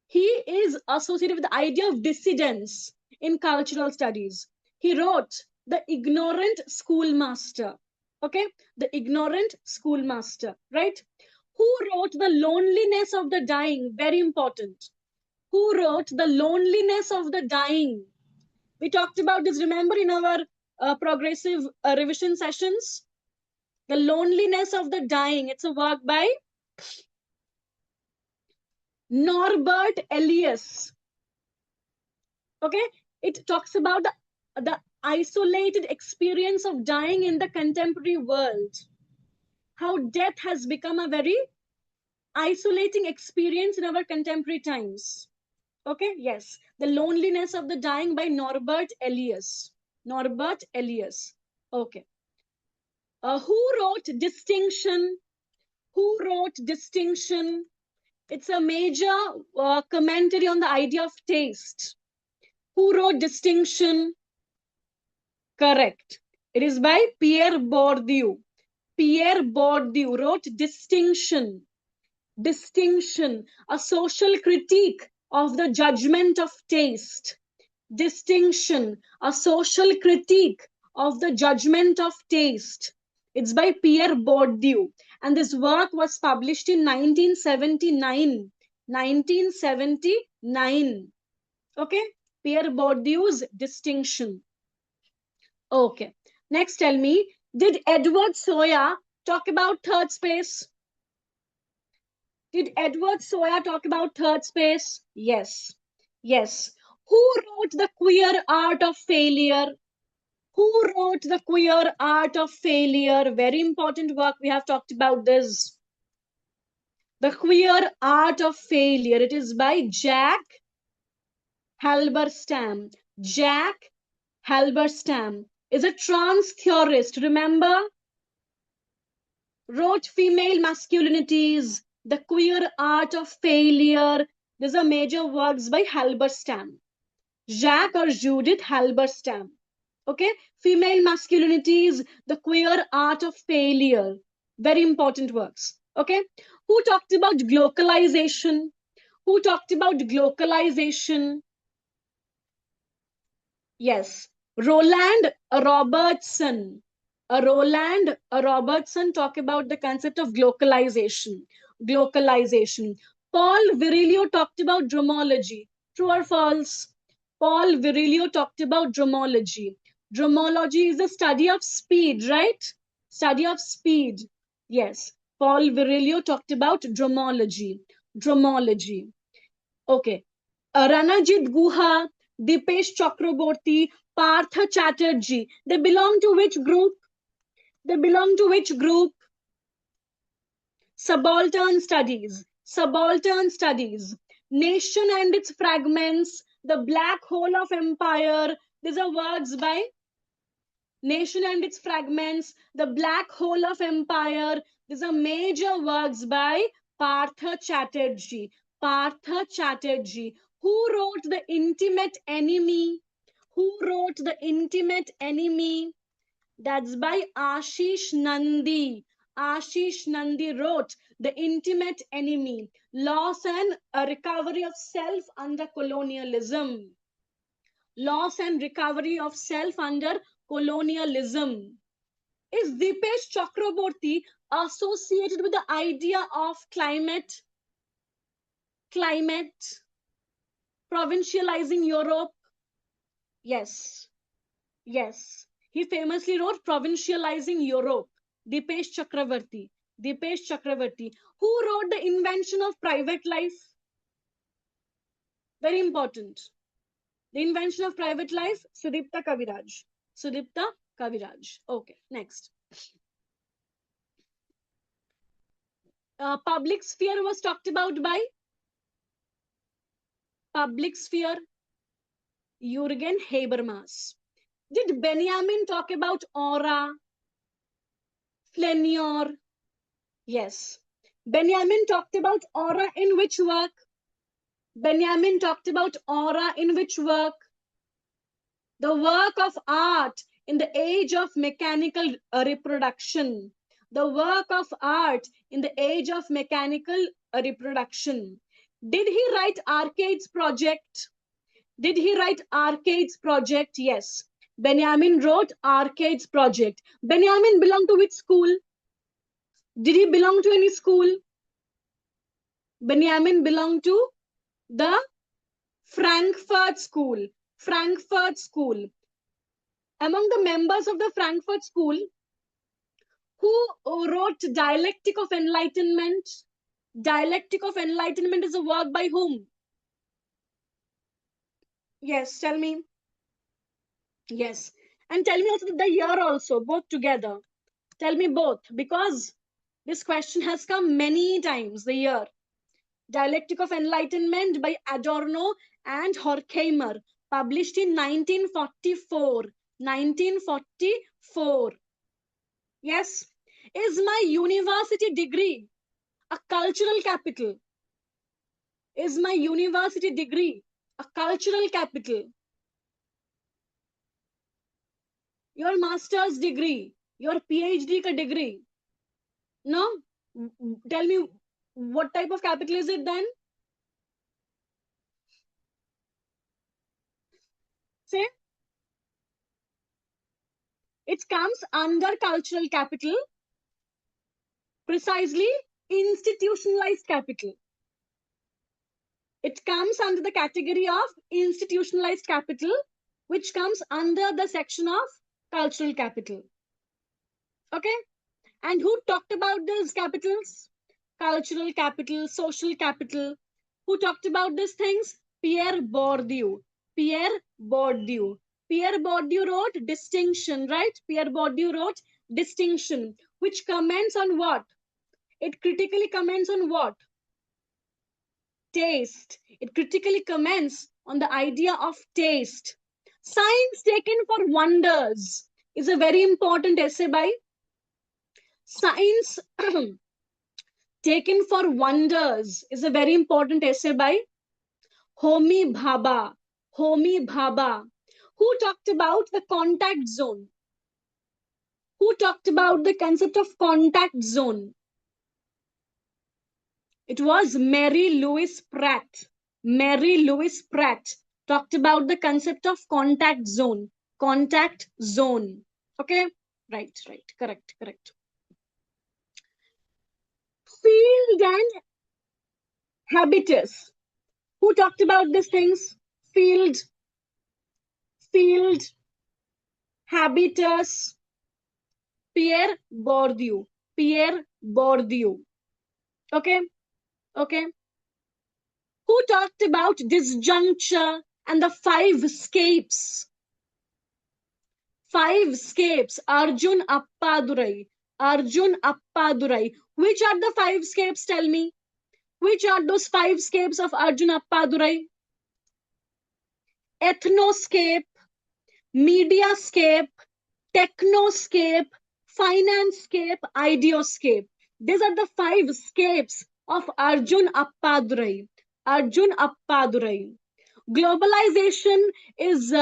He is associated with the idea of dissidence in cultural studies. He wrote The Ignorant Schoolmaster. Okay, The Ignorant Schoolmaster, right? Who wrote The Loneliness of the Dying? Very important. Who wrote The Loneliness of the Dying? We talked about this, remember, in our progressive revision sessions? The Loneliness of the Dying. It's a work by Norbert Elias. Okay, it talks about the isolated experience of dying in the contemporary world. How death has become a very isolating experience in our contemporary times. Okay, yes. The Loneliness of the Dying by Norbert Elias. Norbert Elias. Okay. Who wrote Distinction? Who wrote Distinction? It's a major commentary on the idea of taste. Who wrote Distinction? Correct. It is by Pierre Bourdieu. Pierre Bourdieu wrote Distinction. Distinction, a social critique of the judgment of taste. Distinction, a social critique of the judgment of taste. It's by Pierre Bourdieu. And this work was published in 1979. 1979. Okay? Pierre Bourdieu's Distinction. Okay. Next, tell me, did Edward Soya talk about third space? Did Edward Soya talk about third space? Yes. Yes. Who wrote The Queer Art of Failure? Who wrote The Queer Art of Failure? Very important work. We have talked about this. The Queer Art of Failure. It is by Jack Halberstam. Jack Halberstam is a trans theorist. Remember? Wrote Female Masculinities, The Queer Art of Failure. These are major works by Halberstam. Jacques or Judith Halberstam. Okay, Female Masculinities, The Queer Art of Failure. Very important works. Okay, who talked about glocalization? Who talked about glocalization? Yes, Roland Robertson. Roland Robertson talked about the concept of glocalization. Glocalization. Paul Virilio talked about dromology. True or false? Paul Virilio talked about dromology. Dromology is the study of speed, right? Study of speed. Yes. Paul Virilio talked about dromology. Dromology. Okay. Ranajit Guha, Dipesh Chakraborty, Partha Chatterjee. They belong to which group? They belong to which group? Subaltern studies. Subaltern studies. Nation and its Fragments. The Black Hole of Empire. These are works by Nation and Its Fragments, The Black Hole of Empire. These are major works by Partha Chatterjee. Partha Chatterjee. Who wrote The Intimate Enemy? Who wrote The Intimate Enemy? That's by Ashish Nandi. Ashish Nandi wrote The Intimate Enemy, Loss and Recovery of Self Under Colonialism. Loss and Recovery of Self Under Colonialism. Is Dipesh Chakraborty associated with the idea of climate, provincializing Europe? Yes, yes. He famously wrote Provincializing Europe. Dipesh Chakraborty. Dipesh Chakraborty. Who wrote The Invention of Private Life? Very important. The Invention of Private Life, Sudipta Kaviraj. Sudipta Kaviraj. Okay, next. Public sphere was talked about by Public sphere, Jürgen Habermas. Did Benjamin talk about aura, flaneur? Yes. Benjamin talked about aura in which work? Benjamin talked about aura in which work? The work of art in the age of mechanical reproduction. The work of art in the age of mechanical reproduction. Did he write Arcades Project? Did he write Arcades Project? Yes. Benjamin wrote Arcades Project. Benjamin belonged to which school? Did he belong to any school? Benjamin belonged to the Frankfurt School. Frankfurt School. Among the members of the Frankfurt School, who wrote Dialectic of Enlightenment? Dialectic of Enlightenment is a work by whom? Yes, tell me. Yes. And tell me also the year also, both together. Tell me both, because this question has come many times, the year. Dialectic of Enlightenment by Adorno and Horkheimer, published in 1944. 1944. Yes. Is my university degree a cultural capital? Is my university degree a cultural capital? Your master's degree, your PhD ka degree. No? Tell me, what type of capital is it then? Say. It comes under cultural capital, precisely institutionalized capital. It comes under the category of institutionalized capital, which comes under the section of cultural capital. Okay? And who talked about these capitals? Cultural capital, social capital. Who talked about these things? Pierre Bourdieu. Pierre Bourdieu. Pierre Bourdieu wrote Distinction, right? Pierre Bourdieu wrote Distinction, which comments on what? It critically comments on what? Taste. It critically comments on the idea of taste. Science Taken for Wonders is a very important essay by Science Taken for Wonders is a very important essay by Homi Bhabha. Homi Bhabha. Who talked about the contact zone? Who talked about the concept of contact zone? It was Mary Louise Pratt. Mary Louise Pratt talked about the concept of contact zone. Contact zone. Okay? Right. Correct. Field and habitus. Who talked about these things? Field, habitus. Pierre Bourdieu. Pierre Bourdieu. Okay? Who talked about disjuncture and the five scapes? Five scapes. Arjun Appadurai. Arjun Appadurai. Which are the five scapes? Tell me. Which are those five scapes of Arjun Appadurai? Ethnoscape, mediascape, technoscape, financescape, ideoscape. These are the 5 scapes of Arjun Appadurai. Arjun Appadurai. Globalization is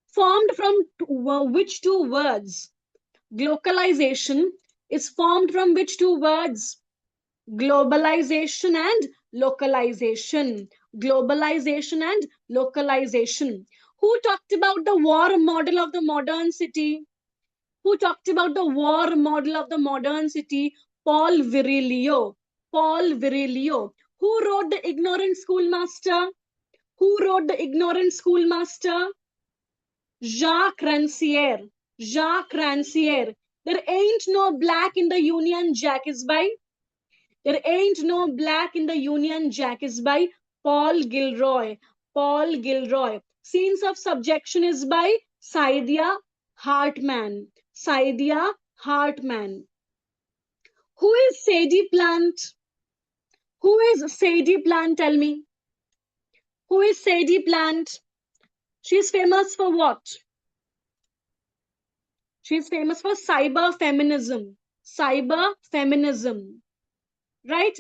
formed from which 2 words? Globalization is formed from which 2 words? Globalization and localization. Globalization and localization. Who talked about the war model of the modern city? Who talked about the war model of the modern city? Paul Virilio. Paul Virilio. Who wrote The Ignorant Schoolmaster? Who wrote The Ignorant Schoolmaster? Jacques Rancière. Jacques Rancière. There ain't no black in the Union Jack is by. There ain't no black in the Union Jack is by Paul Gilroy. Paul Gilroy. Scenes of Subjection is by Saidiya Hartman. Saidiya Hartman. Who is Sadie Plant? Who is Sadie Plant? Tell me. Who is Sadie Plant? She's famous for what? She's famous for cyber feminism. Cyber feminism. Right?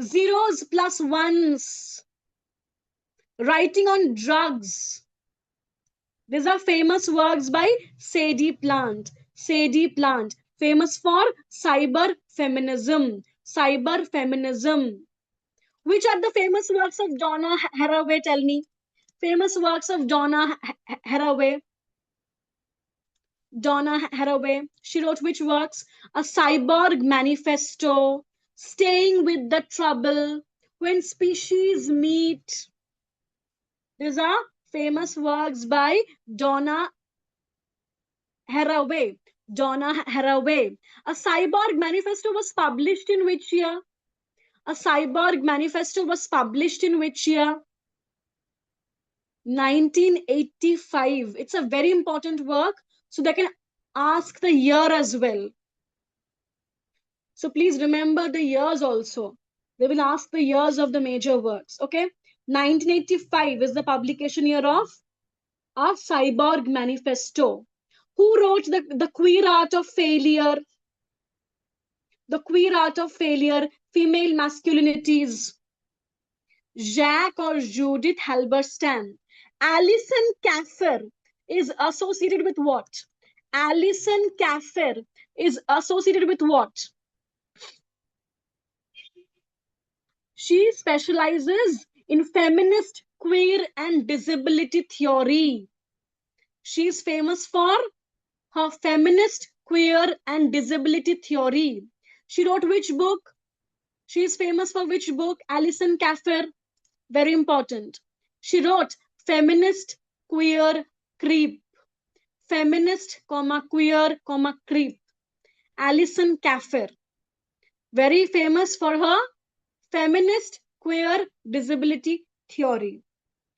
Zeros plus ones. Writing on drugs. These are famous works by Sadie Plant. Sadie Plant. Famous for cyber feminism. Cyber feminism. Which are the famous works of Donna Haraway? Tell me. Famous works of Donna Haraway. Donna Haraway. She wrote which works? A Cyborg Manifesto, Staying with the Trouble, When Species Meet. These are famous works by Donna Haraway. Donna Haraway. A Cyborg Manifesto was published in which year? A Cyborg Manifesto was published in which year? 1985. It's a very important work, so they can ask the year as well. So please remember the years also. They will ask the years of the major works. Okay. 1985 is the publication year of a Cyborg Manifesto. Who wrote the Queer Art of Failure? The Queer Art of Failure, Female Masculinities. Jacques or Judith Halberstam. Alison Kaffer is associated with what? Alison Kaffer is associated with what? She specializes in feminist, queer, and disability theory. She is famous for her feminist, queer, and disability theory. She wrote which book? She is famous for which book? Alison Kaffer. Very important. She wrote Feminist, Queer, Creep. Feminist, queer, creep. Alison Kaffer. Very famous for her feminist, queer, disability theory.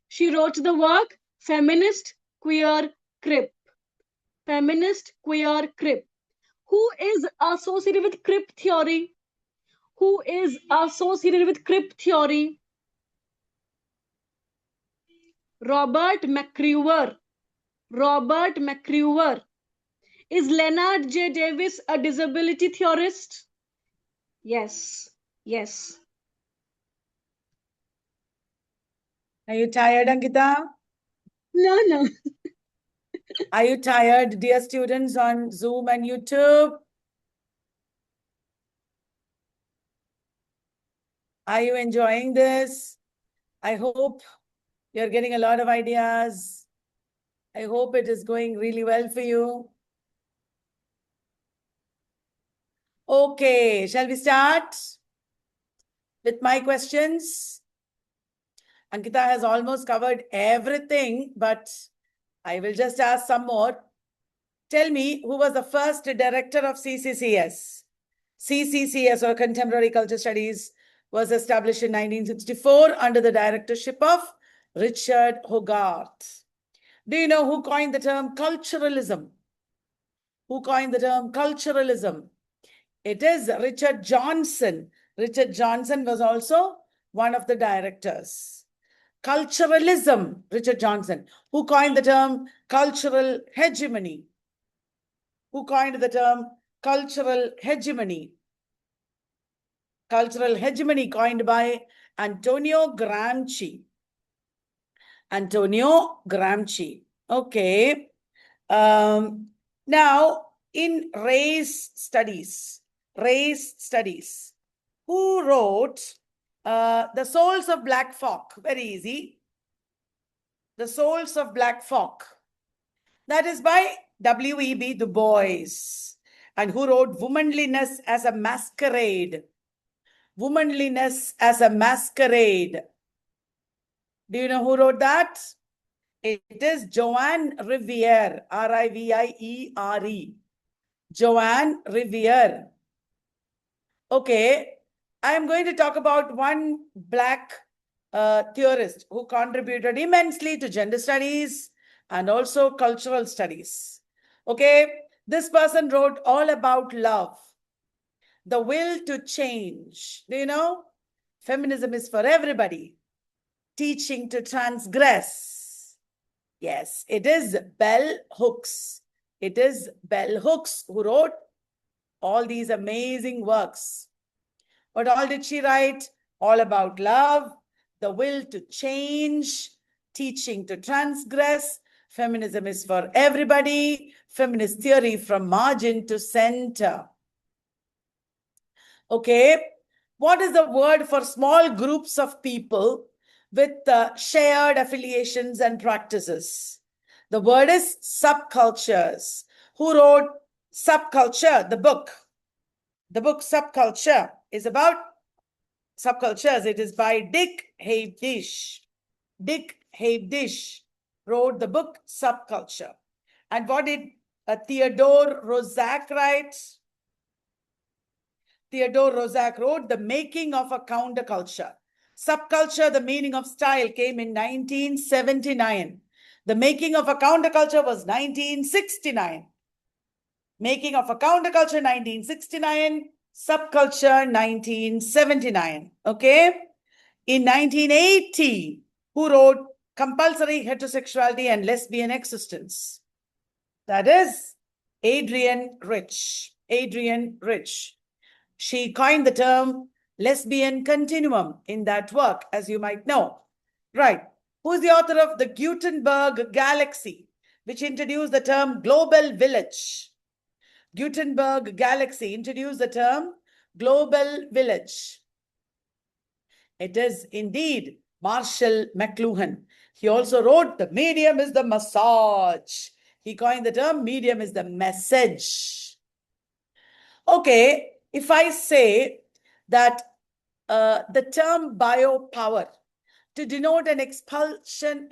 She wrote the work Feminist, Queer, Crip. Feminist, Queer, Crip. Who is associated with Crip theory? Who is associated with Crip theory? Robert McCrewer. Robert McCrewer. Is Leonard J. Davis a disability theorist? Yes. Yes. Are you tired, Ankita? No. Are you tired, dear students on Zoom and YouTube? Are you enjoying this? I hope you're getting a lot of ideas. I hope it is going really well for you. Okay, shall we start with my questions? Ankita has almost covered everything, but I will just ask some more. Tell me, who was the first director of CCCS? CCCS, or Contemporary Culture Studies, was established in 1964 under the directorship of Richard Hogarth. Do you know who coined the term culturalism? Who coined the term culturalism? It is Richard Johnson. Richard Johnson was also one of the directors. Culturalism, Richard Johnson. Who coined the term cultural hegemony? who coined the term cultural hegemony. Cultural hegemony coined by Antonio Gramsci. Antonio Gramsci. Okay. Now, in race studies, who wrote The Souls of Black Folk? Very easy. The Souls of Black Folk. That is by W.E.B. Du Bois. And who wrote Womanliness as a Masquerade? Womanliness as a Masquerade. Do you know who wrote that? It is Joanne Riviere, R-I-V-I-E-R-E. Joanne Riviere. Okay, I am going to talk about one Black theorist who contributed immensely to gender studies and also cultural studies. Okay, this person wrote all about love, the will to change. Do you know? Feminism is for everybody. Teaching to transgress. Yes, it is Bell Hooks. It is Bell Hooks who wrote all these amazing works. What all did she write? All about love, the will to change, teaching to transgress. Feminism is for everybody. Feminist theory from margin to center. Okay, what is the word for small groups of people with shared affiliations and practices? The word is subcultures. Who wrote Subculture, the book? The book Subculture is about subcultures. It is by Dick Haydish. Dick Haydish wrote the book Subculture. And what did Theodore Roszak write? Theodore Roszak wrote The Making of a Counterculture. Subculture, the meaning of style, came in 1979. The Making of a Counterculture was 1969. Making of a Counterculture, 1969. Subculture, 1979. Okay. In 1980, who wrote Compulsory Heterosexuality and Lesbian Existence? That is Adrienne Rich. Adrienne Rich. She coined the term lesbian continuum in that work, as you might know. Right. Who is the author of The Gutenberg Galaxy, which introduced the term global village? Gutenberg Galaxy introduced the term global village. It is indeed Marshall McLuhan. He also wrote The Medium is the Massage. He coined the term medium is the message. Okay, if I say that the term biopower to denote an explosion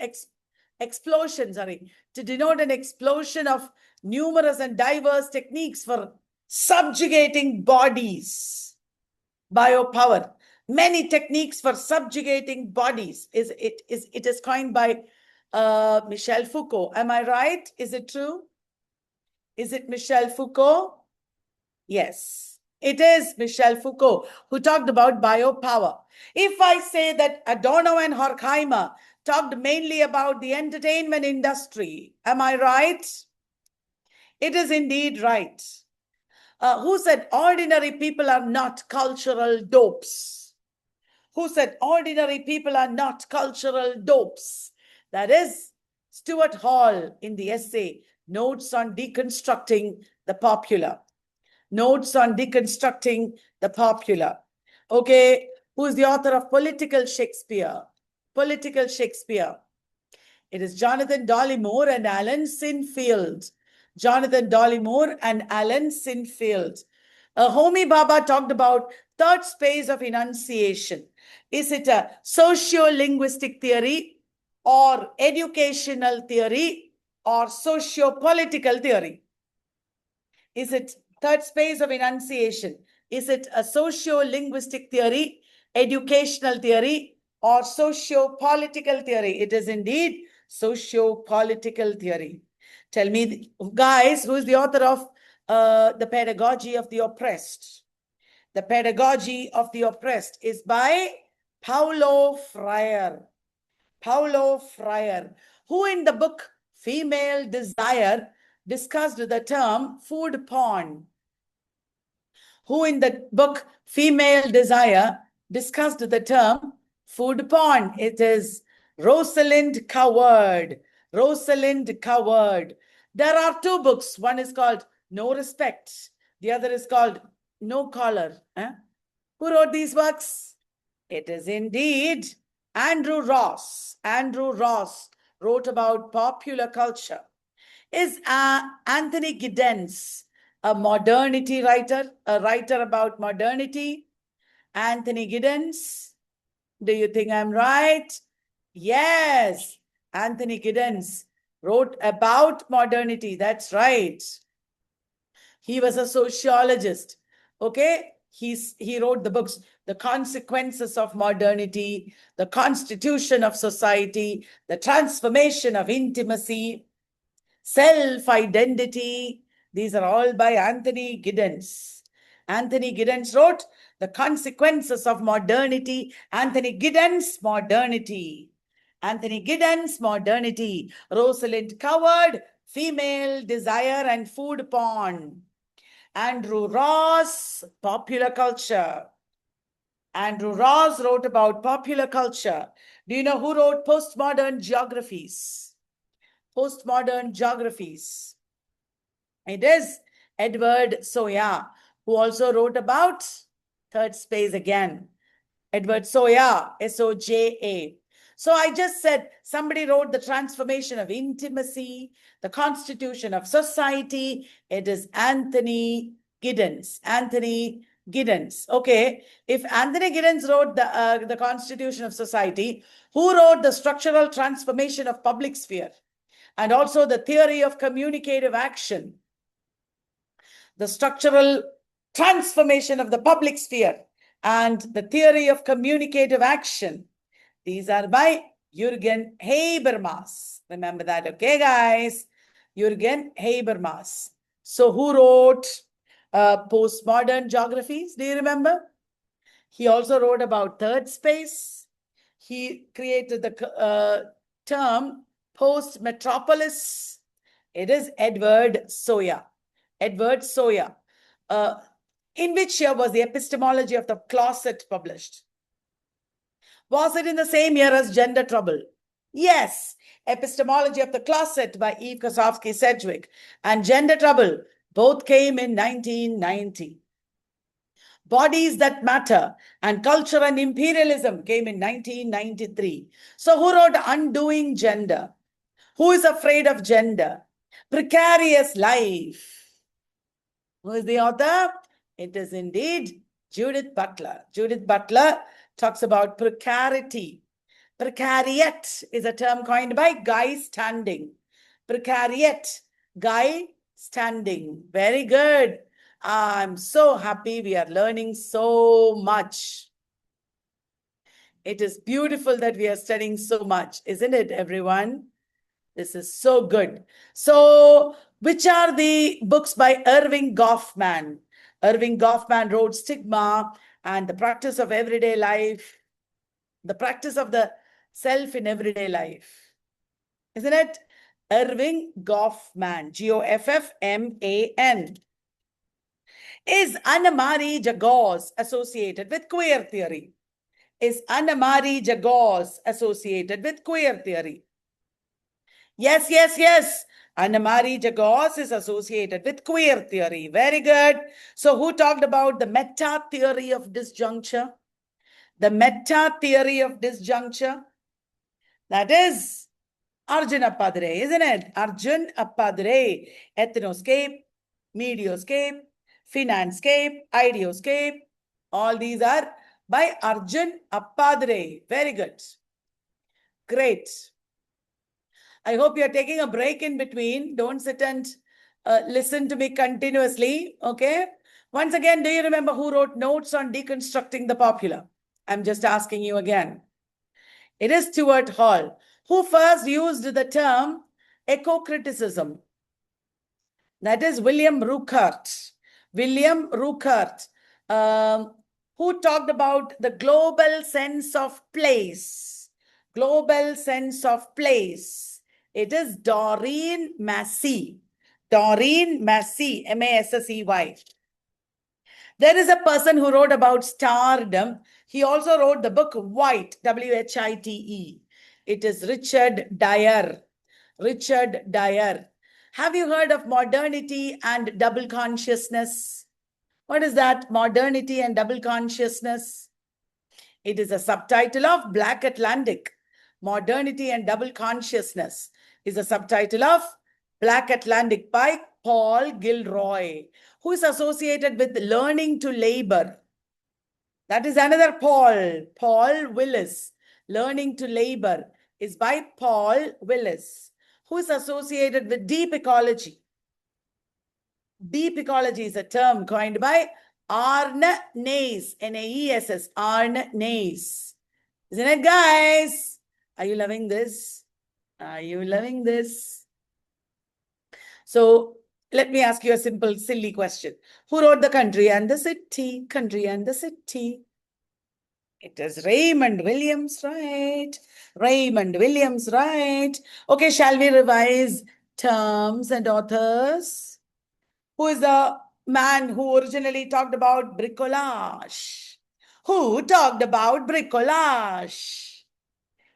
of numerous and diverse techniques for subjugating bodies. Biopower, many techniques for subjugating bodies. It is coined by Michel Foucault. Am I right? Is it true? Is it Michel Foucault? Yes, it is Michel Foucault who talked about biopower. If I say that Adorno and Horkheimer talked mainly about the entertainment industry, am I right? It is indeed right. Who said ordinary people are not cultural dopes? Who said ordinary people are not cultural dopes? That is Stuart Hall in the essay Notes on Deconstructing the Popular. Notes on Deconstructing the Popular. Okay, who is the author of Political Shakespeare? Political Shakespeare. It is Jonathan Dollimore and Alan Sinfield. Jonathan Dollimore and Alan Sinfield. Homi Bhabha talked about third space of enunciation. Is it a socio-linguistic theory or educational theory or socio-political theory? Is it third space of enunciation? Is it a socio-linguistic theory, educational theory, or socio-political theory? It is indeed socio-political theory. Tell me, guys, who is the author of The Pedagogy of the Oppressed? The Pedagogy of the Oppressed is by Paulo Freire. Paulo Freire, who in the book Female Desire discussed the term food porn? Who in the book Female Desire discussed the term food porn? It is Rosalind Coward. Rosalind Coward. There are two books. One is called No Respect. The other is called No Collar. Who wrote these books? It is indeed Andrew Ross. Andrew Ross wrote about popular culture. Is Anthony Giddens a modernity writer, a writer about modernity? Anthony Giddens, do you think I'm right? Yes, Anthony Giddens wrote about modernity. That's right. He was a sociologist. Okay, he wrote the books, The Consequences of Modernity, The Constitution of Society, The Transformation of Intimacy, Self-Identity. These are all by Anthony Giddens. Anthony Giddens wrote The Consequences of Modernity. Anthony Giddens, Modernity. Anthony Giddens, Modernity. Rosalind Coward, Female Desire and Food Porn. Andrew Ross, Popular Culture. Andrew Ross wrote about popular culture. Do you know who wrote postmodern geographies? Postmodern geographies. It is Edward Soya, who also wrote about third space again. Edward Soya, S-O-J-A. So I just said somebody wrote The Transformation of Intimacy, The Constitution of Society. It is Anthony Giddens. Anthony Giddens. Okay, if Anthony Giddens wrote the Constitution of Society, who wrote The Structural Transformation of Public Sphere? And also the theory of communicative action, the structural transformation of the public sphere, and the theory of communicative action. These are by Jürgen Habermas. Remember that, okay, guys? Jürgen Habermas. So who wrote postmodern geographies? Do you remember? He also wrote about third space. He created the term post-metropolis. It is Edward Soya. Edward Soya. In which year was the Epistemology of the Closet published? Was it in the same year as Gender Trouble? Yes. Epistemology of the Closet by Eve Kosofsky-Sedgwick and Gender Trouble both came in 1990. Bodies That Matter and Culture and Imperialism came in 1993. So who wrote Undoing Gender? Who is Afraid of Gender? Precarious Life. Who is the author? It is indeed Judith Butler. Judith Butler talks about precarity. Precariat is a term coined by Guy Standing. Precariat, Guy Standing. Very good. I'm so happy we are learning so much. It is beautiful that we are studying so much, isn't it, everyone? This is so good. So, which are the books by Irving Goffman? Irving Goffman wrote Stigma and the Practice of Everyday Life, the practice of the self in everyday life. Isn't it? Irving Goffman, Goffman. Is Anna-Marie Jagosz associated with queer theory? Is Anna-Marie Jagosz associated with queer theory? Yes, yes, yes. Anna-Marie Jagosz is associated with queer theory. Very good. So who talked about the meta theory of disjuncture? The meta theory of disjuncture? That is Arjun Appadare, isn't it? Arjun Appadare. Ethnoscape, Medioscape, Finanscape, Ideoscape. All these are by Arjun Appadare. Very good. Great. I hope you're taking a break in between. Don't sit and listen to me continuously, okay? Once again, do you remember who wrote Notes on Deconstructing the Popular? I'm just asking you again. It is Stuart Hall, who first used the term eco-criticism. That is William Ruckert. William Ruckert, who talked about the global sense of place. Global sense of place. It is Doreen Massey. Doreen Massey, Massey. There is a person who wrote about stardom. He also wrote the book White, White. It is Richard Dyer. Richard Dyer. Have you heard of modernity and double consciousness? What is that? Modernity and double consciousness. It is a subtitle of Black Atlantic. Modernity and Double Consciousness is a subtitle of Black Atlantic by Paul Gilroy, who is associated with Learning to Labor. That is another Paul, Paul Willis. Learning to Labor is by Paul Willis, who is associated with deep ecology. Deep ecology is a term coined by Arne Naess, Naess, Arne Naess. Isn't it, guys? Are you loving this? Are you loving this? So let me ask you a simple, silly question. Who wrote The Country and the City? Country and the City. It is Raymond Williams, right? Raymond Williams, right? Okay, shall we revise terms and authors? Who is the man who originally talked about bricolage? Who talked about bricolage?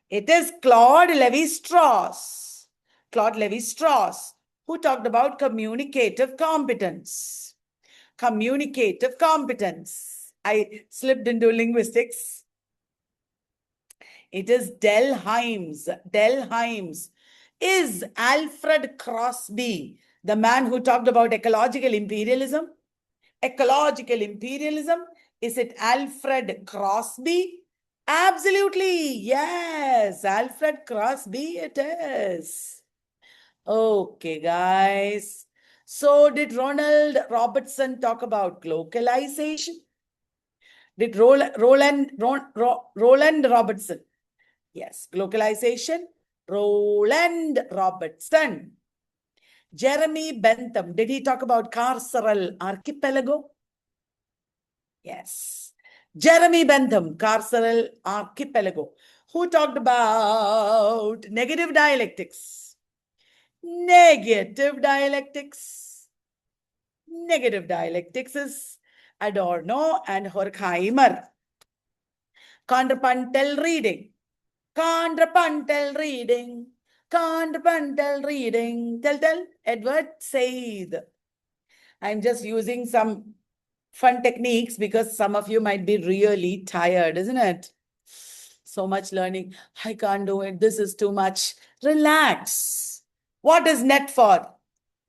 It is Claude Lévi-Strauss. Claude Lévi-Strauss, who talked about communicative competence. Communicative competence. I slipped into linguistics. It is Del Hymes. Del Hymes. Is Alfred Crosby the man who talked about ecological imperialism? Ecological imperialism? Is it Alfred Crosby? Absolutely, yes, Alfred Crosby it is. Okay, guys. So did Ronald Robertson talk about localization? Did Roland Robertson? Yes, localization. Roland Robertson. Jeremy Bentham, did he talk about carceral archipelago? Yes. Jeremy Bentham, carceral archipelago. Who talked about negative dialectics? Negative dialectics. Negative dialectics is Adorno and Horkheimer. Contrapuntal reading. Contrapuntal reading. Contrapuntal reading. Tell, Edward Said. I'm just using some fun techniques because some of you might be really tired, isn't it? So much learning. I can't do it. This is too much. Relax. What is net for?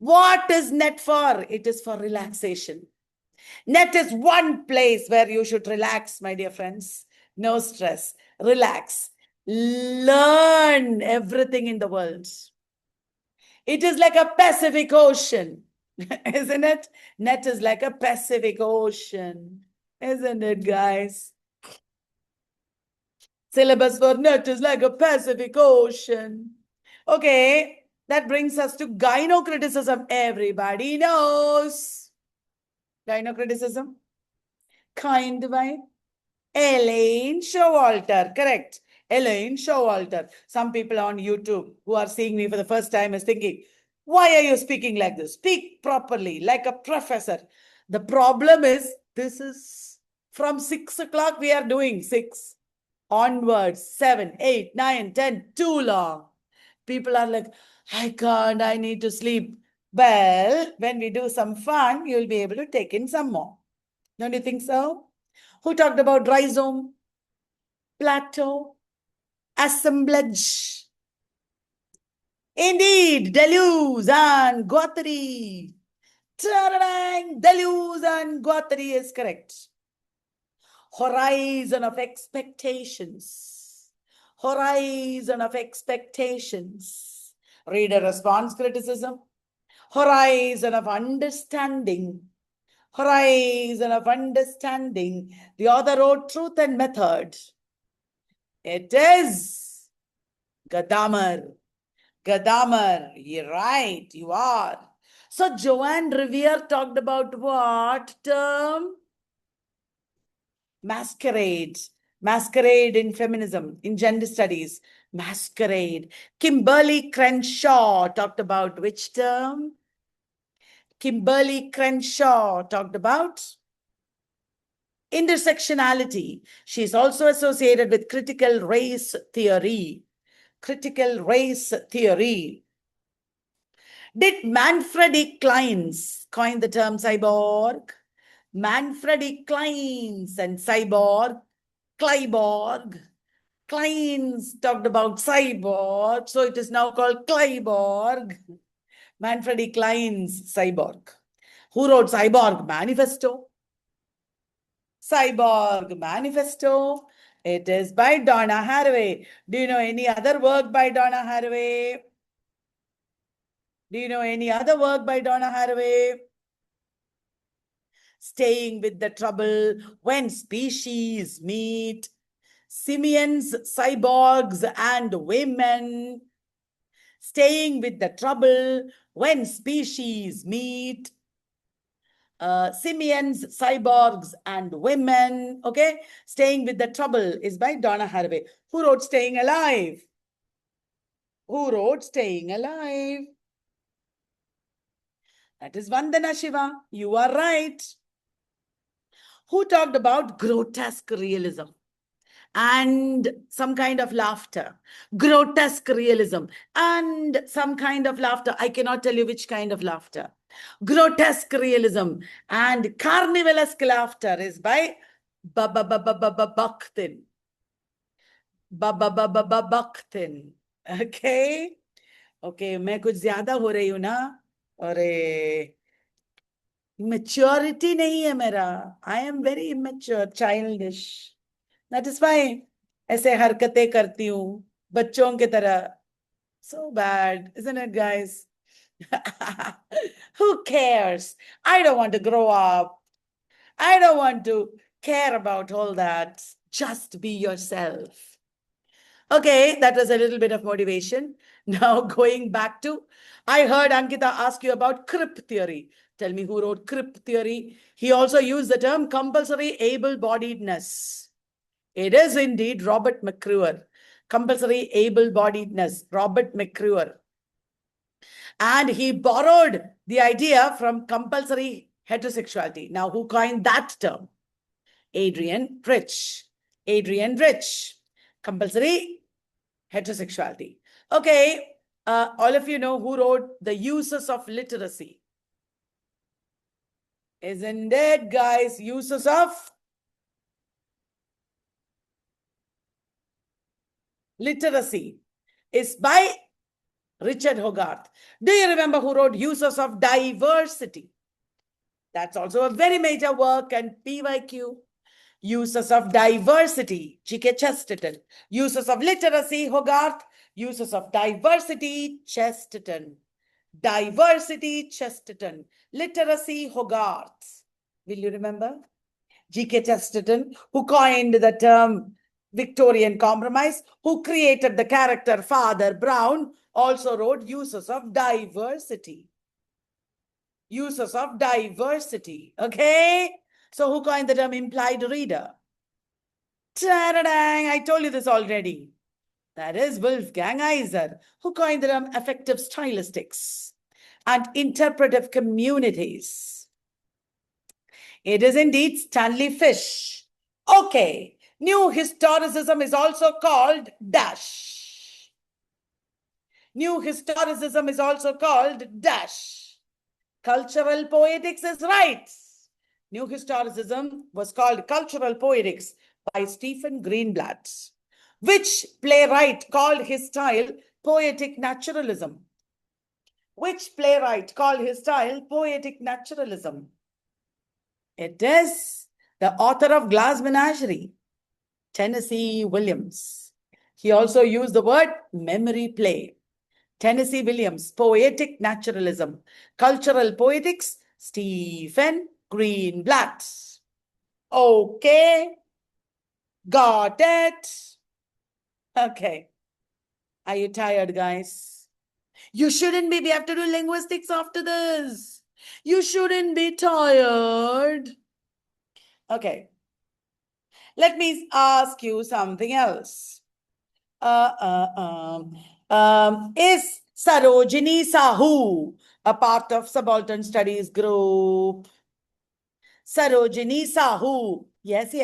What is net for? It is for relaxation. Net is one place where you should relax, my dear friends. No stress. Relax. Learn everything in the world. It is like a Pacific Ocean, isn't it? Net is like a Pacific Ocean, isn't it, guys? Syllabus for net is like a Pacific Ocean. Okay, that brings us to gynocriticism. Everybody knows. Gynocriticism, coined by Elaine Showalter, correct? Elaine Showalter. Some people on YouTube who are seeing me for the first time is thinking, why are you speaking like this? Speak properly, like a professor. The problem is, this is from 6 o'clock we are doing, 6 onwards, 7, 8, 9, 10, too long. People are like, I can't, I need to sleep. Well, when we do some fun, you'll be able to take in some more. Don't you think so? Who talked about rhizome, plateau, assemblage? Indeed, Deleuze and Guattari. Deleuze and Guattari is correct. Horizon of expectations. Horizon of expectations. Reader response criticism. Horizon of understanding. Horizon of understanding. The author wrote Truth and Method. It is Gadamer. Gadamer. You're right, you are. So Joanne Revere talked about what term? Masquerade. Masquerade in feminism, in gender studies. Masquerade. Kimberly Crenshaw talked about which term? Kimberly Crenshaw talked about intersectionality. She's also associated with critical race theory. Critical race theory. Did Manfred E. Kleins coin the term cyborg? Manfred E. Kleins and cyborg, Clyborg. Kleins talked about cyborg, so it is now called Clyborg. Manfred E. Kleins, cyborg. Who wrote Cyborg Manifesto? Cyborg Manifesto. It is by Donna Haraway. Do you know any other work by Donna Haraway? Do you know any other work by Donna Haraway? Staying with the Trouble, When Species Meet, Simians, Cyborgs and Women, Staying with the Trouble, When Species Meet, Simians, Cyborgs and Women. Okay, Staying with the Trouble is by Donna Haraway. Who wrote Staying Alive? Who wrote Staying Alive? That is Vandana Shiva. You are right. Who talked about grotesque realism and some kind of laughter? Grotesque realism and some kind of laughter. I cannot tell you which kind of laughter. Grotesque realism and carnivalesque laughter is by Bakhtin. Bakhtin. Okay. Okay, मैं कुछ ज्यादा हो रही हूँ ना? अरे maturity नहीं है मेरा. I am very immature, childish. That is why ऐसे हरकतें करती हूँ बच्चों की तरह. So bad, isn't it, guys? Who cares? I don't want to grow up. I don't want to care about all that. Just be yourself. Okay, that was a little bit of motivation. Now going back to, I heard Ankita ask you about crip theory. Tell me who wrote crip theory. He also used the term compulsory able-bodiedness. It is indeed Robert McCruer. Compulsory able-bodiedness, Robert McCruer. And he borrowed the idea from compulsory heterosexuality. Now, who coined that term? Adrian Rich. Adrian Rich. Compulsory heterosexuality. Okay, all of you know who wrote The Uses of Literacy. Isn't it, guys? Uses of Literacy is by Richard Hogarth. Do you remember who wrote Uses of Diversity? That's also a very major work and PYQ. Uses of Diversity, G.K. Chesterton. Uses of Literacy, Hogarth. Uses of Diversity, Chesterton. Diversity, Chesterton. Literacy, Hogarth. Will you remember? G.K. Chesterton, who coined the term Victorian Compromise, who created the character Father Brown, also wrote Uses of Diversity. Uses of Diversity. Okay? So who coined the term implied reader? Ta-da-dang, I told you this already. That is Wolfgang Iser, who coined the term affective stylistics and interpretive communities. It is indeed Stanley Fish. Okay, New Historicism is also called dash. New Historicism is also called dash. Cultural poetics is right. New Historicism was called Cultural Poetics by Stephen Greenblatt. Which playwright called his style poetic naturalism? Which playwright called his style poetic naturalism? It is the author of Glass Menagerie, Tennessee Williams. He also used the word memory play. Tennessee Williams, poetic naturalism. Cultural poetics, Stephen Greenblatt. Okay. Got it. Okay. Are you tired, guys? You shouldn't be. We have to do linguistics after this. You shouldn't be tired. Okay. Let me ask you something else. Is Sarojini Sahu, a part of subaltern studies group. Sarojini Sahu, yes,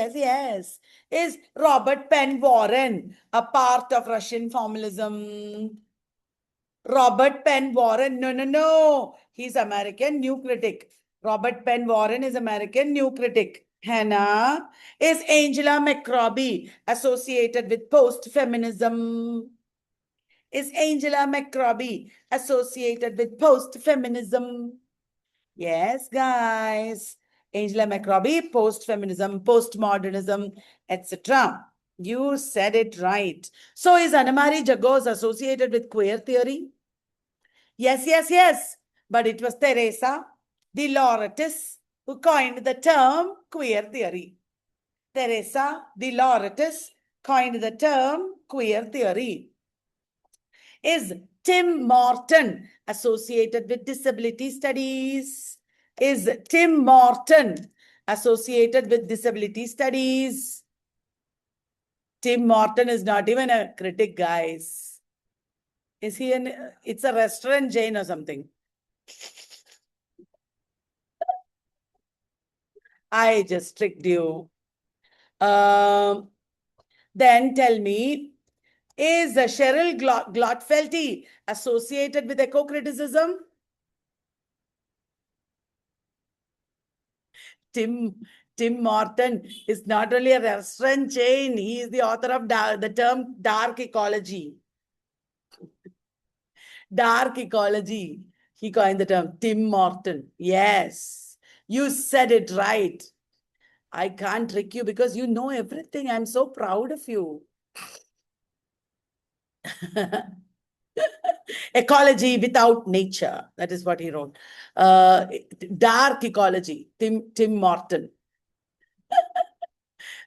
is Robert Penn Warren, a part of Russian formalism. Robert Penn Warren, no. He's American new critic. Robert Penn Warren is American new critic. Hannah is Angela McRobbie, associated with post-feminism. Is Angela McRobbie associated with post-feminism? Yes, guys. Angela McRobbie, post-feminism, postmodernism, etc. You said it right. So is Annemarie Jagos associated with queer theory? Yes. But it was Teresa de Lauretis who coined the term queer theory. Teresa de Lauretis coined the term queer theory. Is Tim Morton associated with disability studies? Is Tim Morton associated with disability studies? Tim Morton is not even a critic, guys. Is he it's a restaurant chain or something? I just tricked you. Then tell me, is Cheryl Glotfelty associated with eco-criticism? Tim Morton is not only a restaurant chain, he is the author of the term dark ecology. Dark ecology. He coined the term. Tim Morton. Yes. You said it right. I can't trick you because you know everything. I'm so proud of you. Ecology without nature. That is what he wrote. Dark ecology. Tim Morton.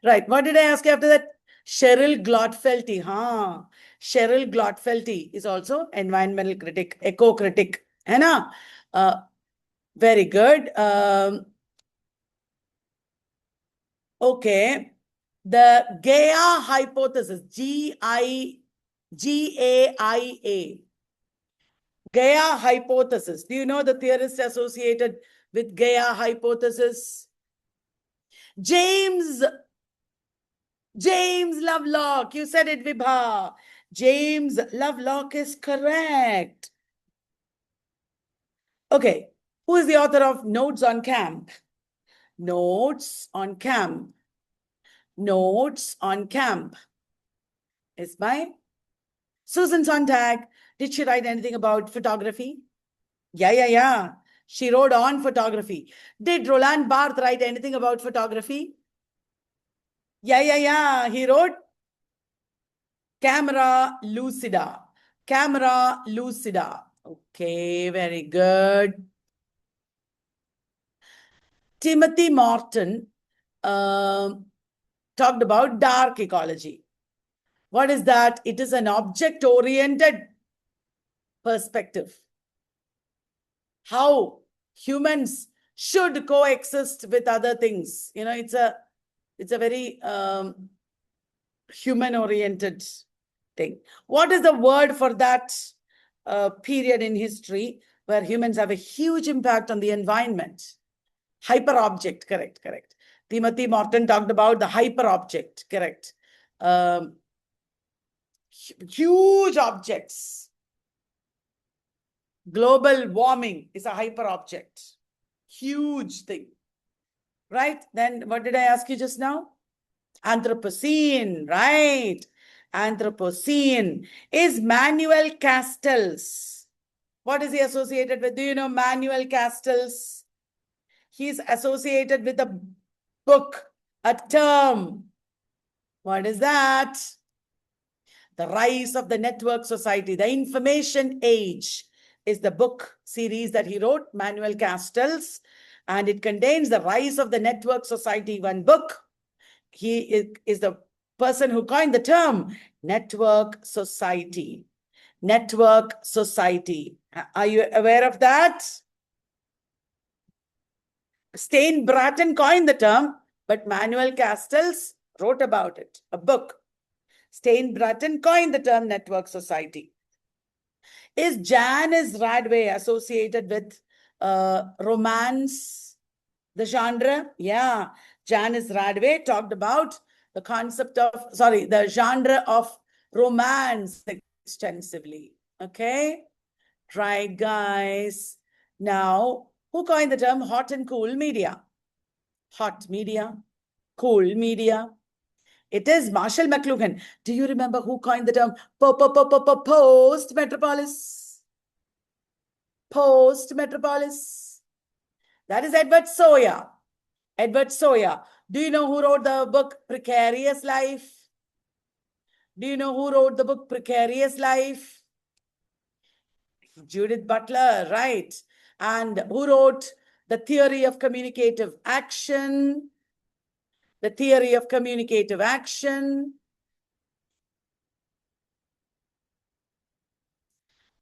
Right. What did I ask you after that? Cheryl Glotfelty. Cheryl Glotfelty is also environmental critic, eco-critic. Very good. Okay. The Gaia hypothesis. Gaia. Gaia hypothesis. Do you know the theorist associated with Gaia hypothesis? James Lovelock. You said it, Vibha. James Lovelock is correct. Okay. Who is the author of Notes on Camp? Notes on Camp. Notes on Camp is by Susan Sontag. Did she write anything about photography? Yeah. She wrote on photography. Did Roland Barthes write anything about photography? Yeah. He wrote Camera Lucida. Camera Lucida. Okay, very good. Timothy Morton talked about dark ecology. What is that? It is an object-oriented perspective. How humans should coexist with other things. You know, it's a very human-oriented thing. What is the word for that period in history where humans have a huge impact on the environment? Hyper-object, correct. Timothy Morton talked about the hyper-object, correct. Huge objects. Global warming is a hyper-object. Huge thing. Right? Then what did I ask you just now? Anthropocene, right? Anthropocene is Manuel Castells. What is he associated with? Do you know Manuel Castells? He's associated with a book, a term. What is that? The Rise of the Network Society, the Information Age is the book series that he wrote, Manuel Castells, and it contains the Rise of the Network Society, one book. He is the person who coined the term network society. Network society. Are you aware of that? Stein Bratton coined the term, but Manuel Castells wrote about it, a book. Stein Bratton coined the term network society. Is Janice Radway associated with romance, the genre? Yeah, Janice Radway talked about the concept of, sorry, the genre of romance extensively. Okay, right, guys. Now, who coined the term hot and cool media? Hot media, cool media. It is Marshall McLuhan. Do you remember who coined the term post-metropolis? Post-metropolis. That is Edward Sawyer. Edward Sawyer. Do you know who wrote the book Precarious Life? Do you know who wrote the book Precarious Life? Judith Butler, right. And who wrote The Theory of Communicative Action? The Theory of Communicative Action.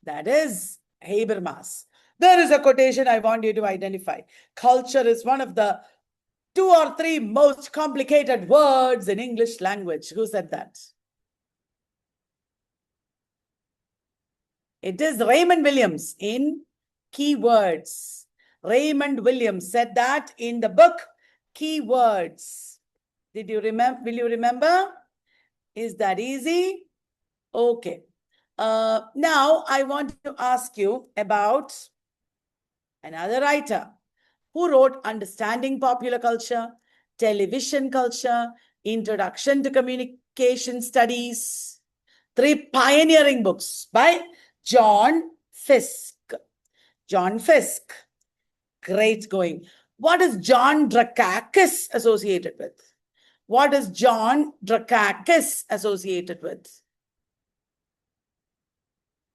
That is Habermas. There is a quotation I want you to identify. Culture is one of the 2 or 3 most complicated words in English language. Who said that? It is Raymond Williams in Keywords. Raymond Williams said that in the book Keywords. Did you remember? Will you remember? Is that easy? Okay. Now I want to ask you about another writer who wrote Understanding Popular Culture, Television Culture, Introduction to Communication Studies. 3 pioneering books by John Fiske. John Fiske. Great going. What is John Drakakis associated with? What is John Drakakis associated with?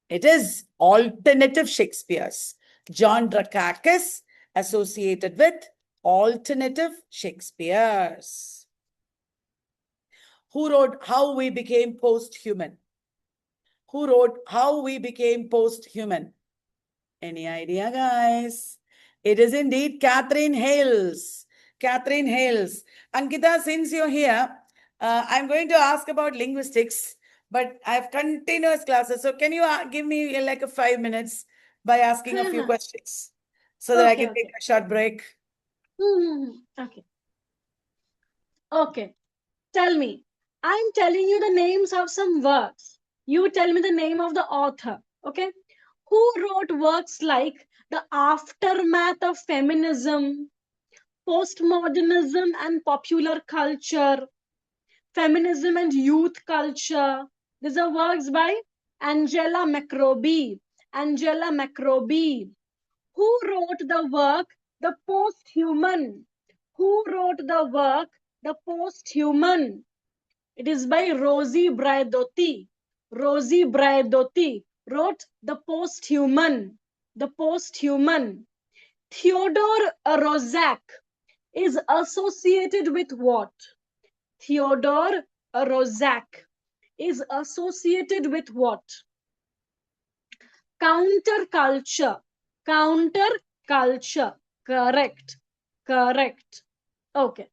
It is alternative Shakespeare's. John Drakakis associated with alternative Shakespeare's. Who wrote How We Became Post-Human? Who wrote How We Became Post-Human? Any idea, guys? It is indeed Catherine Hales. Catherine Hales. Ankita, since you're here, I'm going to ask about linguistics, but I have continuous classes. So can you give me like a 5 minutes by asking a few questions so that I can take a short break? Okay. Okay. Tell me. I'm telling you the names of some works. You tell me the name of the author. Okay. Who wrote works like The Aftermath of Feminism, Postmodernism and Popular Culture, Feminism and Youth Culture? These are works by Angela McRobbie. Angela McRobbie. Who wrote the work The Posthuman? Who wrote the work The Posthuman? It is by Rosie Braidotti. Rosie Braidotti wrote The Posthuman. The Posthuman. Theodore Roszak is associated with what? Theodore Roszak is associated with what? Counterculture. Counterculture. Correct. Correct. Okay.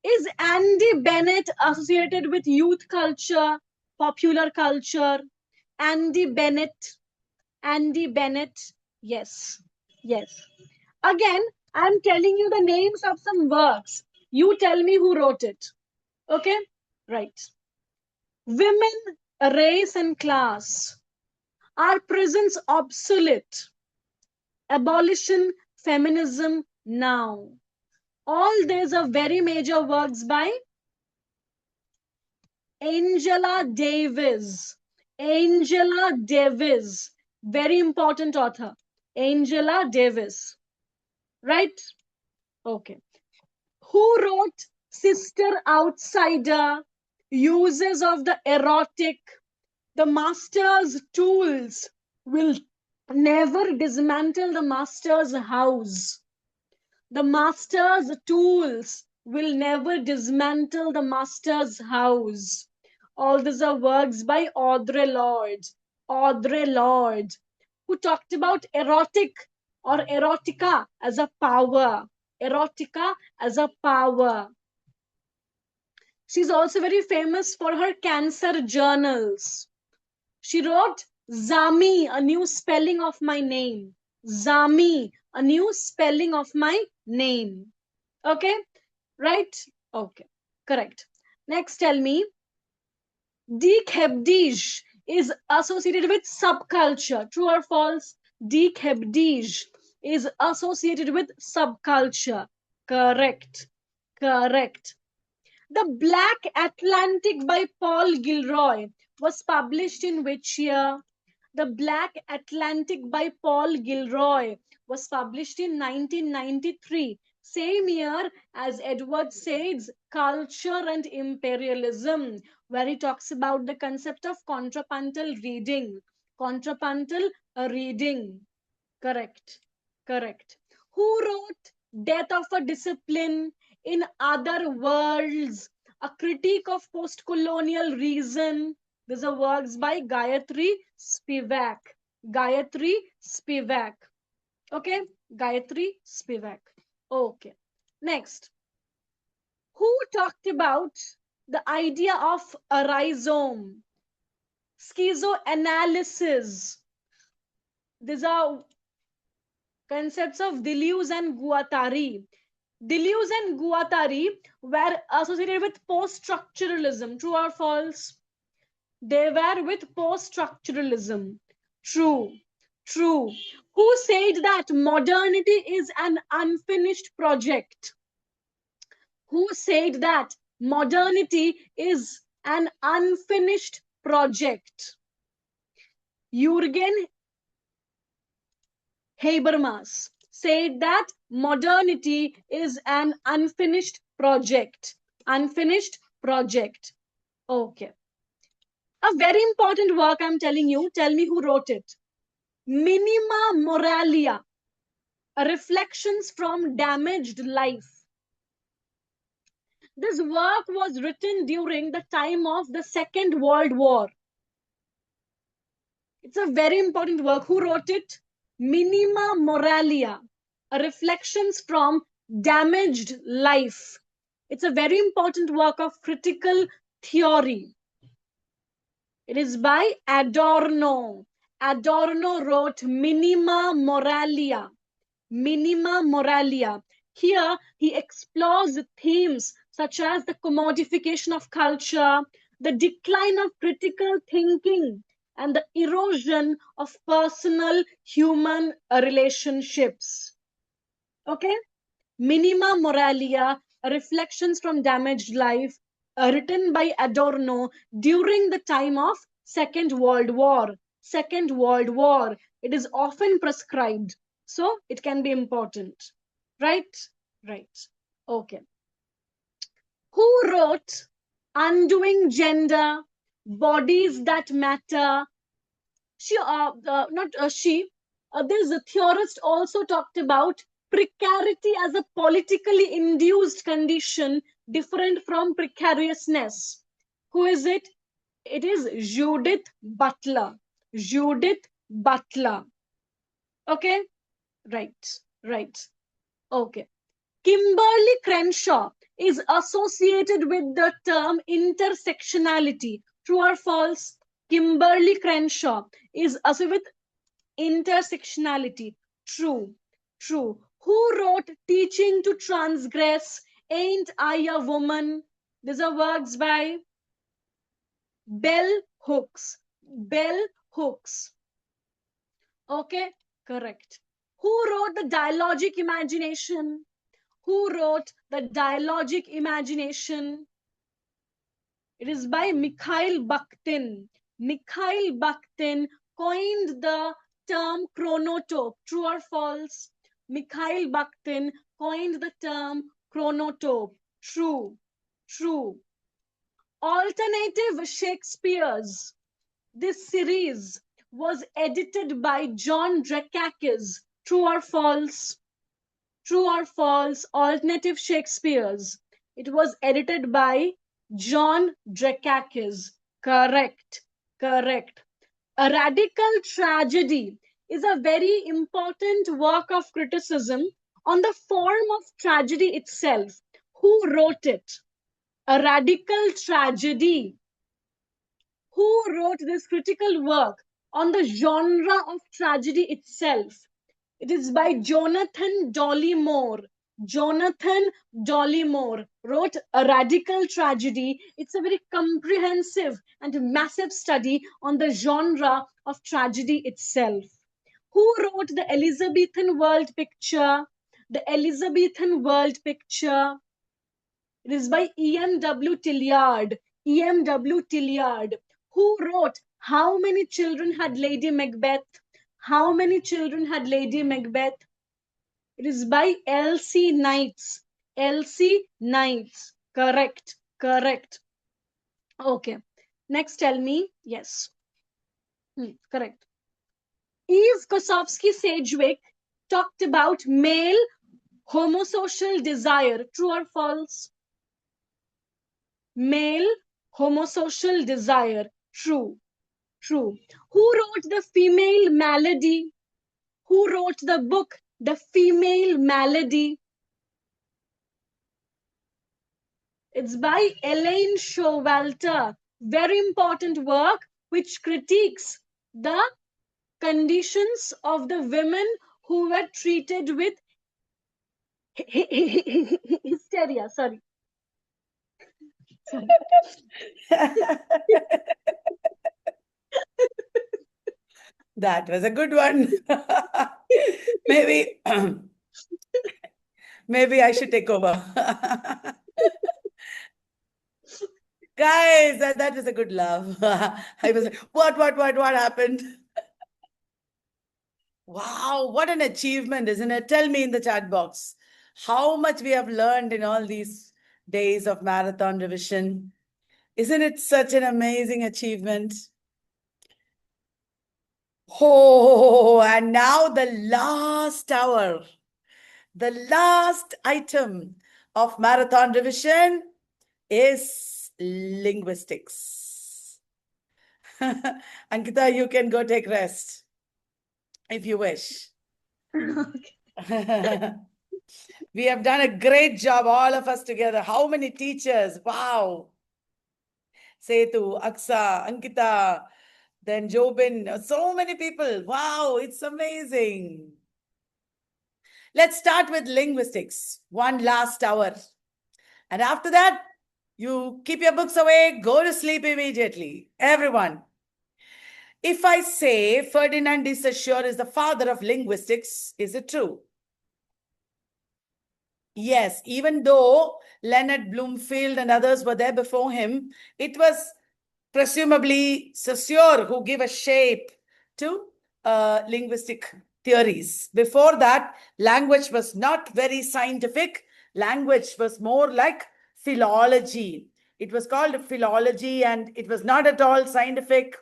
Is Andy Bennett associated with youth culture, popular culture? Andy Bennett. Andy Bennett. Yes. Yes. Again, I'm telling you the names of some works. You tell me who wrote it. Okay? Right. Women, race and class. Are prisons obsolete? Abolition, feminism, now. All these are very major works by Angela Davis. Angela Davis. Very important author. Angela Davis. Right? Okay. Who wrote Sister Outsider? Uses of the erotic. The master's tools will never dismantle the master's house. The master's tools will never dismantle the master's house. All these are works by Audre Lorde. Audre Lorde, who talked about erotic or erotica as a power. Erotica as a power. She's also very famous for her cancer journals. She wrote Zami, a new spelling of my name. Zami, a new spelling of my name. Okay, right? Okay, correct. Next, tell me, Dekhebdij is associated with subculture. True or false? Dekhebdij is associated with subculture. Correct. Correct. The Black Atlantic by Paul Gilroy was published in which year? The Black Atlantic by Paul Gilroy was published in 1993, same year as Edward Said's Culture and Imperialism, where he talks about the concept of contrapuntal reading. Contrapuntal reading. Correct. Correct. Who wrote Death of a Discipline? In Other Worlds, a critique of postcolonial reason. These are works by Gayatri Spivak. Gayatri Spivak. Okay, Gayatri Spivak. Okay. Next, who talked about the idea of a rhizome? Schizoanalysis. These are concepts of Deleuze and Guattari. Deleuze and Guattari were associated with post-structuralism. True or false? They were with post-structuralism. True. True. Who said that modernity is an unfinished project? Who said that modernity is an unfinished project? Jürgen Habermas said that modernity is an unfinished project. Unfinished project. Okay. A very important work I'm telling you. Tell me who wrote it. Minima Moralia. Reflections from Damaged Life. This work was written during the time of the Second World War. It's a very important work. Who wrote it? Minima Moralia. Reflections from Damaged Life. It's a very important work of critical theory. It is by Adorno. Adorno wrote Minima Moralia. Minima Moralia. Here he explores themes such as the commodification of culture, the decline of critical thinking, and the erosion of personal human relationships. Okay? Minima Moralia, Reflections from Damaged Life, written by Adorno during the time of Second World War. Second World War. It is often prescribed, so it can be important. Right? Right. Okay. Who wrote Undoing Gender, Bodies That Matter? There's a theorist also talked about precarity as a politically induced condition different from precariousness. Who is it? It is Judith Butler. Judith Butler. Okay? Right. Right. Okay. Kimberly Crenshaw is associated with the term intersectionality. True or false? Kimberly Crenshaw is associated with intersectionality. True. True. Who wrote Teaching to Transgress? Ain't I a Woman? These are works by Bell Hooks. Bell Hooks. Okay, correct. Who wrote The Dialogic Imagination? Who wrote The Dialogic Imagination? It is by Mikhail Bakhtin. Mikhail Bakhtin coined the term chronotope. True or false? Mikhail Bakhtin coined the term chronotope. True. True. Alternative Shakespeares. This series was edited by John Drekakis. True or false? True or false? Alternative Shakespeares. It was edited by John Drekakis. Correct. Correct. A Radical Tragedy is a very important work of criticism on the form of tragedy itself. Who wrote it? A Radical Tragedy. Who wrote this critical work on the genre of tragedy itself. It is by Jonathan Dollimore. Jonathan Dollimore wrote A Radical Tragedy. It's a very comprehensive and massive study on the genre of tragedy itself. Who wrote the Elizabethan world picture? The Elizabethan world picture. It is by E.M.W. Tilliard. E.M.W. Tilliard. Who wrote How Many Children Had Lady Macbeth? How Many Children Had Lady Macbeth? It is by L.C. Knights. L.C. Knights. Correct. Correct. Okay. Next, tell me. Yes. Correct. Eve Kosofsky-Sedgwick talked about male homosocial desire. True or false? Male homosocial desire. True. True. Who wrote The Female Malady? Who wrote the book The Female Malady? It's by Elaine Showalter. Very important work which critiques the conditions of the women who were treated with hysteria. Sorry. That was a good one. Maybe, maybe I should take over. Guys, that was a good laugh. I was like, what happened? Wow, what an achievement, isn't it? Tell me in the chat box how much we have learned in all these days of marathon revision. Isn't it such an amazing achievement? Oh, and now the last hour, the last item of marathon revision is linguistics. Ankita, you can go take rest if you wish. We have done a great job, all of us together. How many teachers? Wow. Setu, Aksa, Ankita, then Jobin, so many people. Wow, it's amazing. Let's start with linguistics, one last hour. And after that, you keep your books away, go to sleep immediately. Everyone. If I say Ferdinand de Saussure is the father of linguistics, is it true? Yes, even though Leonard Bloomfield and others were there before him, it was presumably Saussure who gave a shape to linguistic theories. Before that, language was not very scientific. Language was more like philology. It was called philology and it was not at all scientific.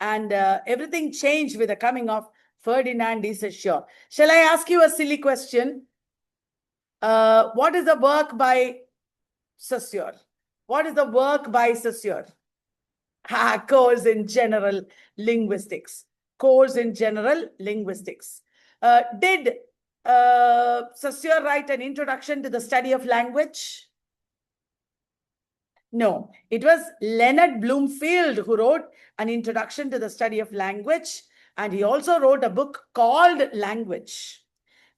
And everything changed with the coming of Ferdinand de Saussure. Shall I ask you a silly question? What is the work by Saussure? What is the work by Saussure? Course in General Linguistics. Course in General Linguistics. Did Saussure write an introduction to the study of language? No, it was Leonard Bloomfield who wrote an introduction to the study of language, and he also wrote a book called Language.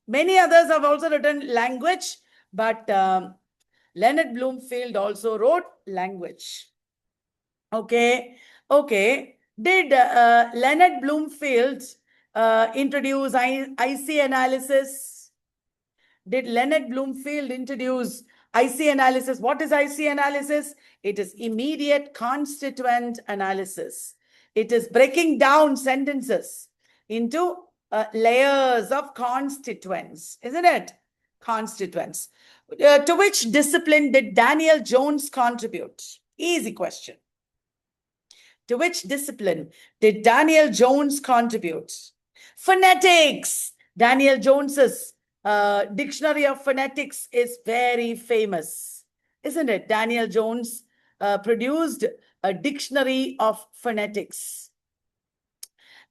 Many others have also written language, but Leonard Bloomfield also wrote language. Okay. Did Leonard Bloomfield introduce IC analysis? Did Leonard Bloomfield introduce IC analysis? What is IC analysis? It is immediate constituent analysis. It is breaking down sentences into layers of constituents, isn't it? Constituents. To which discipline did Daniel Jones contribute? Easy question. To which discipline did Daniel Jones contribute? Phonetics. Daniel Jones's Dictionary of Phonetics is very famous, isn't it? Daniel Jones produced a Dictionary of Phonetics.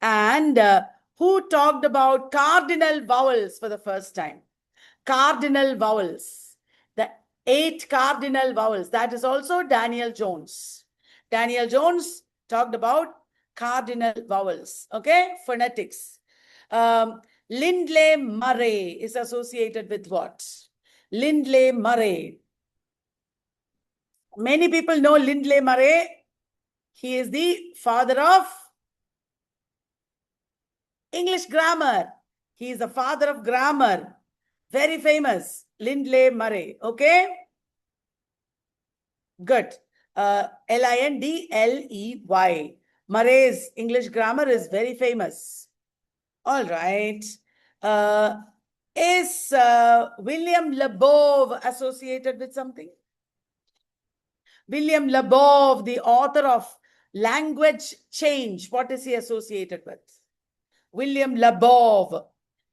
And who talked about cardinal vowels for the first time? Cardinal vowels. The 8 cardinal vowels. That is also Daniel Jones. Daniel Jones talked about cardinal vowels. Okay, phonetics. Lindley Murray is associated with what? Lindley Murray. Many people know Lindley Murray. He is the father of English grammar. He is the father of grammar. Very famous. Lindley Murray. Okay? Good. Lindley. Murray's English grammar is very famous. All right. Is William Labov associated with something? William Labov, the author of Language Change, what is he associated with? William Labov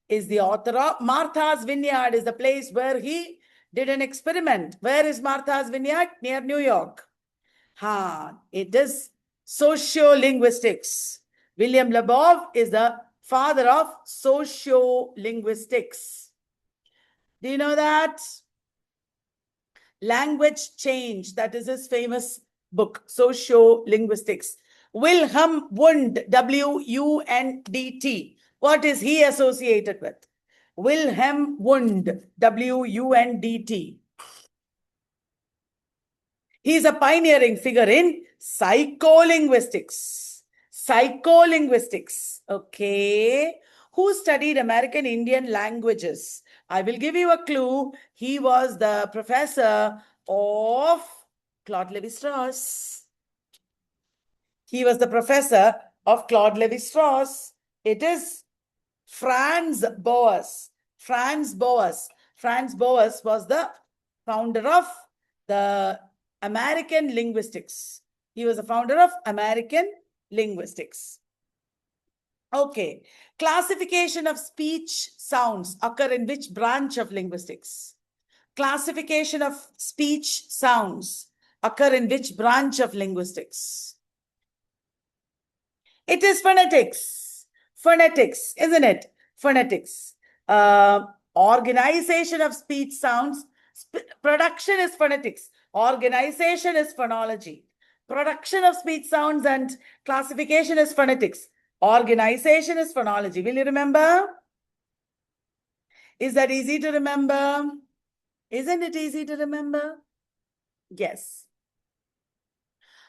is the author of Martha's Vineyard, is the place where he did an experiment. Where is Martha's Vineyard? Near New York. It is sociolinguistics. William Labov is the father of sociolinguistics. Do you know that? Language Change, that is his famous book, Sociolinguistics. Wilhelm Wundt, W-U-N-D-T. What is he associated with? Wilhelm Wundt, W-U-N-D-T. He is a pioneering figure in psycholinguistics. Psycholinguistics. Okay. Who studied American Indian languages? I will give you a clue. He was the professor of Claude Lévi-Strauss. He was the professor of Claude Lévi-Strauss. It is Franz Boas. Franz Boas. Franz Boas was the founder of the American linguistics. He was the founder of American linguistics. Okay. Classification of speech sounds occur in which branch of linguistics? Classification of speech sounds occur in which branch of linguistics? It is phonetics. Phonetics, isn't it? Phonetics. Organization of speech sounds. Production is phonetics. Organization is phonology. Production of speech sounds and classification is phonetics. Organization is phonology. Will you remember? Is that easy to remember? Isn't it easy to remember? Yes.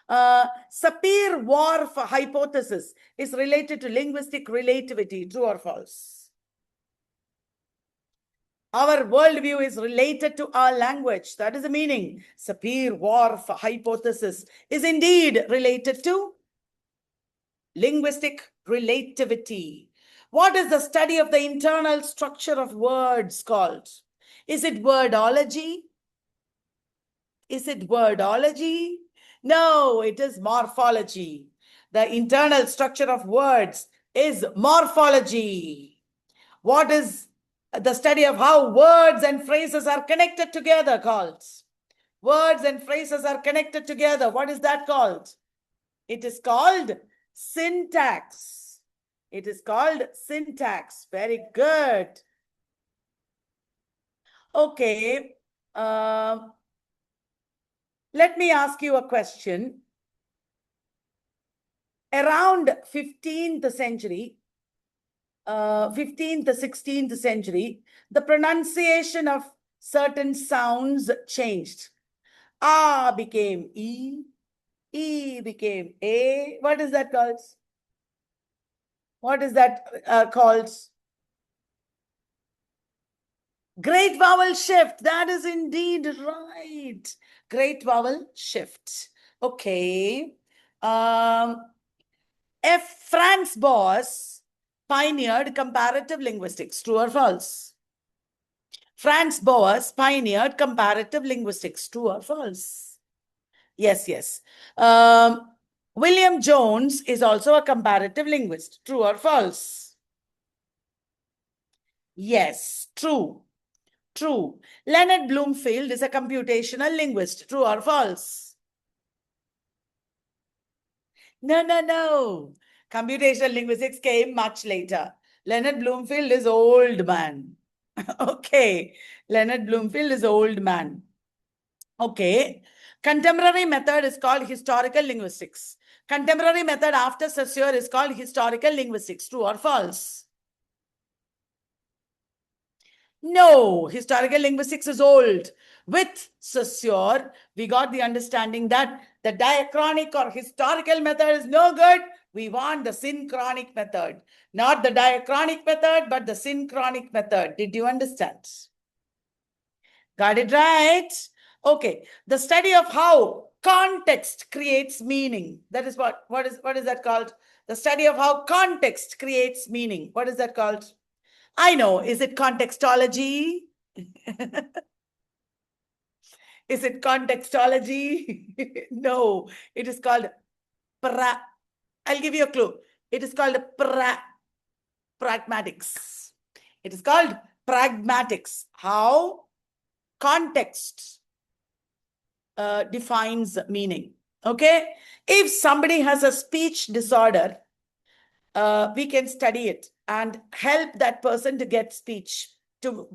Sapir-Whorf hypothesis is related to linguistic relativity. True or false? Our worldview is related to our language. That is the meaning. Sapir-Whorf hypothesis is indeed related to linguistic relativity. What is the study of the internal structure of words called? Is it wordology? Is it wordology? No, it is morphology. The internal structure of words is morphology. What is the study of how words and phrases are connected together called? Words and phrases are connected together. What is that called? It is called syntax. It is called syntax. Very good. Okay. Let me ask you a question. Around 15th century, 15th, 16th century, the pronunciation of certain sounds changed. A became E. E became A. What is that called? What is that called? Great vowel shift. That is indeed right. Great vowel shift. Okay. Franz Boas pioneered comparative linguistics. True or false? Franz Boas pioneered comparative linguistics. True or false? Yes, yes. William Jones is also a comparative linguist. True or false? Yes, true. True. Leonard Bloomfield is a computational linguist. True or false? No, no, no. Computational linguistics came much later. Leonard Bloomfield is old man. Okay. Leonard Bloomfield is old man. Okay. Contemporary method is called historical linguistics. Contemporary method after Saussure is called historical linguistics. True or false? No, historical linguistics is old. With Saussure, we got the understanding that the diachronic or historical method is no good. We want the synchronic method. Not the diachronic method, but the synchronic method. Did you understand? Got it right? Okay. The study of how context creates meaning. That is what is that called? The study of how context creates meaning. What is that called? I know. Is it contextology? Is it contextology? No. It is called I'll give you a clue. It is called pragmatics. It is called pragmatics. How context defines meaning. Okay. If somebody has a speech disorder, we can study it and help that person to get speech, to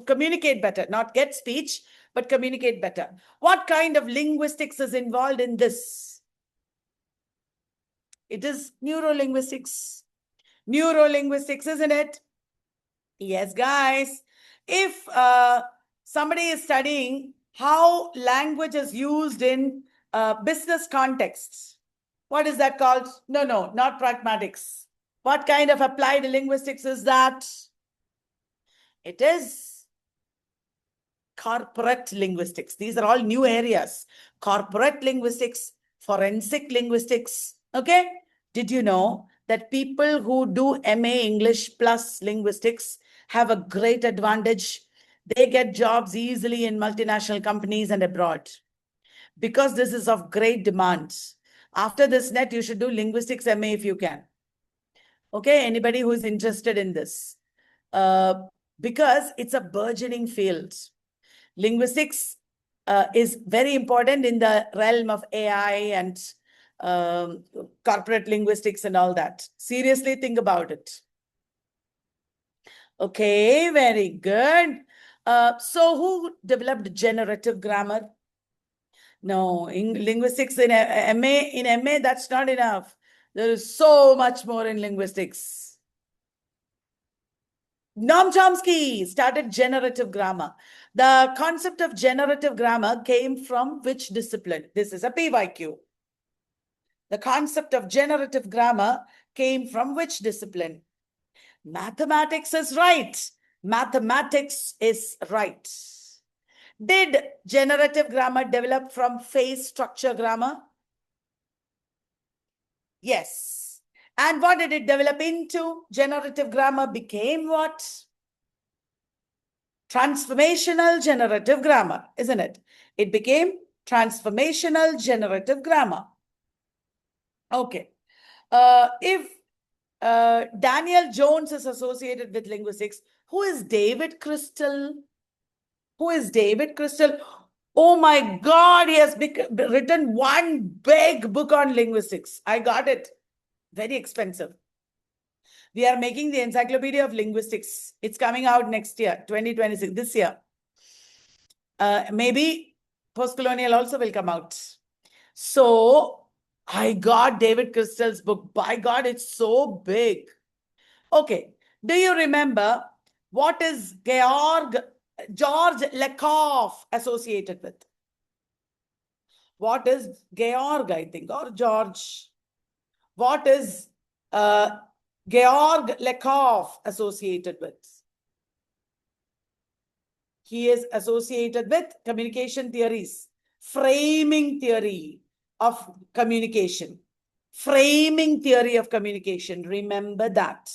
communicate better, not get speech, but communicate better. What kind of linguistics is involved in this? It is neurolinguistics. Neurolinguistics, isn't it? Yes, guys. If somebody is studying how language is used in business contexts, what is that called? No, not pragmatics. What kind of applied linguistics is that? It is corporate linguistics. These are all new areas. Corporate linguistics, forensic linguistics. Okay? Did you know that people who do MA English plus linguistics have a great advantage? They get jobs easily in multinational companies and abroad because this is of great demand. After this net, you should do linguistics MA if you can. Okay, anybody who is interested in this. Because it's a burgeoning field. Linguistics is very important in the realm of AI and corporate linguistics and all that. Seriously, think about it. Okay, very good. So who developed generative grammar? No, in linguistics in MA, that's not enough. There is so much more in linguistics. Noam Chomsky started generative grammar. The concept of generative grammar came from which discipline? This is a PYQ. The concept of generative grammar came from which discipline? Mathematics is right. Mathematics is right. Did generative grammar develop from phrase structure grammar? Yes. And what did it develop into? Generative grammar became what? Transformational generative grammar, isn't it? It became transformational generative grammar. Okay. If Daniel Jones is associated with linguistics, who is David Crystal? Who is David Crystal? Oh my God, he has written one big book on linguistics. I got it. Very expensive. We are making the Encyclopedia of Linguistics. It's coming out next year, 2026, this year. Maybe Postcolonial also will come out. So I got David Crystal's book. By God, it's so big. Okay. Do you remember what is George Lakoff associated with? What is Georg, I think, or George? What is Georg Lakoff associated with? He is associated with communication theories, framing theory of communication. Framing theory of communication. Remember that.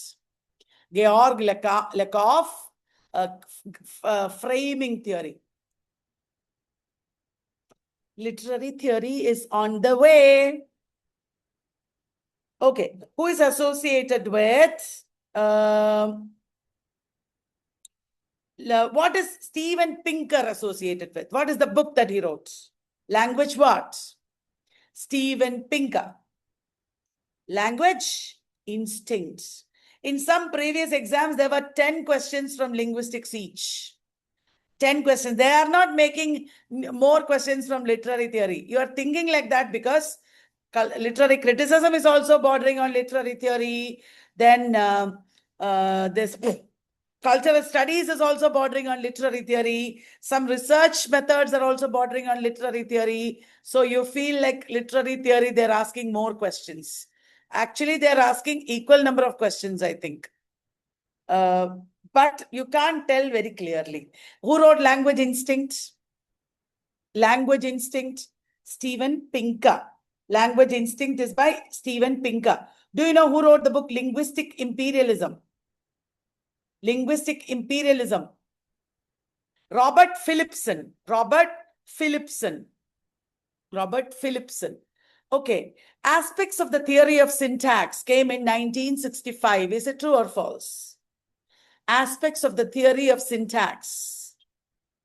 Georg Lakoff, framing theory. Literary theory is on the way. Okay, who is associated with what is Steven Pinker associated with? What is the book that he wrote? Language what? Steven Pinker. Language instincts. In some previous exams, there were 10 questions from linguistics each. 10 questions. They are not making more questions from literary theory. You are thinking like that because Literary criticism is also bordering on literary theory. Then this cultural studies is also bordering on literary theory. Some research methods are also bordering on literary theory. So you feel like literary theory, they're asking more questions. Actually, they're asking equal number of questions, I think. But you can't tell very clearly. Who wrote Language Instinct? Language Instinct, Steven Pinker. Language Instinct is by Steven Pinker. Do you know who wrote the book Linguistic Imperialism? Linguistic Imperialism. Robert Philipson. Robert Philipson. Robert Philipson. Okay. Aspects of the theory of syntax came in 1965. Is it true or false? Aspects of the theory of syntax.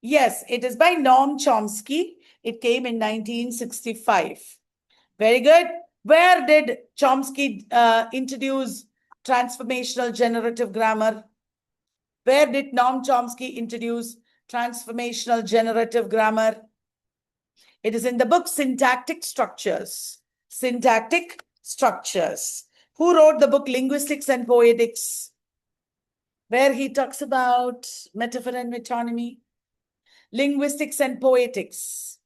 Yes, it is by Noam Chomsky. It came in 1965. Very good. Where did Chomsky introduce transformational generative grammar? Where did Noam Chomsky introduce transformational generative grammar? It is in the book Syntactic Structures. Syntactic Structures. Who wrote the book Linguistics and Poetics? Where he talks about metaphor and metonymy. Linguistics and Poetics.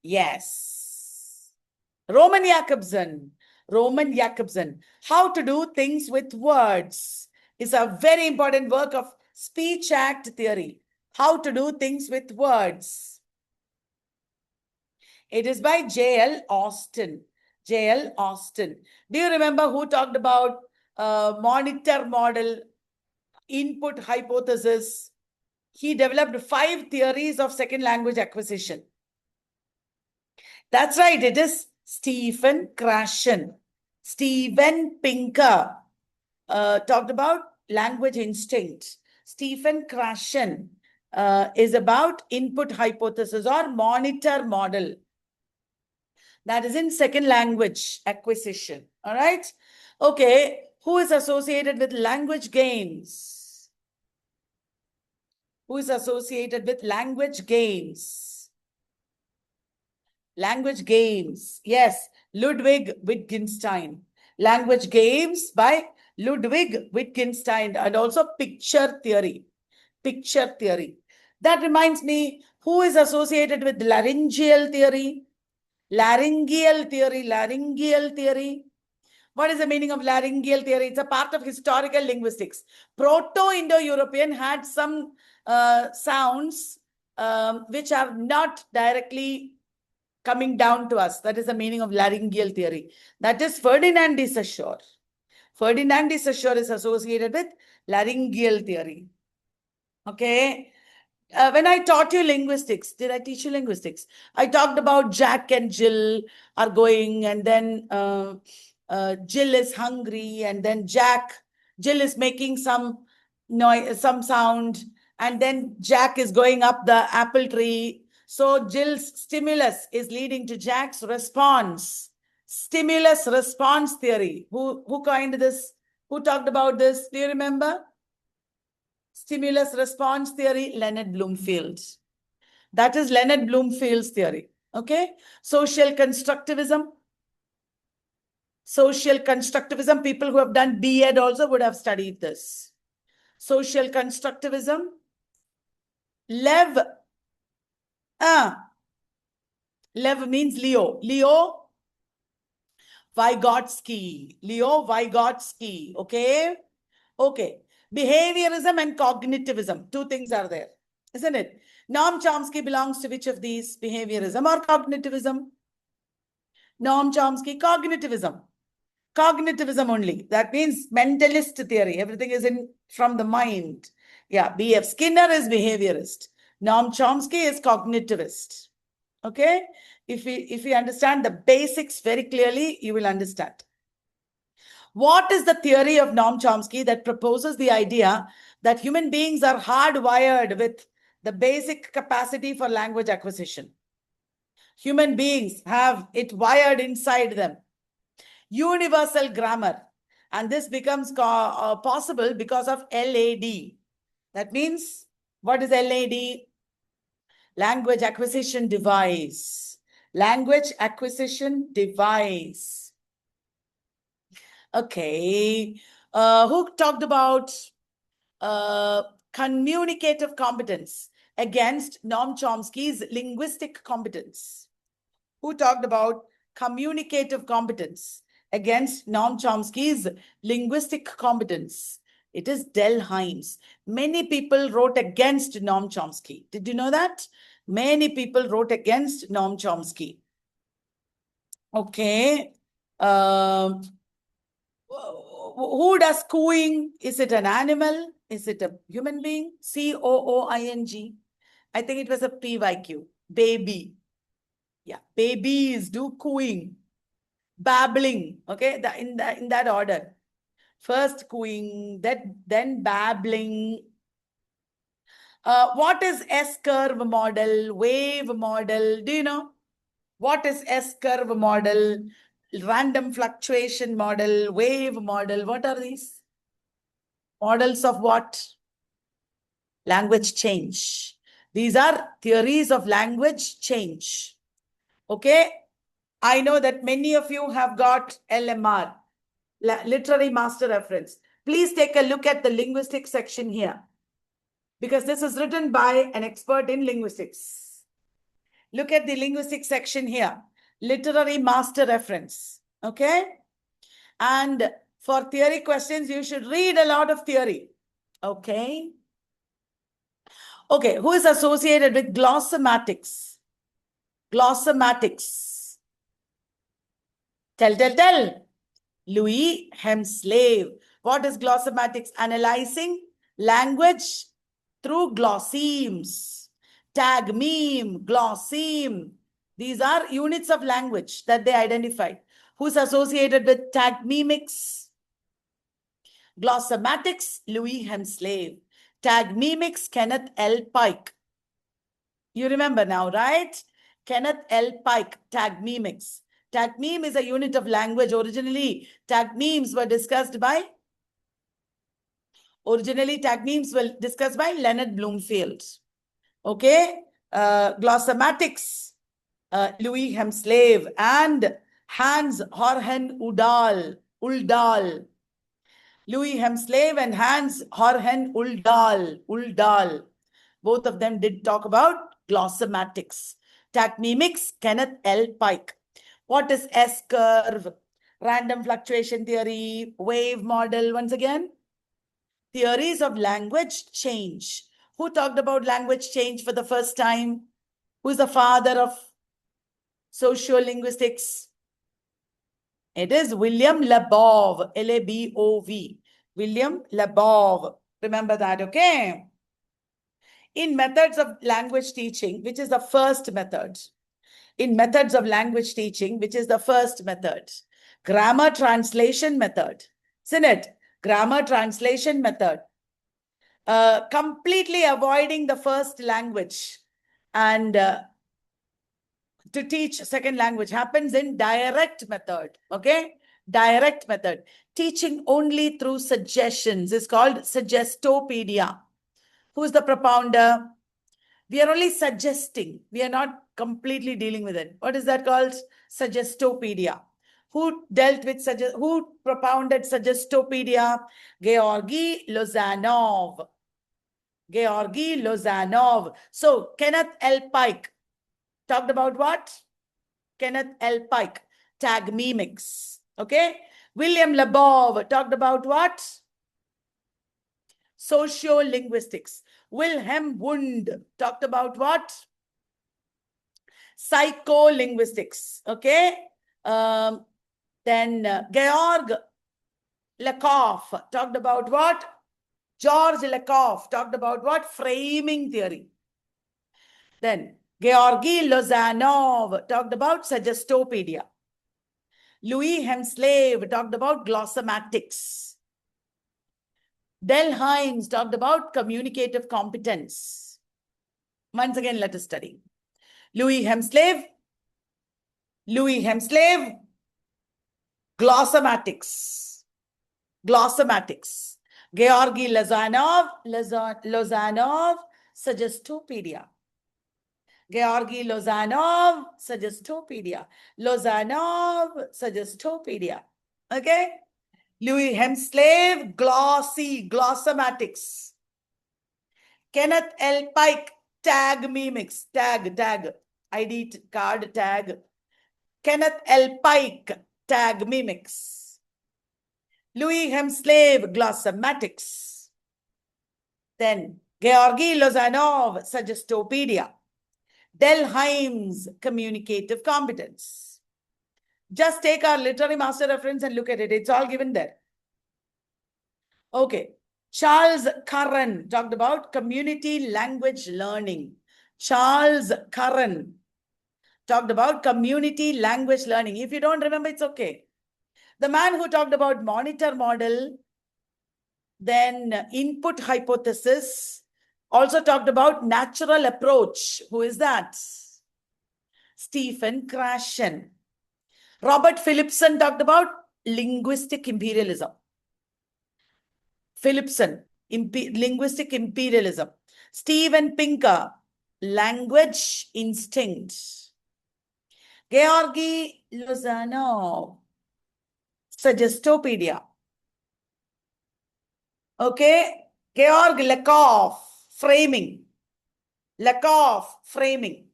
Yes. Roman Jakobson. Roman Jakobson. How to do things with words is a very important work of speech act theory. How to do things with words. It is by J.L. Austin. J.L. Austin. Do you remember who talked about monitor model, input hypothesis? He developed 5 theories of second language acquisition. That's right. It is Stephen Krashen. Steven Pinker talked about language instinct. Stephen Krashen is about input hypothesis or monitor model. That is in second language acquisition. All right. Okay. Who is associated with language games? Who is associated with language games? Language games. Yes. Ludwig Wittgenstein. Language games by Ludwig Wittgenstein, and also picture theory. Picture theory. That reminds me, who is associated with laryngeal theory? Laryngeal theory. Laryngeal theory. What is the meaning of laryngeal theory? It's a part of historical linguistics. Proto-Indo-European had some sounds which are not directly coming down to us. That is the meaning of laryngeal theory. That is Ferdinand de Saussure. Ferdinand de Saussure is associated with laryngeal theory. Okay. When I taught you linguistics, did I teach you linguistics? I talked about Jack and Jill are going, and then Jill is hungry, and then Jill is making some noise, some sound, and then Jack is going up the apple tree. So Jill's stimulus is leading to Jack's response. Stimulus response theory. Who coined this? Who talked about this? Do you remember? Stimulus response theory, Leonard Bloomfield. That is Leonard Bloomfield's theory. Okay. Social constructivism. Social constructivism. People who have done B.Ed also would have studied this. Social constructivism. Lev means Leo. Leo Vygotsky. Leo Vygotsky. Okay. Okay. Behaviorism and cognitivism. 2 things are there, isn't it? Noam Chomsky belongs to which of these? Behaviorism or cognitivism? Noam Chomsky, cognitivism. Cognitivism only. That means mentalist theory. Everything is from the mind. Yeah, B.F. Skinner is behaviorist. Noam Chomsky is cognitivist. Okay? If we understand the basics very clearly, you will understand. What is the theory of Noam Chomsky that proposes the idea that human beings are hardwired with the basic capacity for language acquisition? Human beings have it wired inside them. Universal grammar. And this becomes possible because of LAD. That means, what is LAD? Language acquisition device. Language acquisition device. Okay. Who talked about communicative competence against Noam Chomsky's linguistic competence? Who talked about communicative competence against Noam Chomsky's linguistic competence? It is Del Hymes. Many people wrote against Noam Chomsky. Did you know that? Many people wrote against Noam Chomsky. Okay. Who does cooing? Is it an animal? Is it a human being? COOING. I think it was a PYQ. Baby. Yeah, babies do cooing, babbling. Okay, in that order. First cooing, then babbling. What is S-curve model, wave model? Do you know? What is S-curve model, random fluctuation model, wave model? What are these? Models of what? Language change. These are theories of language change. Okay. I know that many of you have got LMR, Literary Master Reference. Please take a look at the linguistics section here, because this is written by an expert in linguistics. Look at the linguistics section here, Literary Master Reference. Okay. And for theory questions, you should read a lot of theory. Okay. Okay. Who is associated with glossomatics? Glossomatics. Tell. Louis Hemslave. What is glossomatics? Analyzing language through glossemes. Tag meme, glosseme. These are units of language that they identified. Who's associated with tag mimics? Glossomatics, Louis Hemslave. Tag mimics, Kenneth L. Pike. You remember now, right? Kenneth L. Pike, tag mimics. Tag meme is a unit of language. Originally, tag memes were discussed by Leonard Bloomfield. Okay. Glossomatics, Louis Hemslave and Hans Horhen Uldal. Louis Hemslave and Hans Horhen Uldal. Both of them did talk about glossomatics. Tag mimics, Kenneth L. Pike. What is S-curve? Random fluctuation theory, wave model. Once again, theories of language change. Who talked about language change for the first time? Who is the father of sociolinguistics? It is William Labov, L-A-B-O-V. William Labov. Remember that, okay? In methods of language teaching, which is the first method? In methods of language teaching, which is the first method? Grammar translation method. Isn't it? Grammar translation method. Completely avoiding the first language and to teach second language happens in direct method. Okay? Direct method. Teaching only through suggestions is called suggestopedia. Who's the propounder? We are only suggesting. We are not completely dealing with it. What is that called? Suggestopedia. Who dealt with who propounded suggestopedia? Georgy Lozanov. Georgy Lozanov. So Kenneth L. Pike talked about what? Kenneth L. Pike. Tag mimics. Okay. William Labov talked about what? Sociolinguistics. Wilhelm Wundt talked about what? Psycholinguistics. Okay. Then Georg Lakoff talked about what? George Lakoff talked about what? Framing theory. Then Georgy Lozanov talked about suggestopedia. Louis Hemslave talked about glossomatics. Del Hymes talked about communicative competence. Once again, let us study. Louis Hemslave, glossomatics. Georgy Lozanov, suggestopedia. Georgy Lozanov, Suggestopedia. Lozanov, Suggestopedia. Okay? Louis Hemslave, Glossy, Glossomatics. Kenneth L. Pike, Tag Mimics. Tag. ID card tag. Kenneth L. Pike, Tag Mimics. Louis Hemslave, Glossomatics. Then Georgy Lozanov, Suggestopedia. Del Himes, Communicative Competence. Just take our literary master reference and look at it. It's all given there. Okay. Charles Curran talked about community language learning. Charles Curran talked about community language learning. If you don't remember, it's okay. The man who talked about monitor model, then input hypothesis, also talked about natural approach. Who is that? Stephen Krashen. Robert Philipson talked about linguistic imperialism. Philipson, linguistic imperialism. Steven Pinker, language instinct. Georgy Lozanov, Suggestopedia. Okay. Georg Lakoff, framing. Lakoff, framing.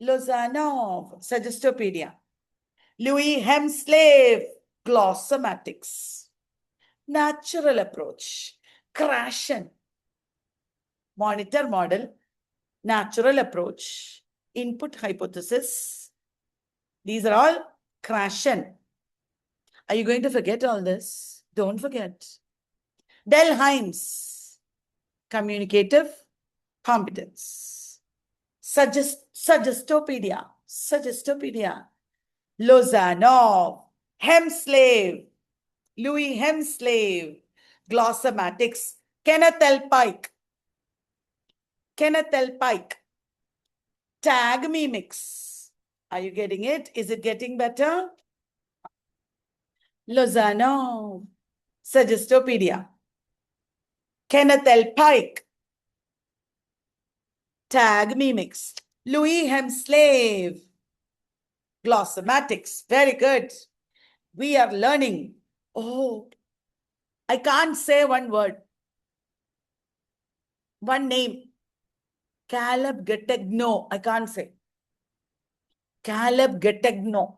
Lozanov, Suggestopedia. Louis Hemslave, Glossomatics. Natural approach. Krashen. Monitor model. Natural approach. Input hypothesis. These are all Krashen. Are you going to forget all this? Don't forget. Del Himes. Communicative competence. Suggestopedia. Lozanov. Hemslave. Louis Hemslave. Glossomatics. Kenneth L. Pike. Tag mimics. Are you getting it? Is it getting better? Lozanov. Suggestopedia. Kenneth L. Pike. Tag mimics. Louis Hemslave. Glossomatics. Very good. We are learning. Oh, I can't say one word. One name. Caleb Gettegno. I can't say. Caleb Gettegno.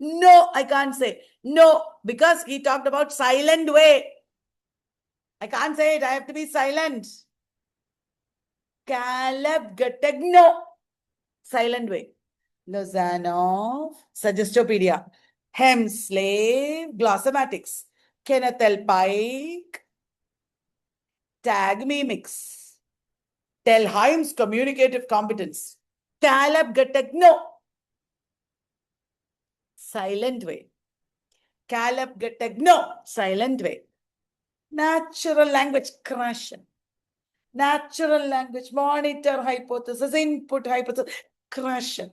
No, I can't say. No, because he talked about silent way. I can't say it. I have to be silent. Caleb Gettegno. Silent way. Lozanov. Suggestopedia. Hemslave. Glossomatics. Kenneth L. Pike. Tag mimics. Del Himes, communicative competence. Caleb Gettegno. Silent way. Caleb Gettegno. Silent way. Natural language. Krashen. Natural language. Monitor hypothesis. Input hypothesis. Krashen.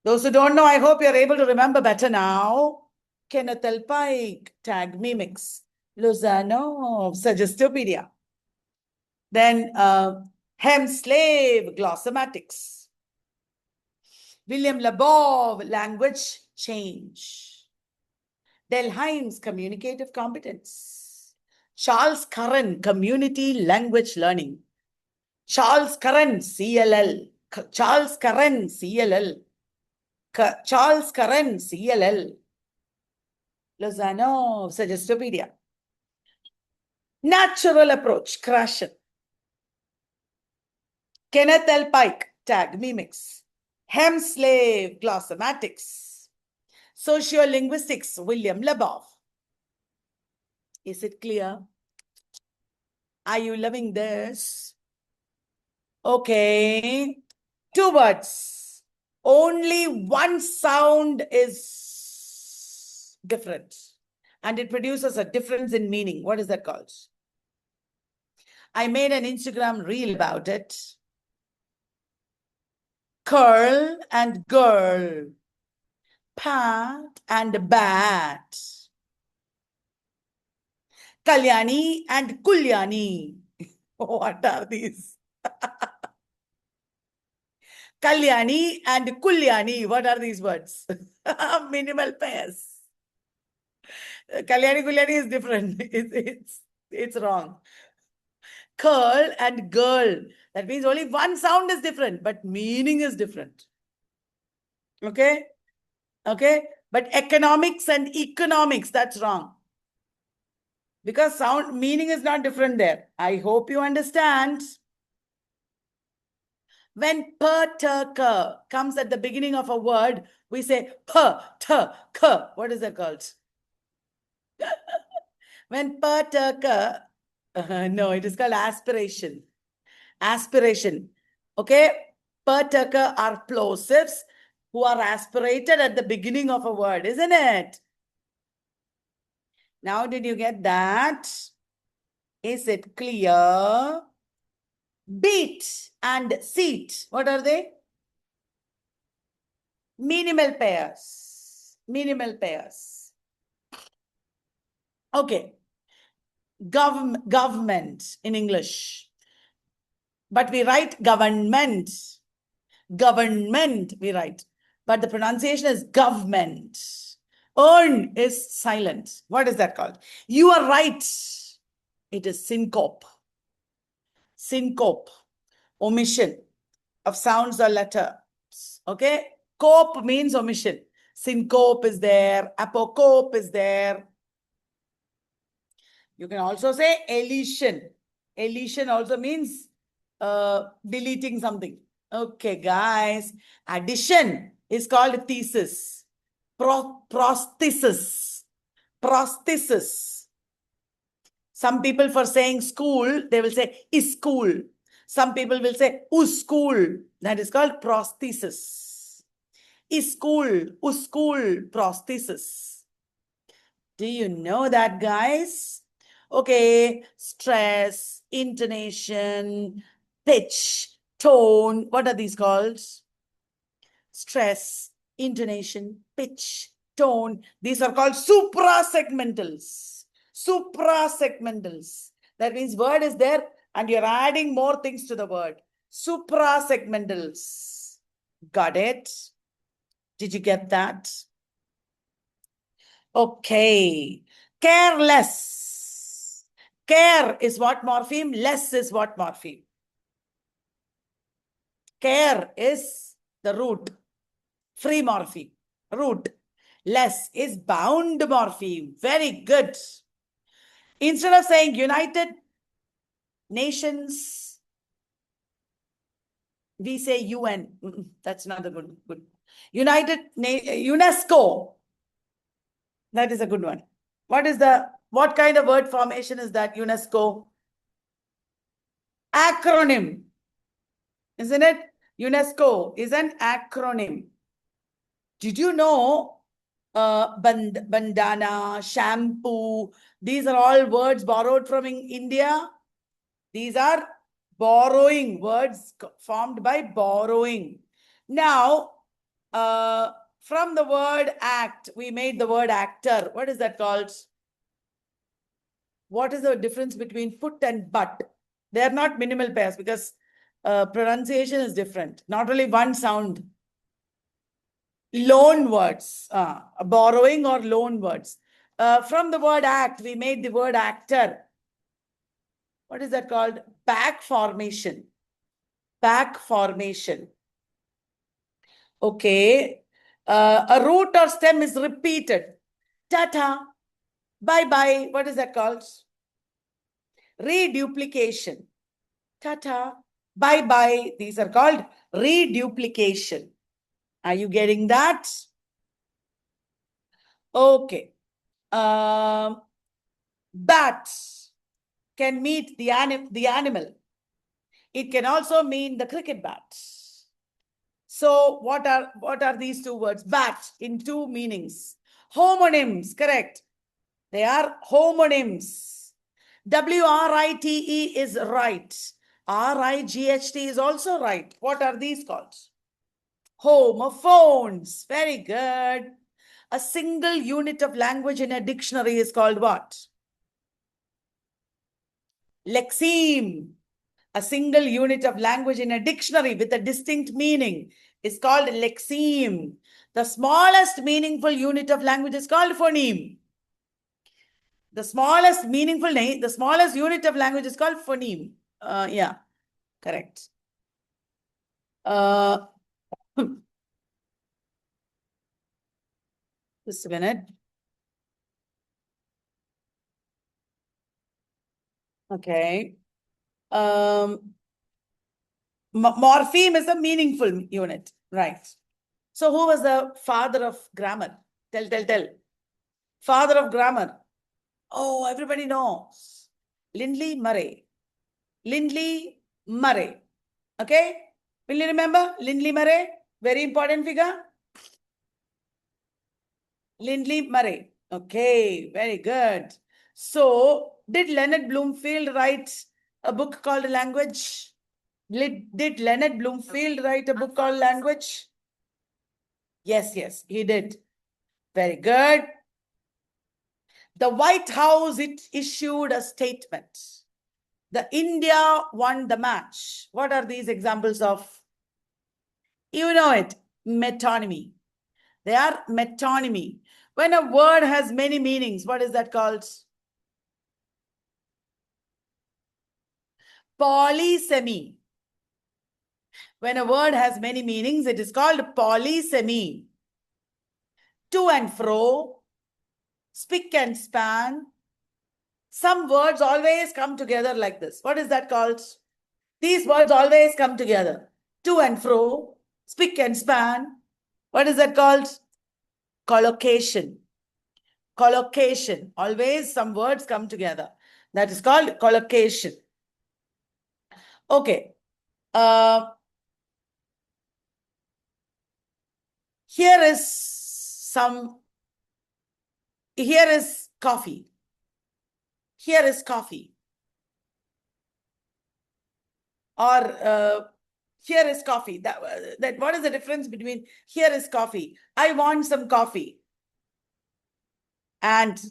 Those who don't know, I hope you're able to remember better now. Kenneth L. Pike. Tag mimics. Lozanov. Suggestopedia. Then Hemslave, Glossomatics. William Labov, language change. Del Himes, communicative competence. Charles Curran, community language learning. Charles Curran, CLL. Charles Curran, CLL. Lozanov, Suggestopedia. Natural approach, Krashen. Kenneth L. Pike, tag mimics. Hemslave, glossomatics. Sociolinguistics, William Labov. Is it clear? Are you loving this? Okay. 2 words. Only one sound is different. And it produces a difference in meaning. What is that called? I made an Instagram reel about it. Curl and girl. Pat and bat. Kalyani and Kalyani. What are these? Kalyani and Kalyani. What are these words? Minimal pairs. Kalyani Kalyani is different. It's wrong. Curl and girl. That means only one sound is different, but meaning is different. Okay? Okay? But economics and economics, that's wrong. Because sound meaning is not different there. I hope you understand. When per comes at the beginning of a word, we say per, k. What is that called? When per no, it is called aspiration. Aspiration. Okay? Per are plosives who are aspirated at the beginning of a word, isn't it? Now, did you get that? Is it clear? Beat and seat. What are they? Minimal pairs. Minimal pairs. Okay. Government in English. But we write government. Government, we write. But the pronunciation is government. Earn is silent. What is that called? You are right. It is syncope. Syncope. Omission of sounds or letters. Okay? Cope means omission. Syncope is there. Apocope is there. You can also say elision. Elision also means deleting something. Okay, guys. Addition is called thesis. Prosthesis. Prosthesis. Some people, for saying school, they will say is school. Some people will say school. That is called prosthesis. Is school, school, prosthesis. Do you know that, guys? Okay, stress, intonation, pitch, tone. What are these called? Stress, intonation, pitch, tone. These are called suprasegmentals. Suprasegmentals. That means word is there and you're adding more things to the word. Suprasegmentals. Got it? Did you get that? Okay. Careless. Care is what morpheme? Less is what morpheme? Care is the root. Free morpheme. Root. Less is bound morpheme. Very good. Instead of saying United Nations, we say UN. That's not a good. UNESCO. That is a good one. What kind of word formation is that? UNESCO. Acronym. Isn't it? UNESCO is an acronym. Did you know bandana, shampoo, these are all words borrowed from India? These are borrowing, words formed by borrowing. Now, from the word act, we made the word actor. What is that called? What is the difference between foot and butt? They are not minimal pairs because pronunciation is different. Not only one sound. Loan words, borrowing or loan words. From the word act, we made the word actor. What is that called? Back formation. Back formation. Okay. A root or stem is repeated. Tata. Bye-bye. What is that called? Reduplication. Tata. Bye-bye. These are called reduplication. Are you getting that? Okay. Bat can mean the animal. It can also mean the cricket bat. So what are these two words? Bat in two meanings. Homonyms, correct. They are homonyms. WRITE is right. RIGHT is also right. What are these called? Homophones. Very good. A single unit of language in a dictionary is called what? Lexeme, a single unit of language in a dictionary with a distinct meaning, is called lexeme. The smallest meaningful unit of language is called phoneme. The smallest meaningful name, the smallest unit of language is called phoneme. Yeah, correct. Just a minute. Okay. Morpheme is a meaningful unit, right? So who was the father of grammar? Tell. Father of grammar. Oh, everybody knows. Lindley Murray. Lindley Murray. Okay? Will you remember Lindley Murray? Very important figure. Lindley Murray. Okay, very good. So, did Leonard Bloomfield write a book called Language? Did Leonard Bloomfield write a book called Language? Yes, he did. Very good. The White House, it issued a statement. The India won the match. What are these examples of? You know it. Metonymy. They are metonymy. When a word has many meanings, what is that called? Polysemy. When a word has many meanings, it is called polysemy. To and fro, spick and span. Some words always come together like this. What is that called? These words always come together. To and fro, spick and span. What is that called? Collocation. Collocation. Always some words come together. That is called collocation. Okay. Here is coffee. Here is coffee. Or here is coffee. That what is the difference between here is coffee? I want some coffee. And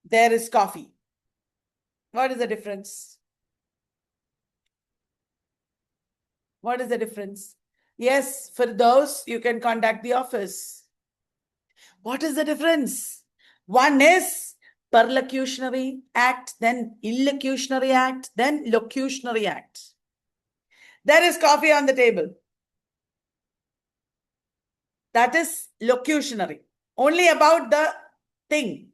there is coffee. What is the difference? What is the difference? Yes, for those, you can contact the office. What is the difference? One is perlocutionary act, then illocutionary act, then locutionary act. There is coffee on the table. That is locutionary. Only about the thing.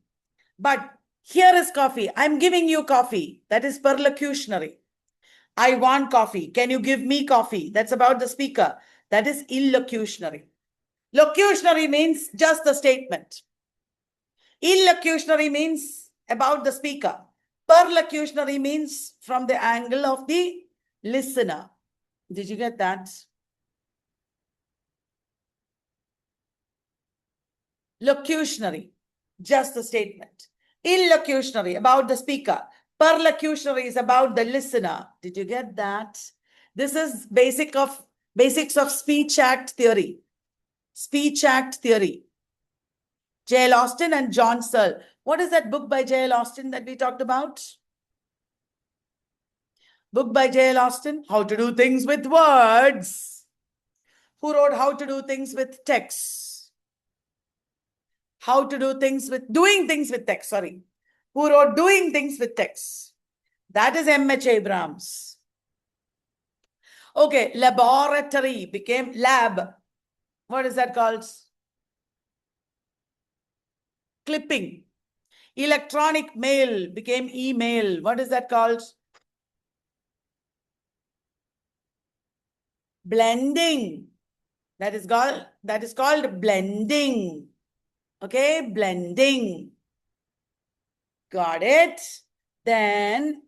But here is coffee. I'm giving you coffee. That is perlocutionary. I want coffee. Can you give me coffee? That's about the speaker. That is illocutionary. Locutionary means just the statement. Illocutionary means about the speaker. Perlocutionary means from the angle of the listener. Did you get that? Locutionary, just the statement. Illocutionary, about the speaker. Perlocutionary is about the listener. Did you get that? This is basics of speech act theory. Speech act theory. J.L. Austin and John Searle. What is that book by J.L. Austin that we talked about? Book by J.L. Austin, How to Do Things with Words. Who wrote How to Do Things with Text? How to do things with, doing things with text, sorry. Who wrote Doing Things with Text? That is M.H. Abrams. Okay, laboratory became lab. What is that called? Clipping. Electronic mail became email. What is that called? Blending. That is called blending. Okay, blending. Got it? Then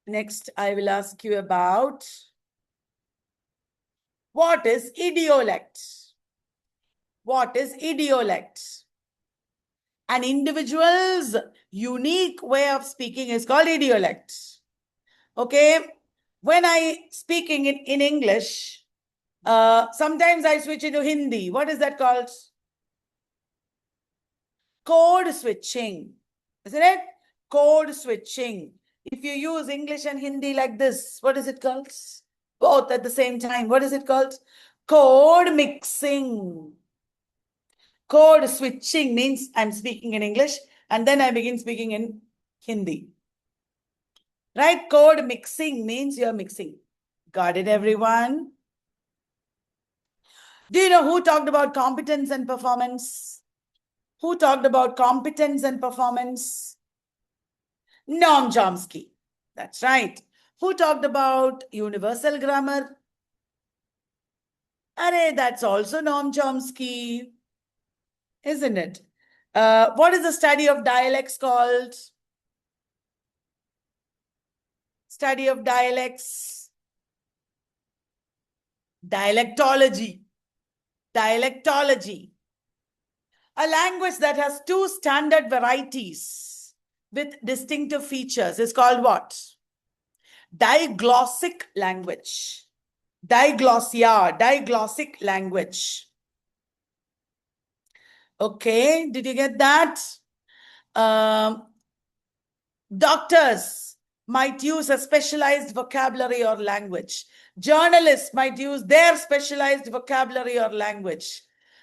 next I will ask you about what is idiolect? What is idiolect? An individual's unique way of speaking is called idiolect. Okay, when I speaking in English, sometimes I switch into Hindi. What is that called? Code switching, isn't it? Code switching. If you use English and Hindi like this, what is it called? Both at the same time. What is it called? Code mixing. Code switching means I'm speaking in English and then I begin speaking in Hindi. Right? Code mixing means you're mixing. Got it, everyone? Do you know who talked about competence and performance? Who talked about competence and performance? Noam Chomsky. That's right. Who talked about universal grammar? Arey, that's also Noam Chomsky, isn't it? What is the study of dialects called? Study of dialects. Dialectology. Dialectology. A language that has two standard varieties with distinctive features is called what? Diglossic language. Diglossia, diglossic language. Okay, did you get that? Doctors might use a specialized vocabulary or language. Journalists might use their specialized vocabulary or language.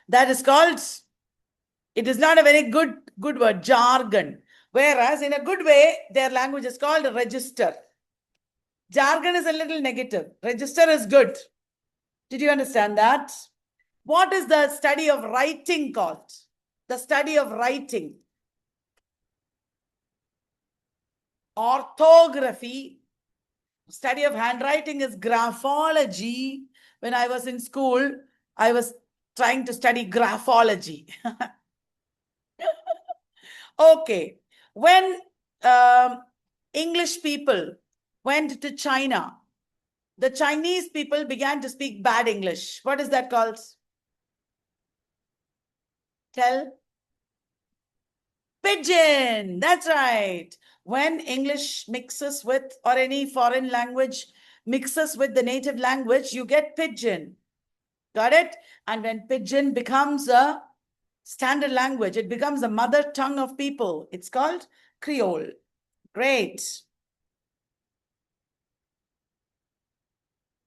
That is called, it is not a very good word, jargon. Whereas in a good way, their language is called register. Jargon is a little negative. Register is good. Did you understand that? What is the study of writing called? The study of writing. Orthography. Study of handwriting is graphology. When I was in school, I was trying to study graphology. Okay. When English people went to China, the Chinese people began to speak bad English. What is that called? Tell. Pidgin. That's right. When English mixes with, or any foreign language mixes with the native language, you get pidgin. Got it? And when pidgin becomes a standard language, it becomes a mother tongue of people. It's called Creole. Great.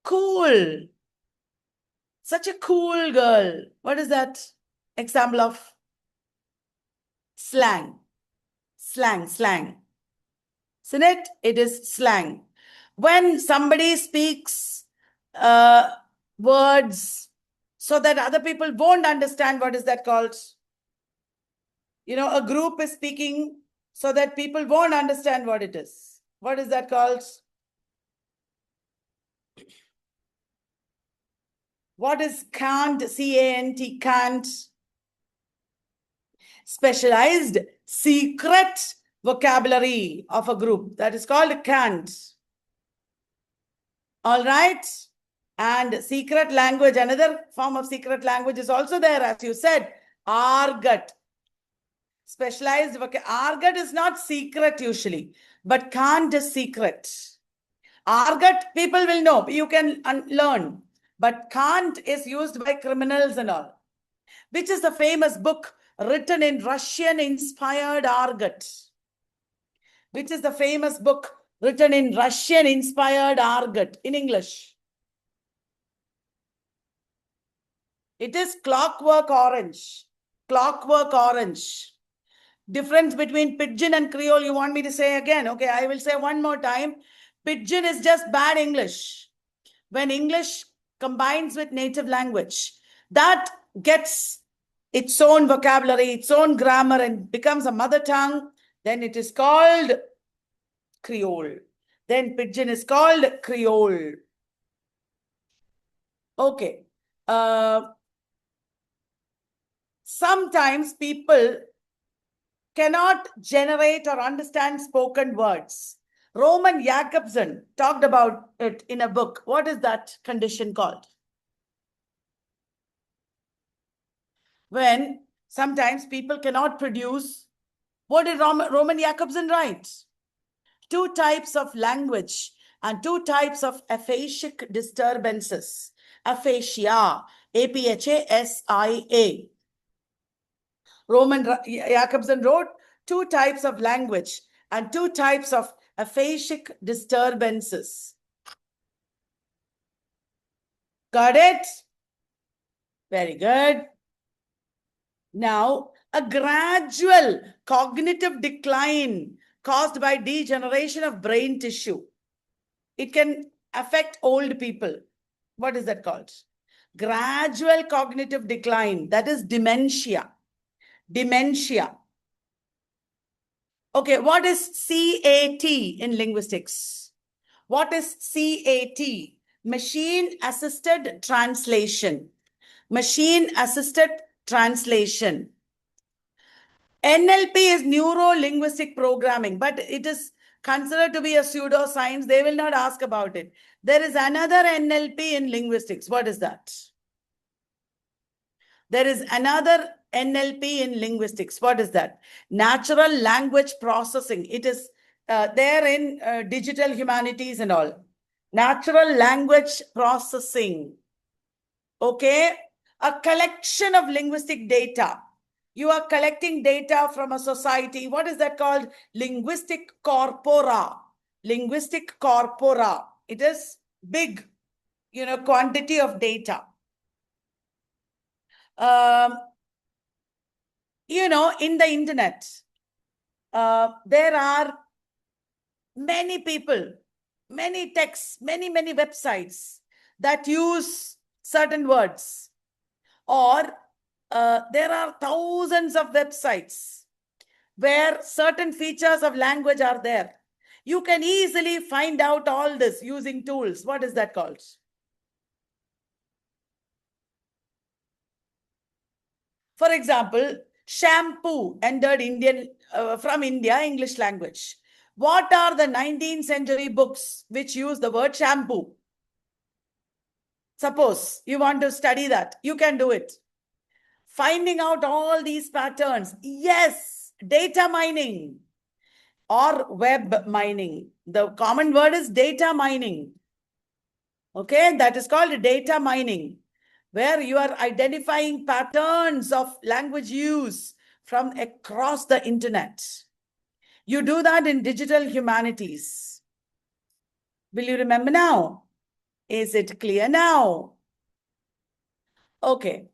Cool. Such a cool girl. What is that example of? Slang. Slang, slang. Isn't it? It is slang. When somebody speaks words so that other people won't understand, what is that called? You know, a group is speaking so that people won't understand what it is. What is that called? What is cant? C-A-N-T, cant? Specialized secret vocabulary of a group. That is called cant. All right. And secret language, another form of secret language is also there, as you said, argot. Specialized vocabulary. Argot is not secret usually, but cant is secret. Argot, people will know, you can learn. But cant is used by criminals and all. Which is the famous book written in Russian-inspired argot? Which is the famous book written in Russian-inspired argot in English? It is Clockwork Orange. Clockwork Orange. Difference between pidgin and Creole, you want me to say again? Okay, I will say one more time. Pidgin is just bad English. When English combines with native language, that gets its own vocabulary, its own grammar, and becomes a mother tongue, then it is called Creole. Then pidgin is called Creole. Okay. Sometimes people cannot generate or understand spoken words. Roman Jakobson talked about it in a book. What is that condition called? When sometimes people cannot produce, what did Roman Jakobson write? Two types of language and two types of aphasic disturbances. Aphasia, A-P-H-A-S-I-A. Jacobson wrote 2 types of language and 2 types of aphasic disturbances. Got it? Very good. Now, a gradual cognitive decline caused by degeneration of brain tissue. It can affect old people. What is that called? Gradual cognitive decline. That is dementia. Dementia. Okay, what is CAT in linguistics? What is CAT? Machine assisted translation. Machine assisted translation. NLP is neuro-linguistic programming, but it is considered to be a pseudoscience. They will not ask about it. There is another NLP in linguistics. What is that? There is another NLP in linguistics. What is that? Natural language processing. It is there in digital humanities and all. Natural language processing. Okay. A collection of linguistic data. You are collecting data from a society. What is that called? Linguistic corpora. Linguistic corpora. It is big, quantity of data. In the internet, there are many people, many texts, many websites that use certain words. Or there are thousands of websites where certain features of language are there. You can easily find out all this using tools. What is that called? For example, shampoo entered from India, English language. What are the 19th century books which use the word shampoo? Suppose you want to study that, you can do it. Finding out all these patterns. Yes, data mining or web mining. The common word is data mining. Okay, that is called data mining, where you are identifying patterns of language use from across the internet. You do that in digital humanities. Will you remember now? Is it clear now? Okay.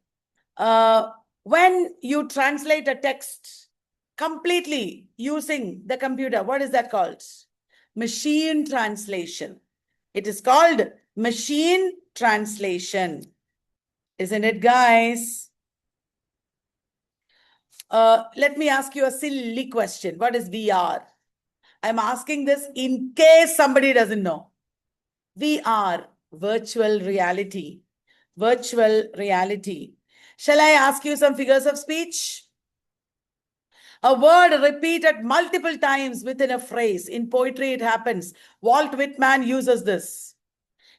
When you translate a text completely using the computer, what is that called? Machine translation. It is called machine translation. Isn't it, guys? Let me ask you a silly question. What is VR? I'm asking this in case somebody doesn't know. VR, virtual reality. Virtual reality. Shall I ask you some figures of speech? A word repeated multiple times within a phrase. In poetry, it happens. Walt Whitman uses this.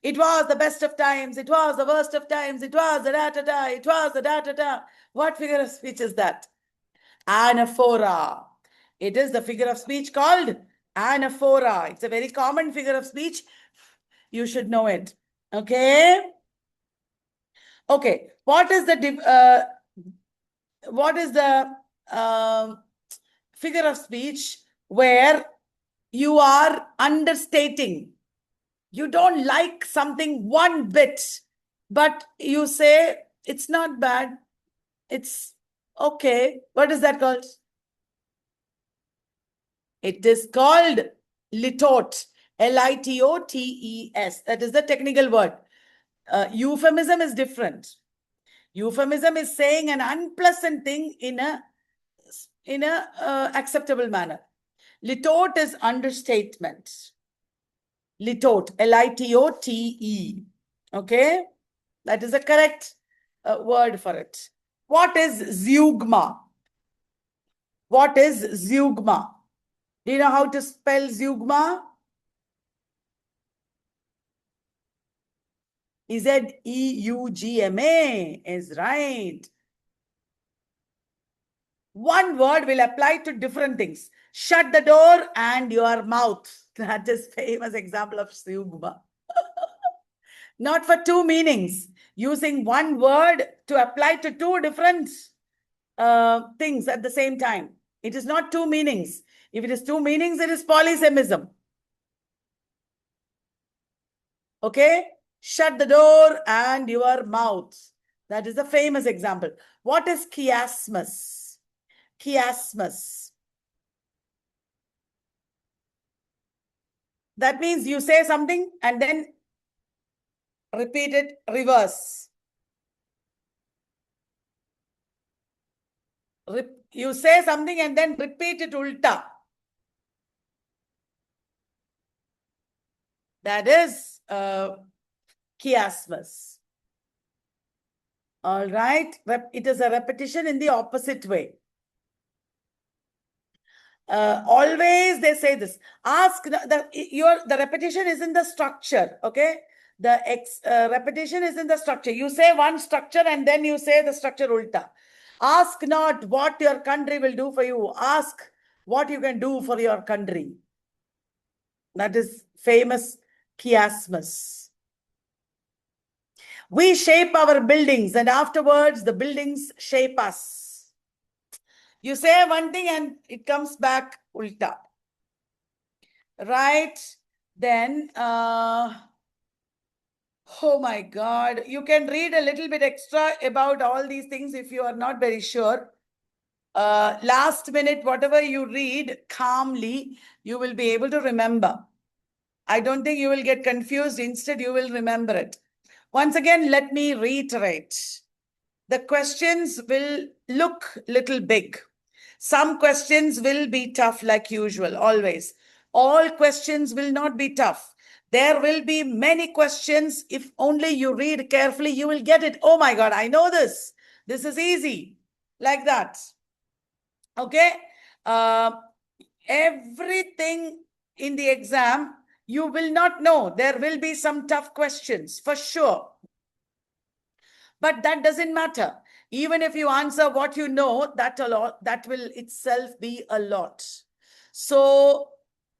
It was the best of times. It was the worst of times. It was the da-da-da. It was the da-da-da. What figure of speech is that? Anaphora. It is the figure of speech called anaphora. It's a very common figure of speech. You should know it. Okay. Okay. What is the figure of speech where you are understating? You don't like something one bit, but you say it's not bad. It's okay. What is that called? It is called litotes. Litotes. That is the technical word. Euphemism is different. Euphemism is saying an unpleasant thing in a acceptable manner. Litote is understatement. Litote. Litote. Okay. That is the correct word for it. What is zeugma? What is zeugma? Do you know how to spell zeugma? Zeugma is right. One word will apply to different things. Shut the door and your mouth. That is famous example of zeugma. Not for two meanings. Using one word to apply to two different things at the same time. It is not two meanings. If it is two meanings, it is polysemism. Okay? Shut the door and your mouth. That is a famous example. What is chiasmus? Chiasmus. That means you say something and then repeat it reverse. You say something and then repeat it ulta. That is chiasmus. All right. It is a repetition in the opposite way. Always they say this. Ask the repetition is in the structure. Okay. The repetition is in the structure. You say one structure and then you say the structure ulta. Ask not what your country will do for you. Ask what you can do for your country. That is famous chiasmus. We shape our buildings and afterwards the buildings shape us. You say one thing and it comes back ulta. Right? Then, oh my God, you can read a little bit extra about all these things if you are not very sure. Last minute, whatever you read calmly, you will be able to remember. I don't think you will get confused. Instead, you will remember it. Once again, let me reiterate. The questions will look little big. Some questions will be tough like usual, always. All questions will not be tough. There will be many questions. If only you read carefully, you will get it. Oh my God, I know this. This is easy. Like that. Okay? Everything in the exam, you will not know. There will be some tough questions, for sure. But that doesn't matter. Even if you answer what you know, that will itself be a lot. So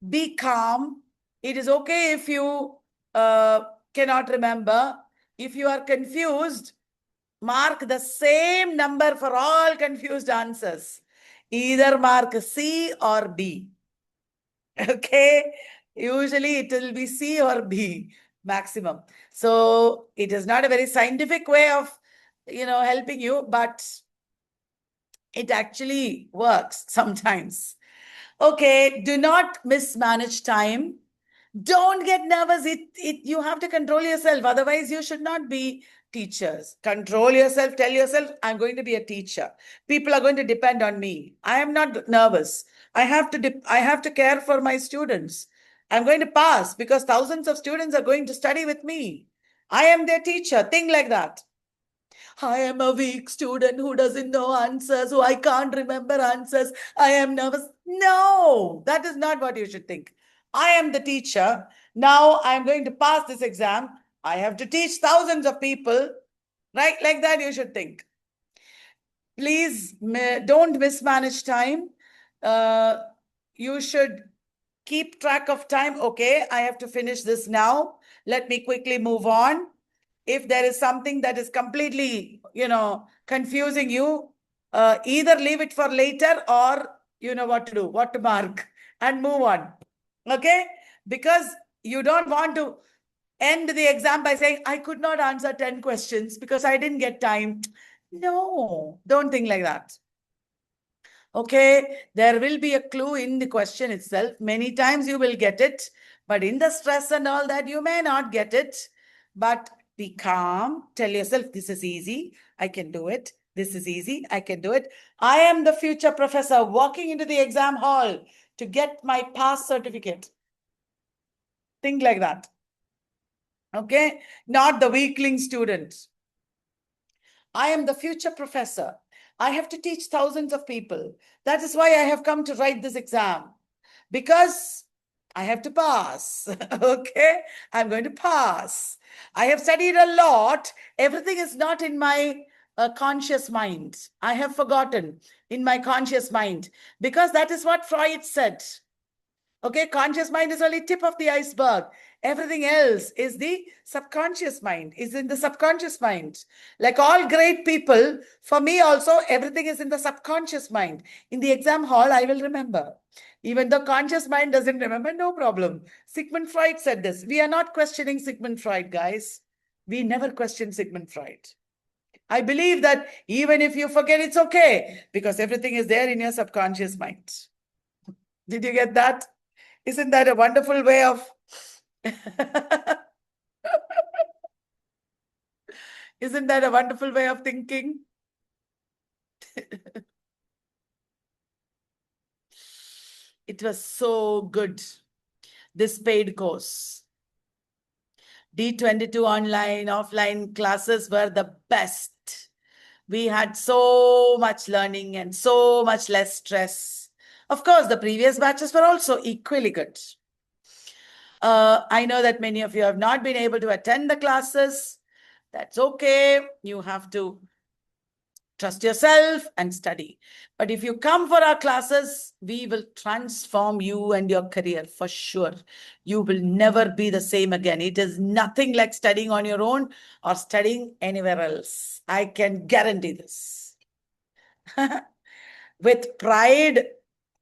be calm. It is okay if you cannot remember. If you are confused, mark the same number for all confused answers. Either mark C or B. Okay? Usually it will be C or B maximum. So it is not a very scientific way of, helping you, but it actually works sometimes. Okay, do not mismanage time. Don't get nervous. You have to control yourself. Otherwise, you should not be teachers. Control yourself. Tell yourself, I'm going to be a teacher. People are going to depend on me. I am not nervous. I have to care for my students. I'm going to pass because thousands of students are going to study with me. I am their teacher. Think like that. I am a weak student who doesn't know answers, who I can't remember answers. I am nervous. No, that is not what you should think. I am the teacher. Now I'm going to pass this exam. I have to teach thousands of people. Right? Like that you should think. Please don't mismanage time. You should keep track of time. Okay, I have to finish this now. Let me quickly move on. If there is something that is completely, confusing you, either leave it for later or you know what to do, what to mark and move on. Okay? Because you don't want to end the exam by saying, I could not answer 10 questions because I didn't get time. No, don't think like that. Okay, there will be a clue in the question itself. Many times you will get it, but in the stress and all that, you may not get it. But be calm. Tell yourself, this is easy. I can do it. This is easy. I can do it. I am the future professor walking into the exam hall to get my pass certificate. Think like that. Okay, not the weakling student. I am the future professor. I have to teach thousands of people. That is why I have come to write this exam. Because I have to pass. Okay? I'm going to pass. I have studied a lot. Everything is not in my conscious mind. I have forgotten in my conscious mind. Because that is what Freud said. Okay, conscious mind is only tip of the iceberg. Everything else is the subconscious mind, is in the subconscious mind. Like all great people, for me also, everything is in the subconscious mind. In the exam hall, I will remember. Even the conscious mind doesn't remember, no problem. Sigmund Freud said this. We are not questioning Sigmund Freud, guys. We never question Sigmund Freud. I believe that even if you forget, it's okay, because everything is there in your subconscious mind. Did you get that? Isn't that a wonderful way of... Isn't that a wonderful way of thinking? It was so good, this paid course. D22 online, offline classes were the best. We had so much learning and so much less stress. Of course, the previous batches were also equally good. I know that many of you have not been able to attend the classes. That's okay. You have to trust yourself and study. But if you come for our classes, we will transform you and your career for sure. You will never be the same again. It is nothing like studying on your own or studying anywhere else. I can guarantee this. With pride,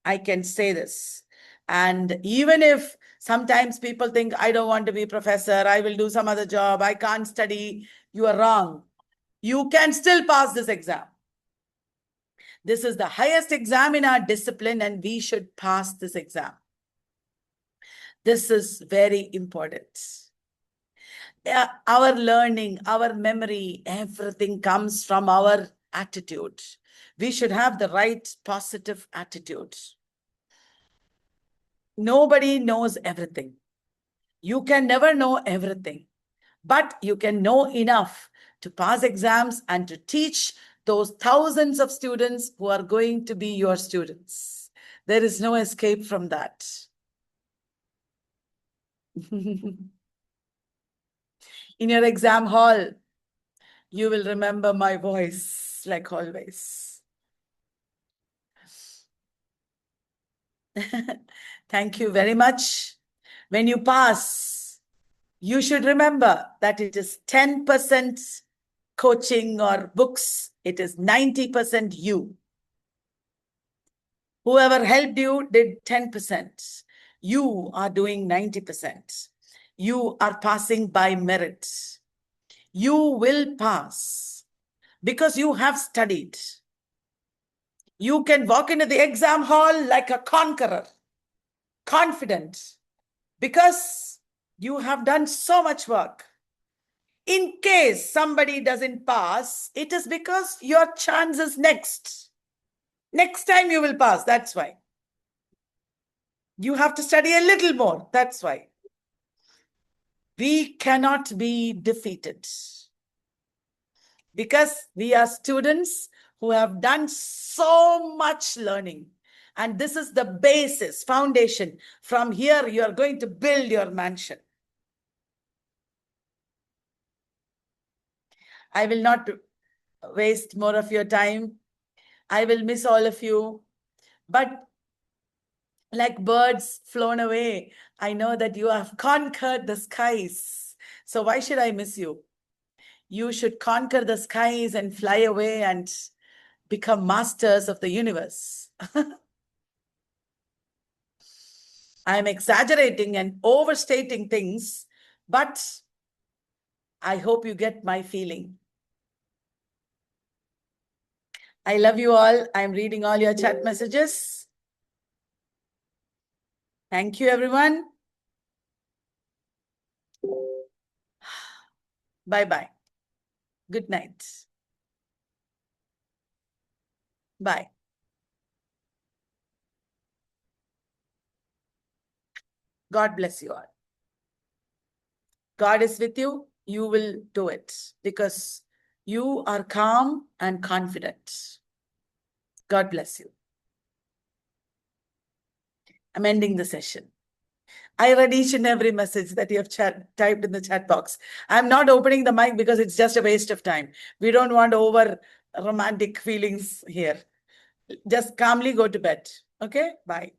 I can say this. And even if sometimes people think, I don't want to be a professor, I will do some other job, I can't study, you are wrong. You can still pass this exam. This is the highest exam in our discipline, and we should pass this exam. This is very important. Our learning, our memory, everything comes from our attitude. We should have the right positive attitude. Nobody knows everything. You can never know everything, but you can know enough to pass exams and to teach those thousands of students who are going to be your students. There is no escape from that. In your exam hall, you will remember my voice like always. Thank you very much. When you pass, you should remember that it is 10% coaching or books. It is 90% you. Whoever helped you did 10%. You are doing 90%. You are passing by merit. You will pass because you have studied. You can walk into the exam hall like a conqueror, confident, because you have done so much work. In case somebody doesn't pass, it is because your chance is next. Next time you will pass, that's why. You have to study a little more, that's why. We cannot be defeated because we are students who have done so much learning. And this is the basis, foundation. From here, you are going to build your mansion. I will not waste more of your time. I will miss all of you. But like birds flown away, I know that you have conquered the skies. So why should I miss you? You should conquer the skies and fly away and become masters of the universe. I'm exaggerating and overstating things, but I hope you get my feeling. I love you all. I'm reading all your chat messages. Thank you, everyone. Bye-bye. Good night. Bye. God bless you all. God is with you. You will do it because you are calm and confident. God bless you. I'm ending the session. I read each and every message that you have typed in the chat box. I'm not opening the mic because it's just a waste of time. We don't want over romantic feelings here. Just calmly go to bed. Okay? Bye.